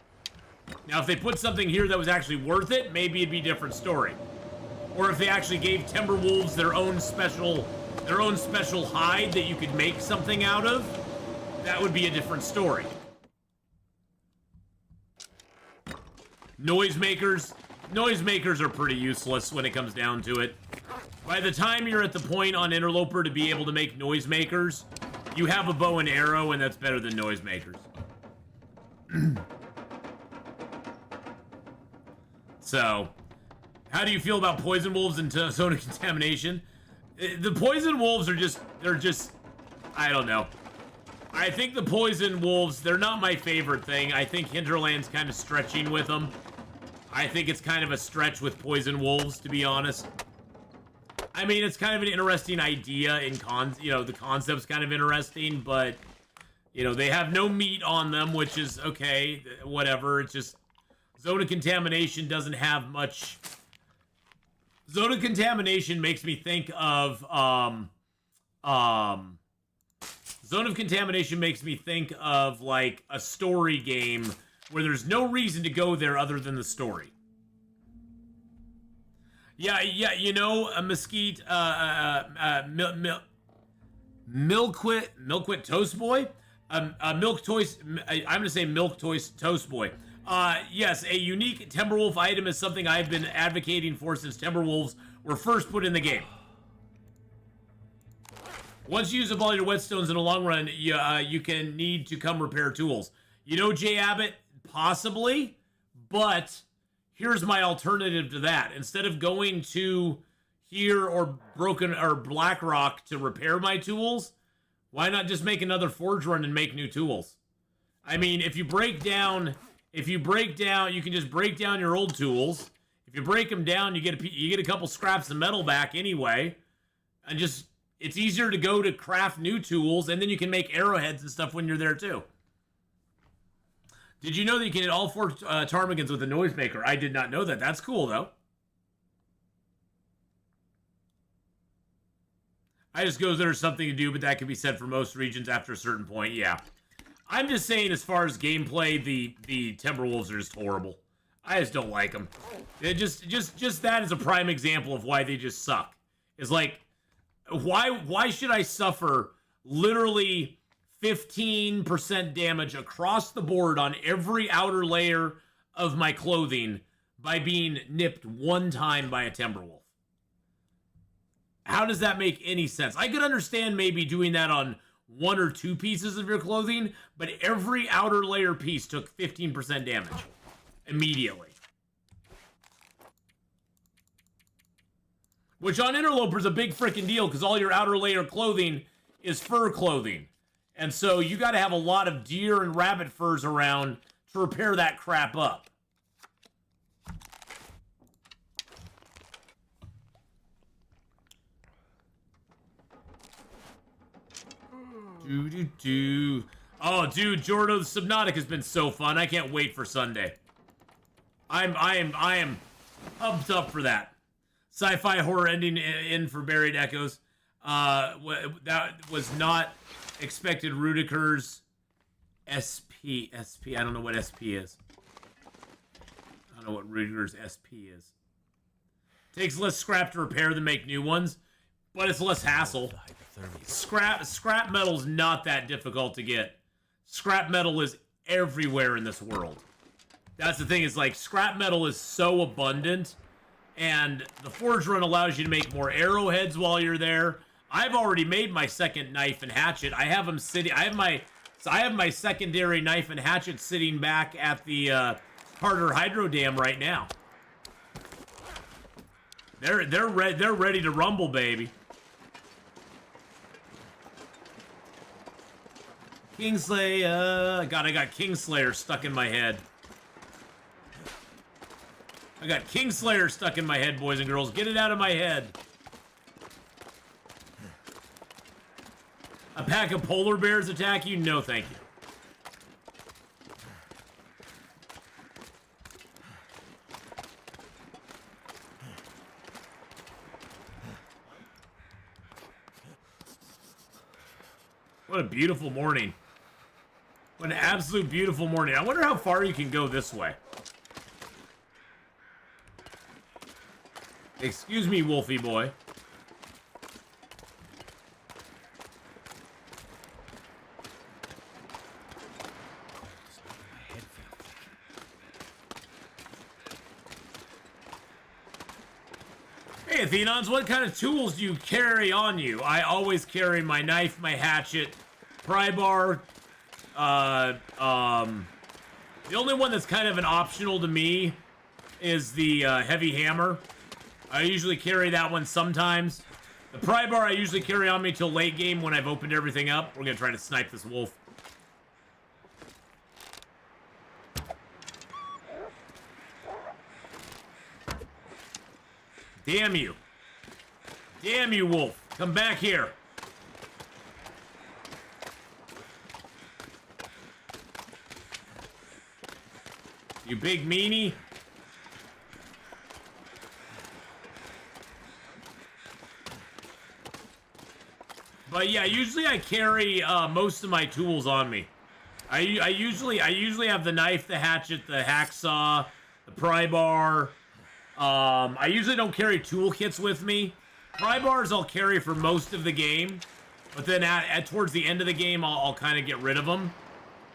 Now, if they put something here that was actually worth it, maybe it'd be a different story. or if they actually gave Timberwolves their own special hide that you could make something out of, that would be a different story. Noisemakers are pretty useless when it comes down to it. By the time you're at the point on Interloper to be able to make noisemakers, you have a bow and arrow, and that's better than noisemakers. So, how do you feel about poison wolves and zone of contamination? The poison wolves are they're just, I don't know. I think the poison wolves, they're not my favorite thing. I think Hinterland's kind of stretching with them. I think it's kind of a stretch with poison wolves, to be honest. I mean, it's kind of an interesting idea in the concept's kind of interesting, but, you know, they have no meat on them, which is okay, whatever. It's just, zone of contamination doesn't have much. Zone of contamination makes me think of, Zone of contamination makes me think of, like, a story game where there's no reason to go there other than the story. Yeah, you know, a mesquite, Milkwit Toast Boy? Milk Toast, I'm gonna say Milk Toast Boy. Yes, a unique Timberwolf item is something I've been advocating for since Timberwolves were first put in the game. Once you use up all your whetstones in the long run, you can need to come repair tools. You know, Jay Abbott, possibly, but here's my alternative to that. Instead of going to here or Blackrock to repair my tools, why not just make another forge run and make new tools? I mean, if you break down, you can just break down your old tools. If you break them down, you get a couple scraps of metal back anyway, and just, it's easier to go to craft new tools, and then you can make arrowheads and stuff when you're there too. Did you know that you can hit all 4 ptarmigans with a noisemaker? I did not know that. That's cool, though. I just goes there's something to do, but that can be said for most regions after a certain point. Yeah. I'm just saying, as far as gameplay, the Timberwolves are just horrible. I just don't like them. It just that is a prime example of why they just suck. It's like, why should I suffer literally 15% damage across the board on every outer layer of my clothing by being nipped one time by a Timberwolf? How does that make any sense? I could understand maybe doing that on 1 or 2 pieces of your clothing, but every outer layer piece took 15% damage immediately. Which on Interloper is a big freaking deal, because all your outer layer clothing is fur clothing. And so you got to have a lot of deer and rabbit furs around to repair that crap up. Oh, dude, Jordo the Subnautic has been so fun. I can't wait for Sunday. I am pumped up for that. Sci-fi horror ending in for Buried Echoes. That was not expected. Rudiker's SP. I don't know what SP is. I don't know what Rudiker's SP is. Takes less scrap to repair than make new ones, but it's less hassle. Scrap metal's not that difficult to get. Scrap metal is everywhere in this world. That's the thing, is like, scrap metal is so abundant, and the forge run allows you to make more arrowheads while you're there. I've already made my second knife and hatchet. I have them sitting. I have my secondary knife and hatchet sitting back at the Carter Hydro Dam right now. They're ready to rumble, baby. Kingslayer. God, I got Kingslayer stuck in my head. I got Kingslayer stuck in my head, boys and girls. Get it out of my head. A pack of polar bears attack you? No, thank you. What a beautiful morning. What an absolute beautiful morning. I wonder how far you can go this way. Excuse me, Wolfie boy. Hey, Atheenons, what kind of tools do you carry on you? I always carry my knife, my hatchet, pry bar. The only one that's kind of an optional to me is the heavy hammer. I usually carry that one sometimes. The pry bar I usually carry on me till late game when I've opened everything up. We're gonna try to snipe this wolf. Damn you. Damn you, wolf. Come back here. You big meanie. But yeah, usually I carry most of my tools on me. I usually have the knife, the hatchet, the hacksaw, the pry bar. I usually don't carry toolkits with me. Pry bars I'll carry for most of the game, but then at towards the end of the game I'll kind of get rid of them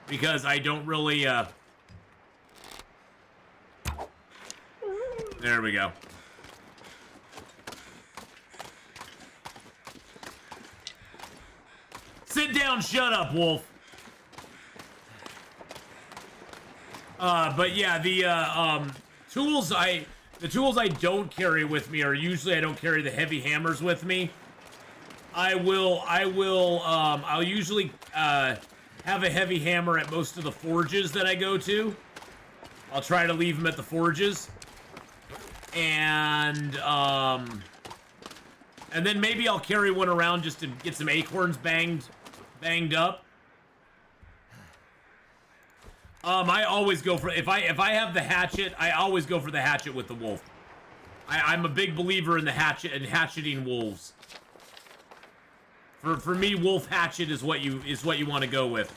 because I don't really. There we go. Sit down, shut up, wolf. But yeah, the tools I don't carry with me are usually I don't carry the heavy hammers with me. I'll usually have a heavy hammer at most of the forges that I go to. I'll try to leave them at the forges. And then maybe I'll carry one around just to get some acorns banged up. I always go for if I have the hatchet, I always go for the hatchet with the wolf. I'm a big believer in the hatchet and hatcheting wolves. For me, wolf hatchet is what you want to go with.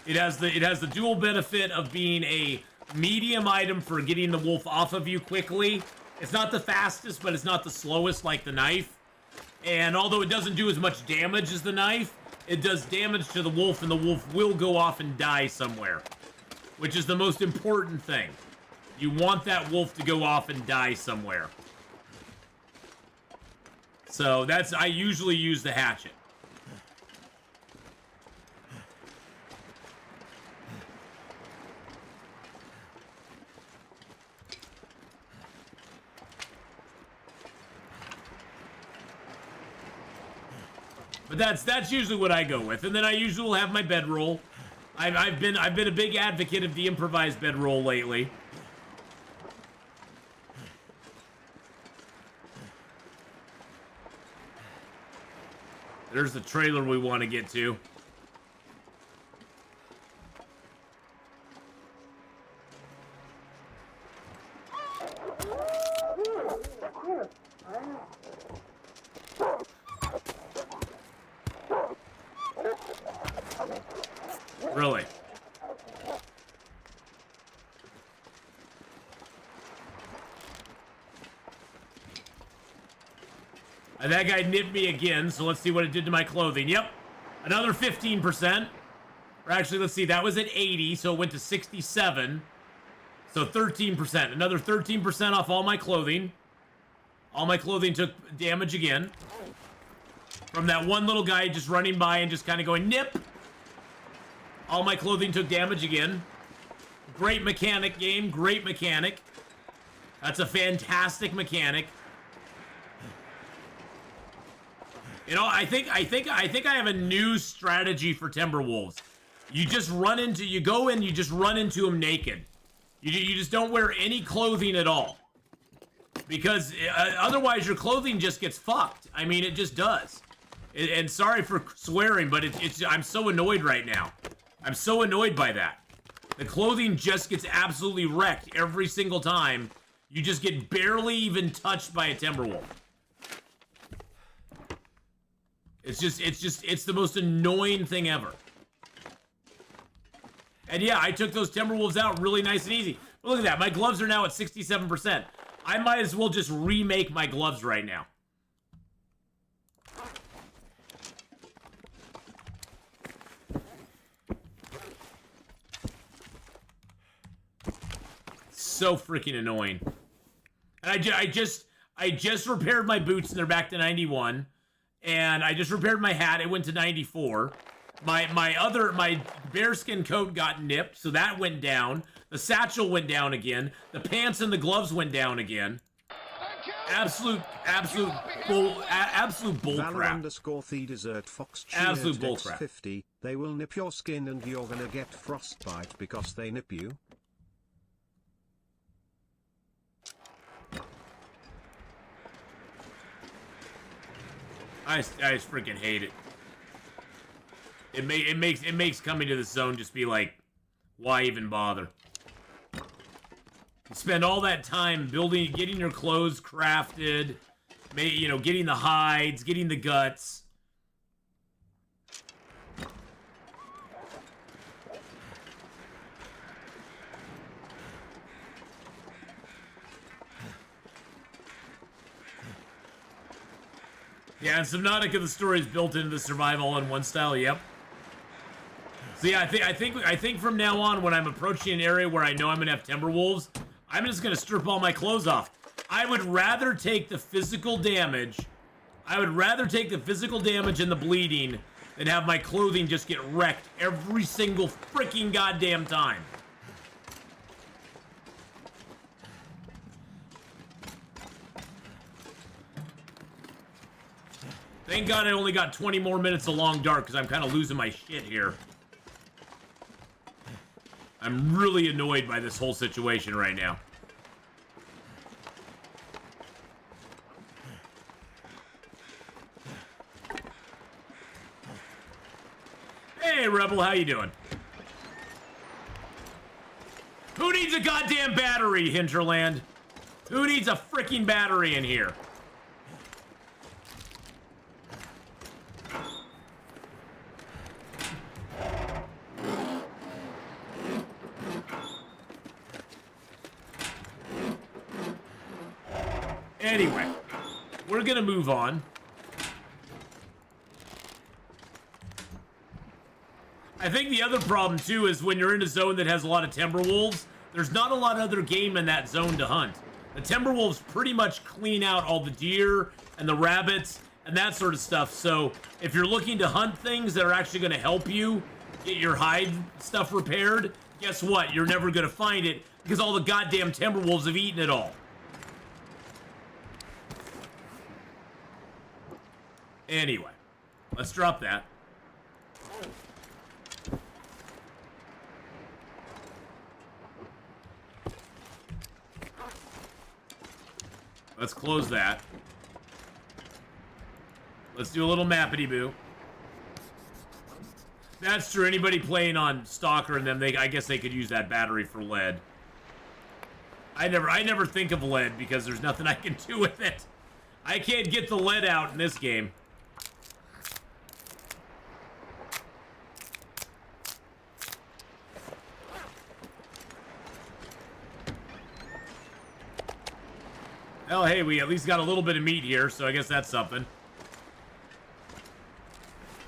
It has the dual benefit of being a medium item for getting the wolf off of you quickly. It's not the fastest, but it's not the slowest like the knife. And although it doesn't do as much damage as the knife, it does damage to the wolf, and the wolf will go off and die somewhere. Which is the most important thing. You want that wolf to go off and die somewhere. So I usually use the hatchet. But that's usually what I go with. And then I usually will have my bedroll. I've been a big advocate of the improvised bedroll lately. There's the trailer we want to get to. Really? And that guy nipped me again, so let's see what it did to my clothing. Yep, another 15%. Or actually, let's see, that was at 80, so it went to 67. So 13%. Another 13% off all my clothing. All my clothing took damage again. From that one little guy just running by and just kind of going, nip. All my clothing took damage again. Great mechanic, game. Great mechanic. That's a fantastic mechanic. You know, I think I have a new strategy for Timberwolves. You go in, you just run into them naked. You just don't wear any clothing at all. Because otherwise your clothing just gets fucked. I mean, it just does. And sorry for swearing, but I'm so annoyed right now. I'm so annoyed by that. The clothing just gets absolutely wrecked every single time. You just get barely even touched by a Timberwolf. It's the most annoying thing ever. And yeah, I took those Timberwolves out really nice and easy. But look at that, my gloves are now at 67%. I might as well just remake my gloves right now. So freaking annoying. And I just repaired my boots and they're back to 91. And I just repaired my hat. It went to 94. My bearskin coat got nipped, so that went down. The satchel went down again. The pants and the gloves went down again. Absolute bull crap. _the desert fox Absolute bull crap. 50. They will nip your skin and you're gonna get frostbite because they nip you. I just freaking hate it. It makes coming to the zone just be like, why even bother? You spend all that time building, getting your clothes crafted, getting the hides, getting the guts. Yeah, and Subnautica, the story is built into the survival all-in-one style. Yep. So yeah, I think from now on, when I'm approaching an area where I know I'm gonna have Timberwolves, I'm just gonna strip all my clothes off. I would rather take the physical damage. I would rather take the physical damage and the bleeding than have my clothing just get wrecked every single freaking goddamn time. Thank God I only got 20 more minutes of Long Dark because I'm kind of losing my shit here. I'm really annoyed by this whole situation right now. Hey, Rebel, how you doing? Who needs a goddamn battery, Hinterland? Who needs a freaking battery in here? Anyway, we're gonna move on. I think the other problem too is when you're in a zone that has a lot of Timberwolves, there's not a lot of other game in that zone to hunt. The Timberwolves pretty much clean out all the deer and the rabbits and that sort of stuff. So if you're looking to hunt things that are actually going to help you get your hide stuff repaired, guess what? You're never going to find it because all the goddamn Timberwolves have eaten it all. Anyway, let's drop that. Let's close that. Let's do a little mappity-boo. That's true. Anybody playing on Stalker and them, I guess they could use that battery for lead. I never think of lead because there's nothing I can do with it. I can't get the lead out in this game. Well, hey, we at least got a little bit of meat here, so I guess that's something.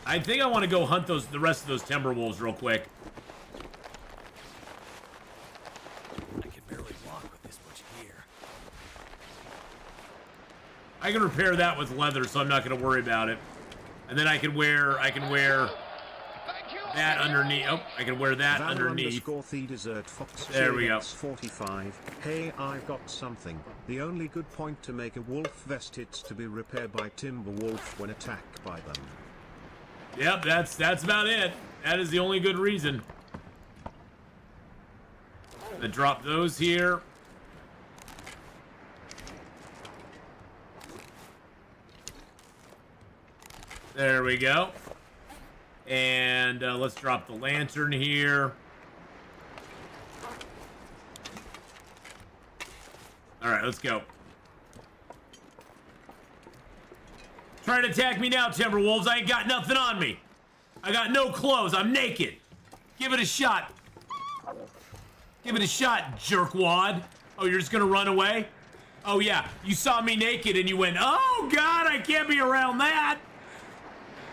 I think I want to go hunt the rest of those Timberwolves real quick. I can barely walk with this much gear. I can repair that with leather, so I'm not going to worry about it. And then I can wear that underneath. Oh, I can wear that underneath. The desert fox there we go. 45. Hey, I've got something. The only good point to make a wolf vest is to be repaired by Timberwolf when attacked by them. Yep, that's about it. That is the only good reason. I drop those here. There we go. And let's drop the lantern here. All right, let's go. Try to attack me now, Timberwolves. I ain't got nothing on me. I got no clothes. I'm naked. Give it a shot. Give it a shot, jerkwad. Oh, you're just gonna run away? Oh yeah, you saw me naked and you went, oh God, I can't be around that.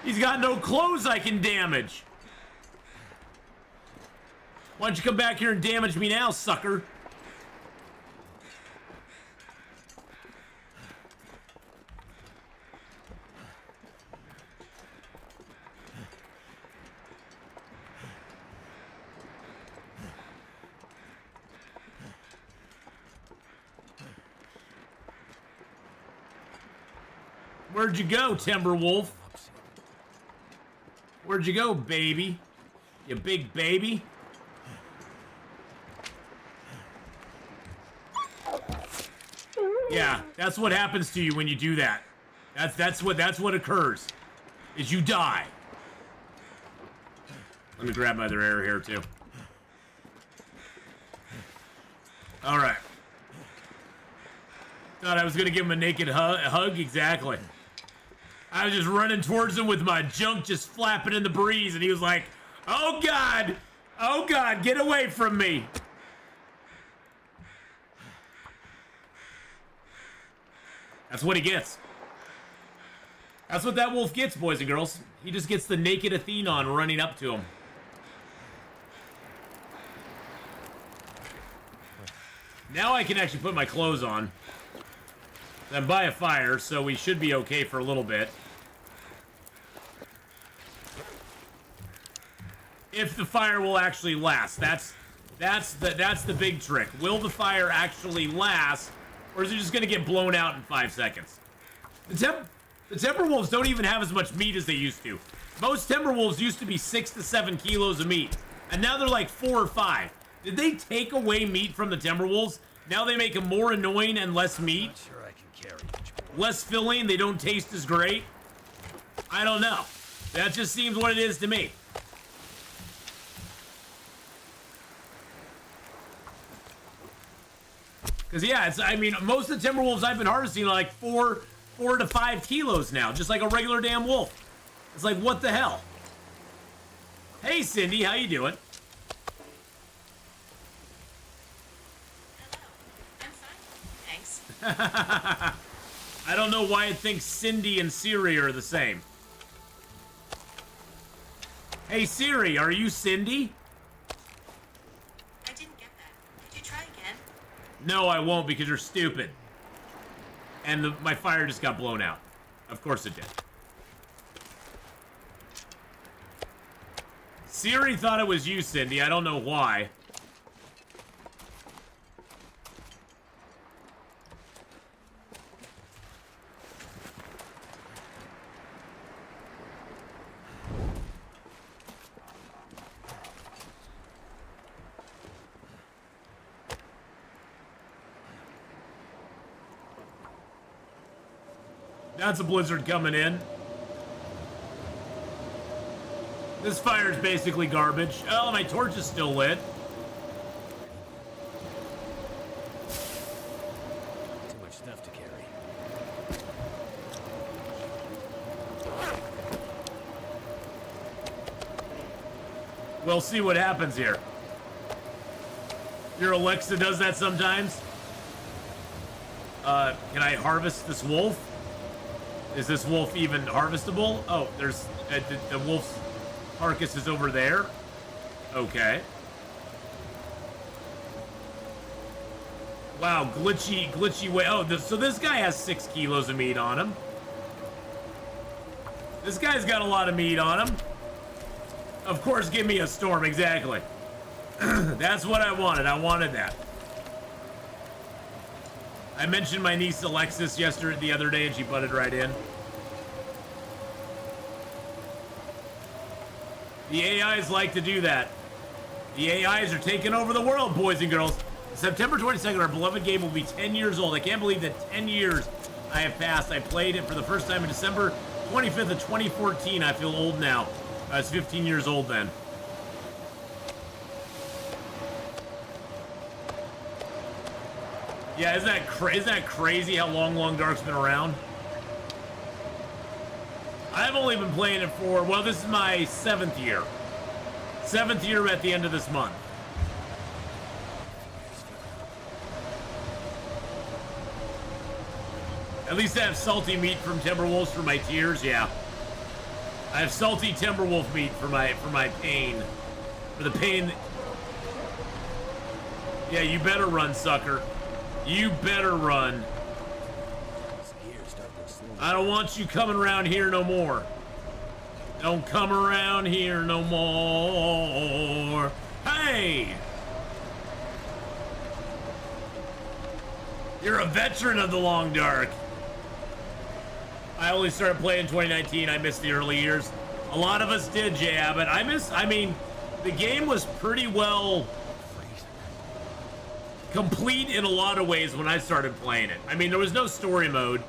He's got no clothes I can damage. Why don't you come back here and damage me now, sucker? Where'd you go, Timberwolf? Where'd you go, baby? You big baby? Yeah, that's what happens to you when you do that. That's what occurs. Is you die. Let me grab my other arrow here too. All right. Thought I was gonna give him a naked hug. Exactly. I was just running towards him with my junk just flapping in the breeze, and he was like, "Oh God, oh God, get away from me!" That's what he gets. That's what that wolf gets, boys and girls. He just gets the naked Atheenon running up to him. Now I can actually put my clothes on. I'm by a fire, so we should be okay for a little bit. If the fire will actually last. That's the big trick. Will the fire actually last, or is it just gonna get blown out in 5 seconds? The Timberwolves don't even have as much meat as they used to. Most Timberwolves used to be 6 to 7 kilos of meat, and now they're like 4 or 5. Did they take away meat from the Timberwolves? Now they make them more annoying and less meat? Not sure I can carry much more. Less filling, they don't taste as great? I don't know. That just seems what it is to me. Because, yeah, I mean, most of the Timberwolves I've been harvesting are like 4 to 5 kilos now, just like a regular damn wolf. It's like, what the hell? Hey, Cindy, how you doing? I'm fine. Thanks. I don't know why it thinks Cindy and Siri are the same. Hey, Siri, are you Cindy? I didn't get that. Could you try again? No, I won't, because you're stupid. And my fire just got blown out. Of course it did. Siri thought it was you, Cindy. I don't know why. That's a blizzard coming in. This fire's basically garbage. Oh, my torch is still lit. Too much stuff to carry. We'll see what happens here. Your Alexa does that sometimes. Can I harvest this wolf? Is this wolf even harvestable? Oh, there's the wolf's carcass is over there. Okay. Wow, glitchy way. Oh, so this guy has 6 kilos of meat on him. This guy's got a lot of meat on him. Of course, give me a storm, exactly. That's what I wanted. I wanted that. I mentioned my niece Alexis the other day, and she butted right in. The AIs like to do that. The AIs are taking over the world, boys and girls. September 22nd, our beloved game will be 10 years old. I can't believe that 10 years I have passed. I played it for the first time in December 25th of 2014. I feel old now. I was 15 years old then. Yeah, isn't that crazy how long Dark's been around? I've only been playing it for, well, this is my 7th year. 7th year at the end of this month. At least I have salty meat from Timberwolves for my tears, yeah. I have salty Timberwolf meat for my pain. For the pain. Yeah, you better run, sucker. You better run. I don't want you coming around here no more. Don't come around here no more. Hey! You're a veteran of the Long Dark. I only started playing in 2019. I missed the early years. A lot of us did, yeah, but I mean, the game was pretty well complete in a lot of ways when I started playing it. I mean, there was no story mode,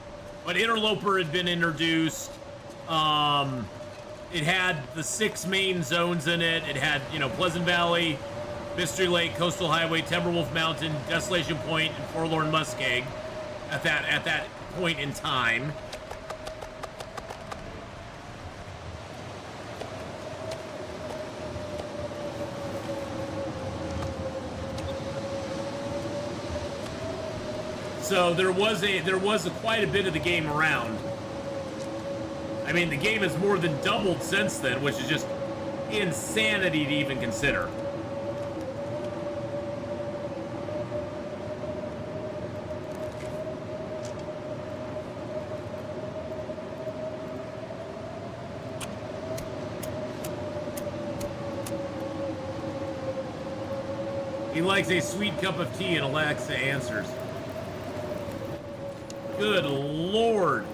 but Interloper had been introduced. It had the 6 main zones in it. It had, you know, Pleasant Valley, Mystery Lake, Coastal Highway, Timberwolf Mountain, Desolation Point, and Forlorn Muskeg at that point in time. So there was quite a bit of the game around. I mean, the game has more than doubled since then, which is just insanity to even consider. He likes a sweet cup of tea, and Alexa answers. Good Lord.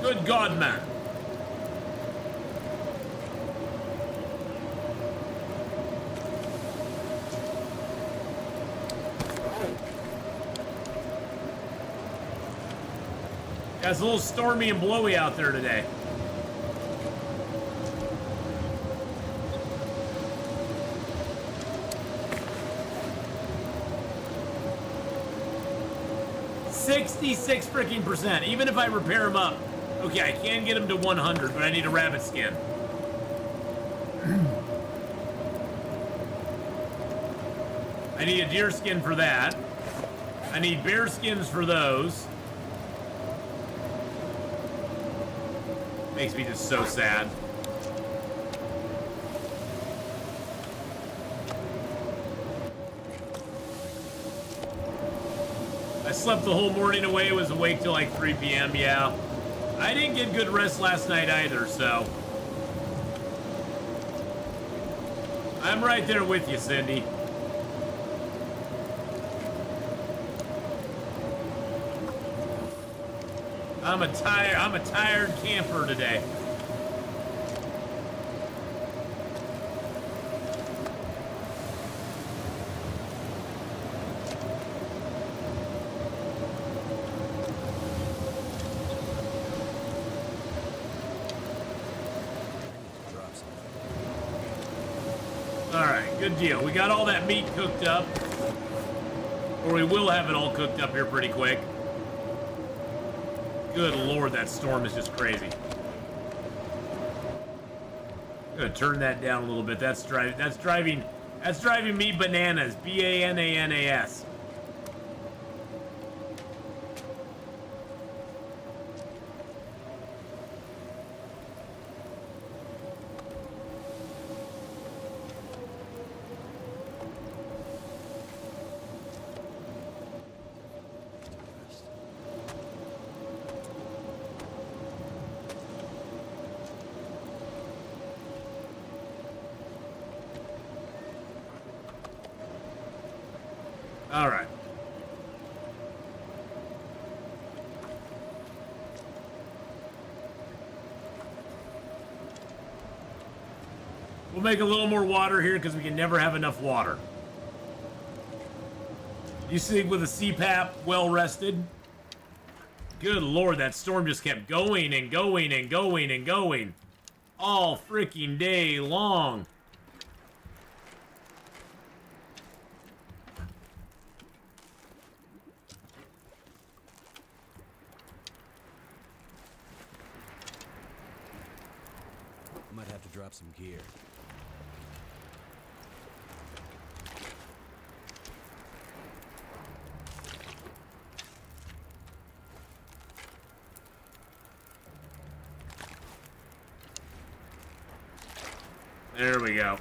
Good God, man. Yeah, it's a little stormy and blowy out there today. $66 freaking percent. Even if I repair them up. Okay, I can get them to 100, but I need a rabbit skin. I need a deer skin for that. I need bear skins for those. Makes me just so sad. I slept the whole morning away, was awake till like 3 p.m., yeah. I didn't get good rest last night either, so. I'm right there with you, Cindy. I'm a tired camper today. All right, good deal. We got all that meat cooked up, or we will have it all cooked up here pretty quick. Good Lord, that storm is just crazy. I'm gonna turn that down a little bit. That's driving me bananas. B-A-N-A-N-A-S. All right. We'll make a little more water here because we can never have enough water. You sleep with a CPAP, well rested. Good Lord, that storm just kept going and going and going and going all freaking day long. up some gear. There we go.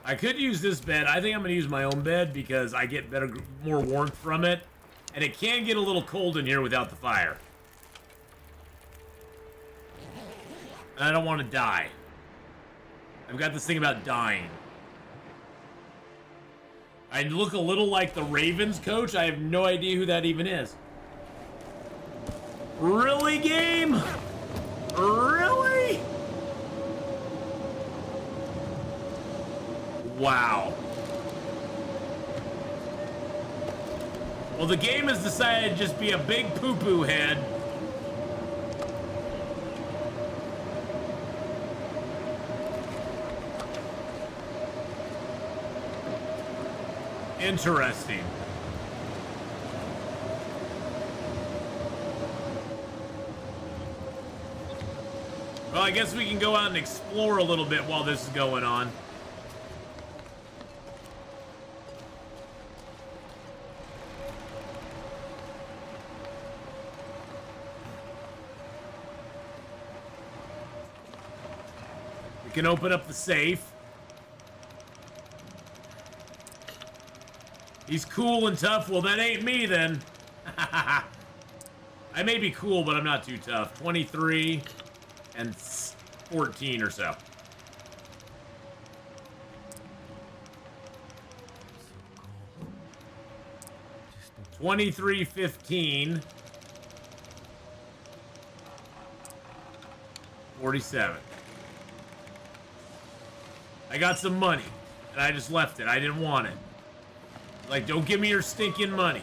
I could use this bed. I think I'm going to use my own bed because I get more warmth from it. And it can get a little cold in here without the fire. And I don't want to die. I've got this thing about dying. I look a little like the Ravens coach. I have no idea who that even is. Really, game? Really? Wow. Well, the game has decided to just be a big poo-poo head. Interesting. Well, I guess we can go out and explore a little bit while this is going on. We can open up the safe. He's cool and tough. Well, that ain't me then. I may be cool, but I'm not too tough. 23 and 14 or so. 23, 15. 47. I got some money, and I just left it. I didn't want it. Like, don't give me your stinking money.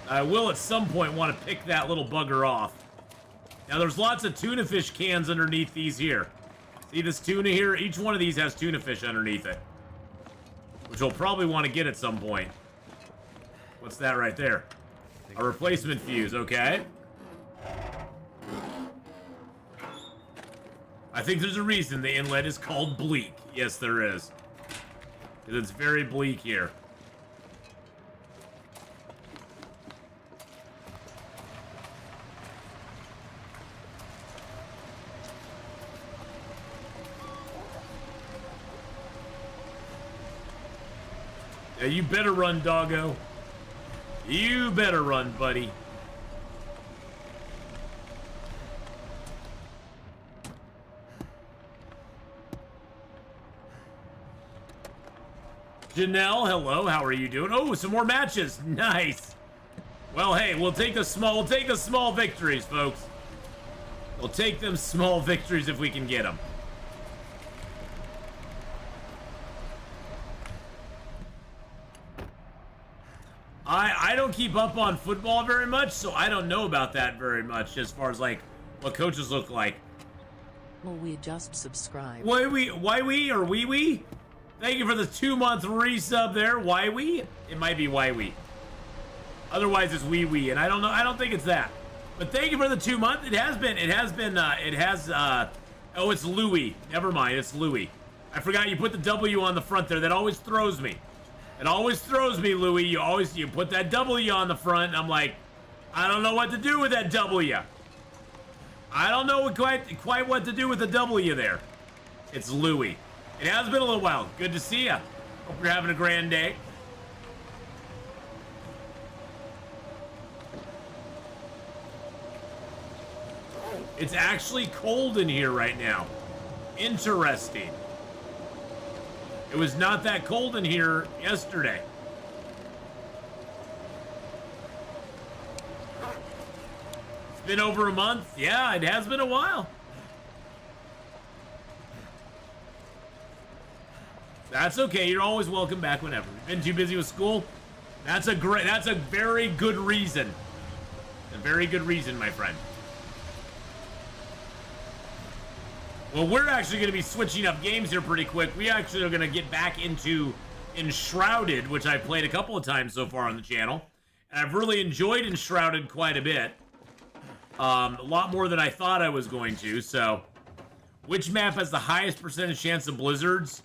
I will at some point want to pick that little bugger off. Now, there's lots of tuna fish cans underneath these here. See this tuna here? Each one of these has tuna fish underneath it. Which we'll probably want to get at some point. What's that right there? A replacement fuse, okay. I think there's a reason the inlet is called Bleak. Yes, there is. Because it's very bleak here. Yeah, you better run, doggo. You better run, buddy. Janelle, hello. How are you doing? Oh, some more matches. Nice. Well, hey, we'll take the small victories, folks. We'll take them small victories if we can get them. I don't keep up on football very much, so I don't know about that very much as far as like what coaches look like. Well, we just subscribed. Why we? Thank you for the 2-month resub there. Why we? It might be why we. Otherwise, it's wee, and I don't know. I don't think it's that. But thank you for the 2-month. It has been. Oh, it's Louis. Never mind. It's Louis. I forgot you put the W on the front there. That always throws me. It always throws me, Louis. You put that W on the front, and I'm like, I don't know what to do with that W. I don't know quite what to do with the W there. It's Louis. It has been a little while. Good to see ya. Hope you're having a grand day. It's actually cold in here right now. Interesting. It was not that cold in here yesterday. It's been over a month. Yeah, it has been a while. That's okay. You're always welcome back whenever. Been too busy with school? That's a very good reason. A very good reason, my friend. Well, we're actually going to be switching up games here pretty quick. We actually are going to get back into Enshrouded, which I've played a couple of times so far on the channel. And I've really enjoyed Enshrouded quite a bit. A lot more than I thought I was going to, so... Which map has the highest percentage chance of blizzards?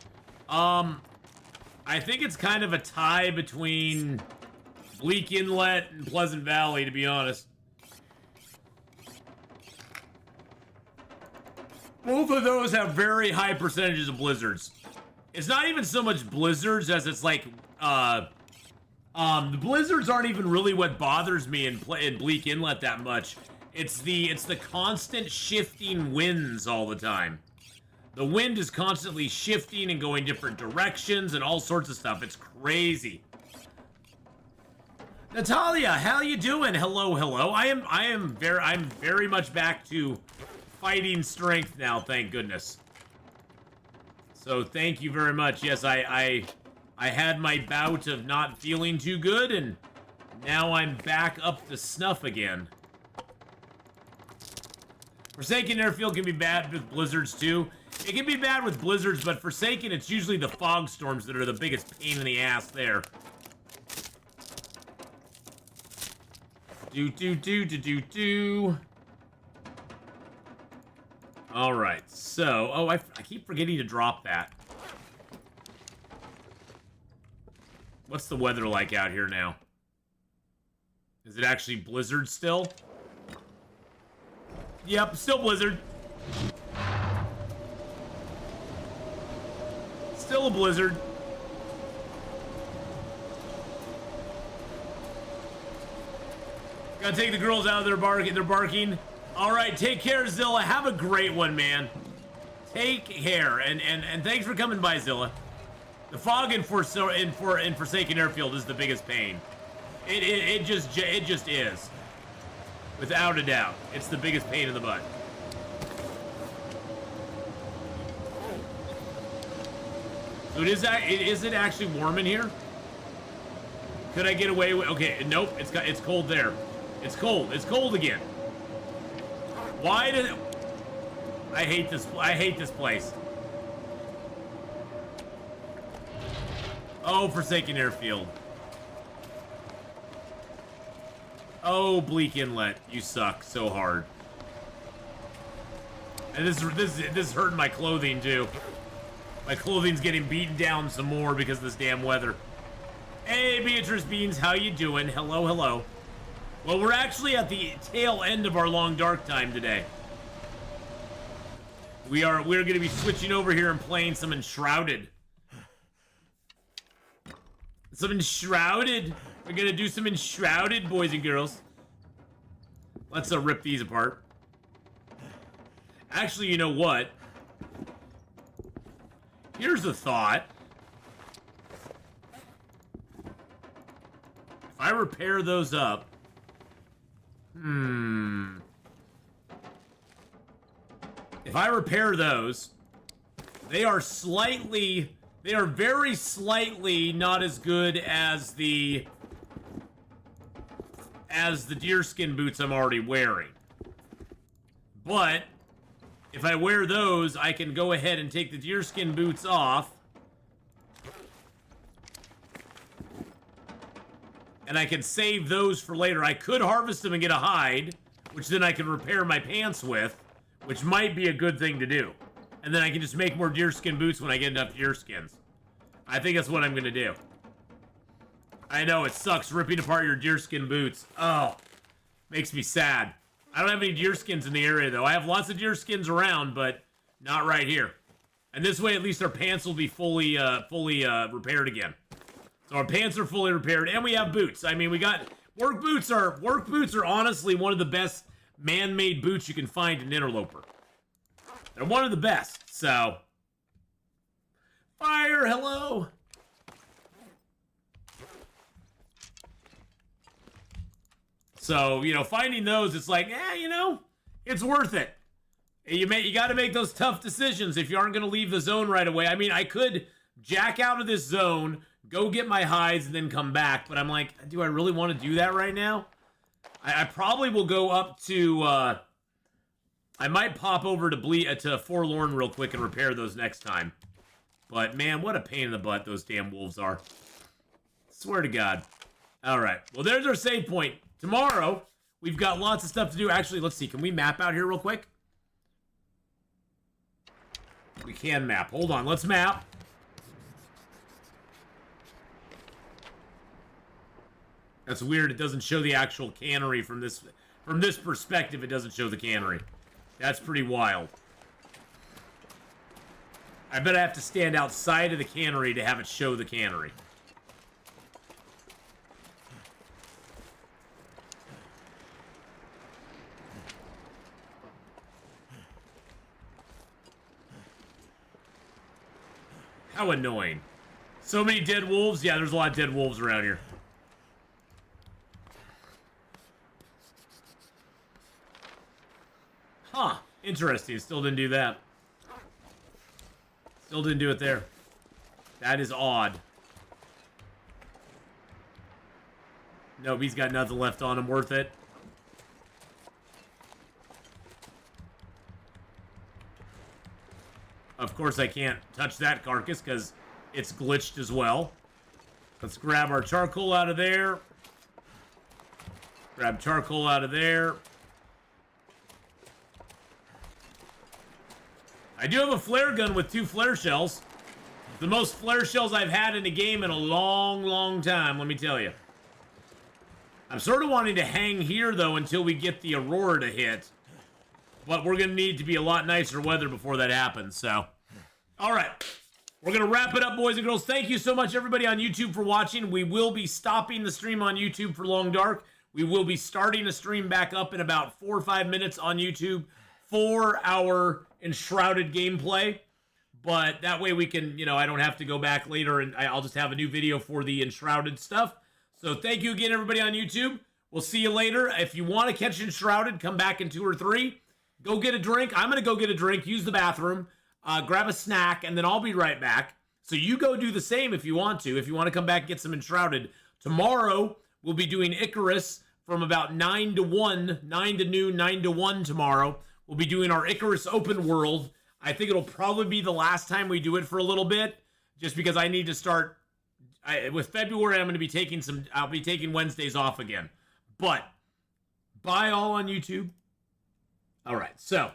I think it's kind of a tie between Bleak Inlet and Pleasant Valley, to be honest. Both of those have very high percentages of blizzards. It's not even so much blizzards as it's like, the blizzards aren't even really what bothers me in Bleak Inlet that much. It's the constant shifting winds all the time. The wind is constantly shifting and going different directions and all sorts of stuff. It's crazy. Natalia, how you doing? Hello, hello. I'm very much back to fighting strength now, thank goodness. So thank you very much. Yes, I had my bout of not feeling too good, and now I'm back up to snuff again. Forsaken Airfield can be bad with blizzards too. It can be bad with blizzards, but Forsaken, it's usually the fog storms that are the biggest pain in the ass there. Do. Alright, so... Oh, I keep forgetting to drop that. What's the weather like out here now? Is it actually blizzard still? Yep, still blizzard. Still a blizzard. Gotta take the girls out of their barking. All right, take care, Zilla. Have a great one, man. Take care, and thanks for coming by, Zilla. The fog in Forsaken Airfield is the biggest pain. It just is, without a doubt. It's the biggest pain in the butt. So is it actually warm in here? Could I get away with? Okay, nope. It's cold there. It's cold. It's cold again. Why did I hate this? I hate this place. Oh, Forsaken Airfield. Oh, Bleak Inlet, you suck so hard. And this is hurting my clothing too. My clothing's getting beaten down some more because of this damn weather. Hey, Beatrice Beans, how you doing? Hello, hello. Well, we're actually at the tail end of our long dark time today. We're going to be switching over here and playing some Enshrouded. Some Enshrouded. We're going to do some Enshrouded, boys and girls. Let's rip these apart. Actually, you know what? Here's a thought. If I repair those up... If I repair those, they are very slightly not as good as the deerskin boots I'm already wearing. But if I wear those, I can go ahead and take the deerskin boots off. And I can save those for later. I could harvest them and get a hide, which then I can repair my pants with, which might be a good thing to do. And then I can just make more deerskin boots when I get enough deerskins. I think that's what I'm going to do. I know, it sucks ripping apart your deerskin boots. Oh, makes me sad. I don't have any deerskins in the area, though. I have lots of deerskins around, but not right here. And this way, at least our pants will be fully repaired again. So our pants are fully repaired, and we have boots. I mean, we got... Work boots are honestly one of the best man-made boots you can find in Interloper. They're one of the best, so... Fire, hello! So, you know, finding those, it's like, you know, it's worth it. You got to make those tough decisions if you aren't going to leave the zone right away. I mean, I could jack out of this zone, go get my hides, and then come back. But I'm like, do I really want to do that right now? I probably will go up to I might pop over to Forlorn real quick and repair those next time. But, man, what a pain in the butt those damn wolves are. Swear to God. All right. Well, there's our save point. Tomorrow, we've got lots of stuff to do. Actually, let's see. Can we map out here real quick? We can map. Hold on. Let's map. That's weird. It doesn't show the actual cannery from this perspective. It doesn't show the cannery. That's pretty wild. I bet I have to stand outside of the cannery to have it show the cannery. How annoying. So many dead wolves? Yeah, there's a lot of dead wolves around here. Huh. Interesting. Still didn't do that. Still didn't do it there. That is odd. Nope, he's got nothing left on him worth it. Of course, I can't touch that carcass because it's glitched as well. Let's grab our charcoal out of there. Grab charcoal out of there. I do have a flare gun with 2 flare shells. The most flare shells I've had in a game in a long, long time, let me tell you. I'm sort of wanting to hang here, though, until we get the Aurora to hit. But we're going to need to be a lot nicer weather before that happens, so. All right. We're going to wrap it up, boys and girls. Thank you so much, everybody on YouTube, for watching. We will be stopping the stream on YouTube for Long Dark. We will be starting a stream back up in about 4 or 5 minutes on YouTube for our Enshrouded gameplay. But that way we can, you know, I don't have to go back later and I'll just have a new video for the Enshrouded stuff. So thank you again, everybody on YouTube. We'll see you later. If you want to catch Enshrouded, come back in 2 or 3. Go get a drink. I'm going to go get a drink, use the bathroom, grab a snack, and then I'll be right back. So you go do the same if you want to. If you want to come back and get some Enshrouded. Tomorrow, we'll be doing Icarus from about 9 to 1, 9 to noon, 9 to 1 tomorrow. We'll be doing our Icarus open world. I think it'll probably be the last time we do it for a little bit, just because I need to start. With February, I'm going to be taking I'll be taking Wednesdays off again. But bye all on YouTube. All right, so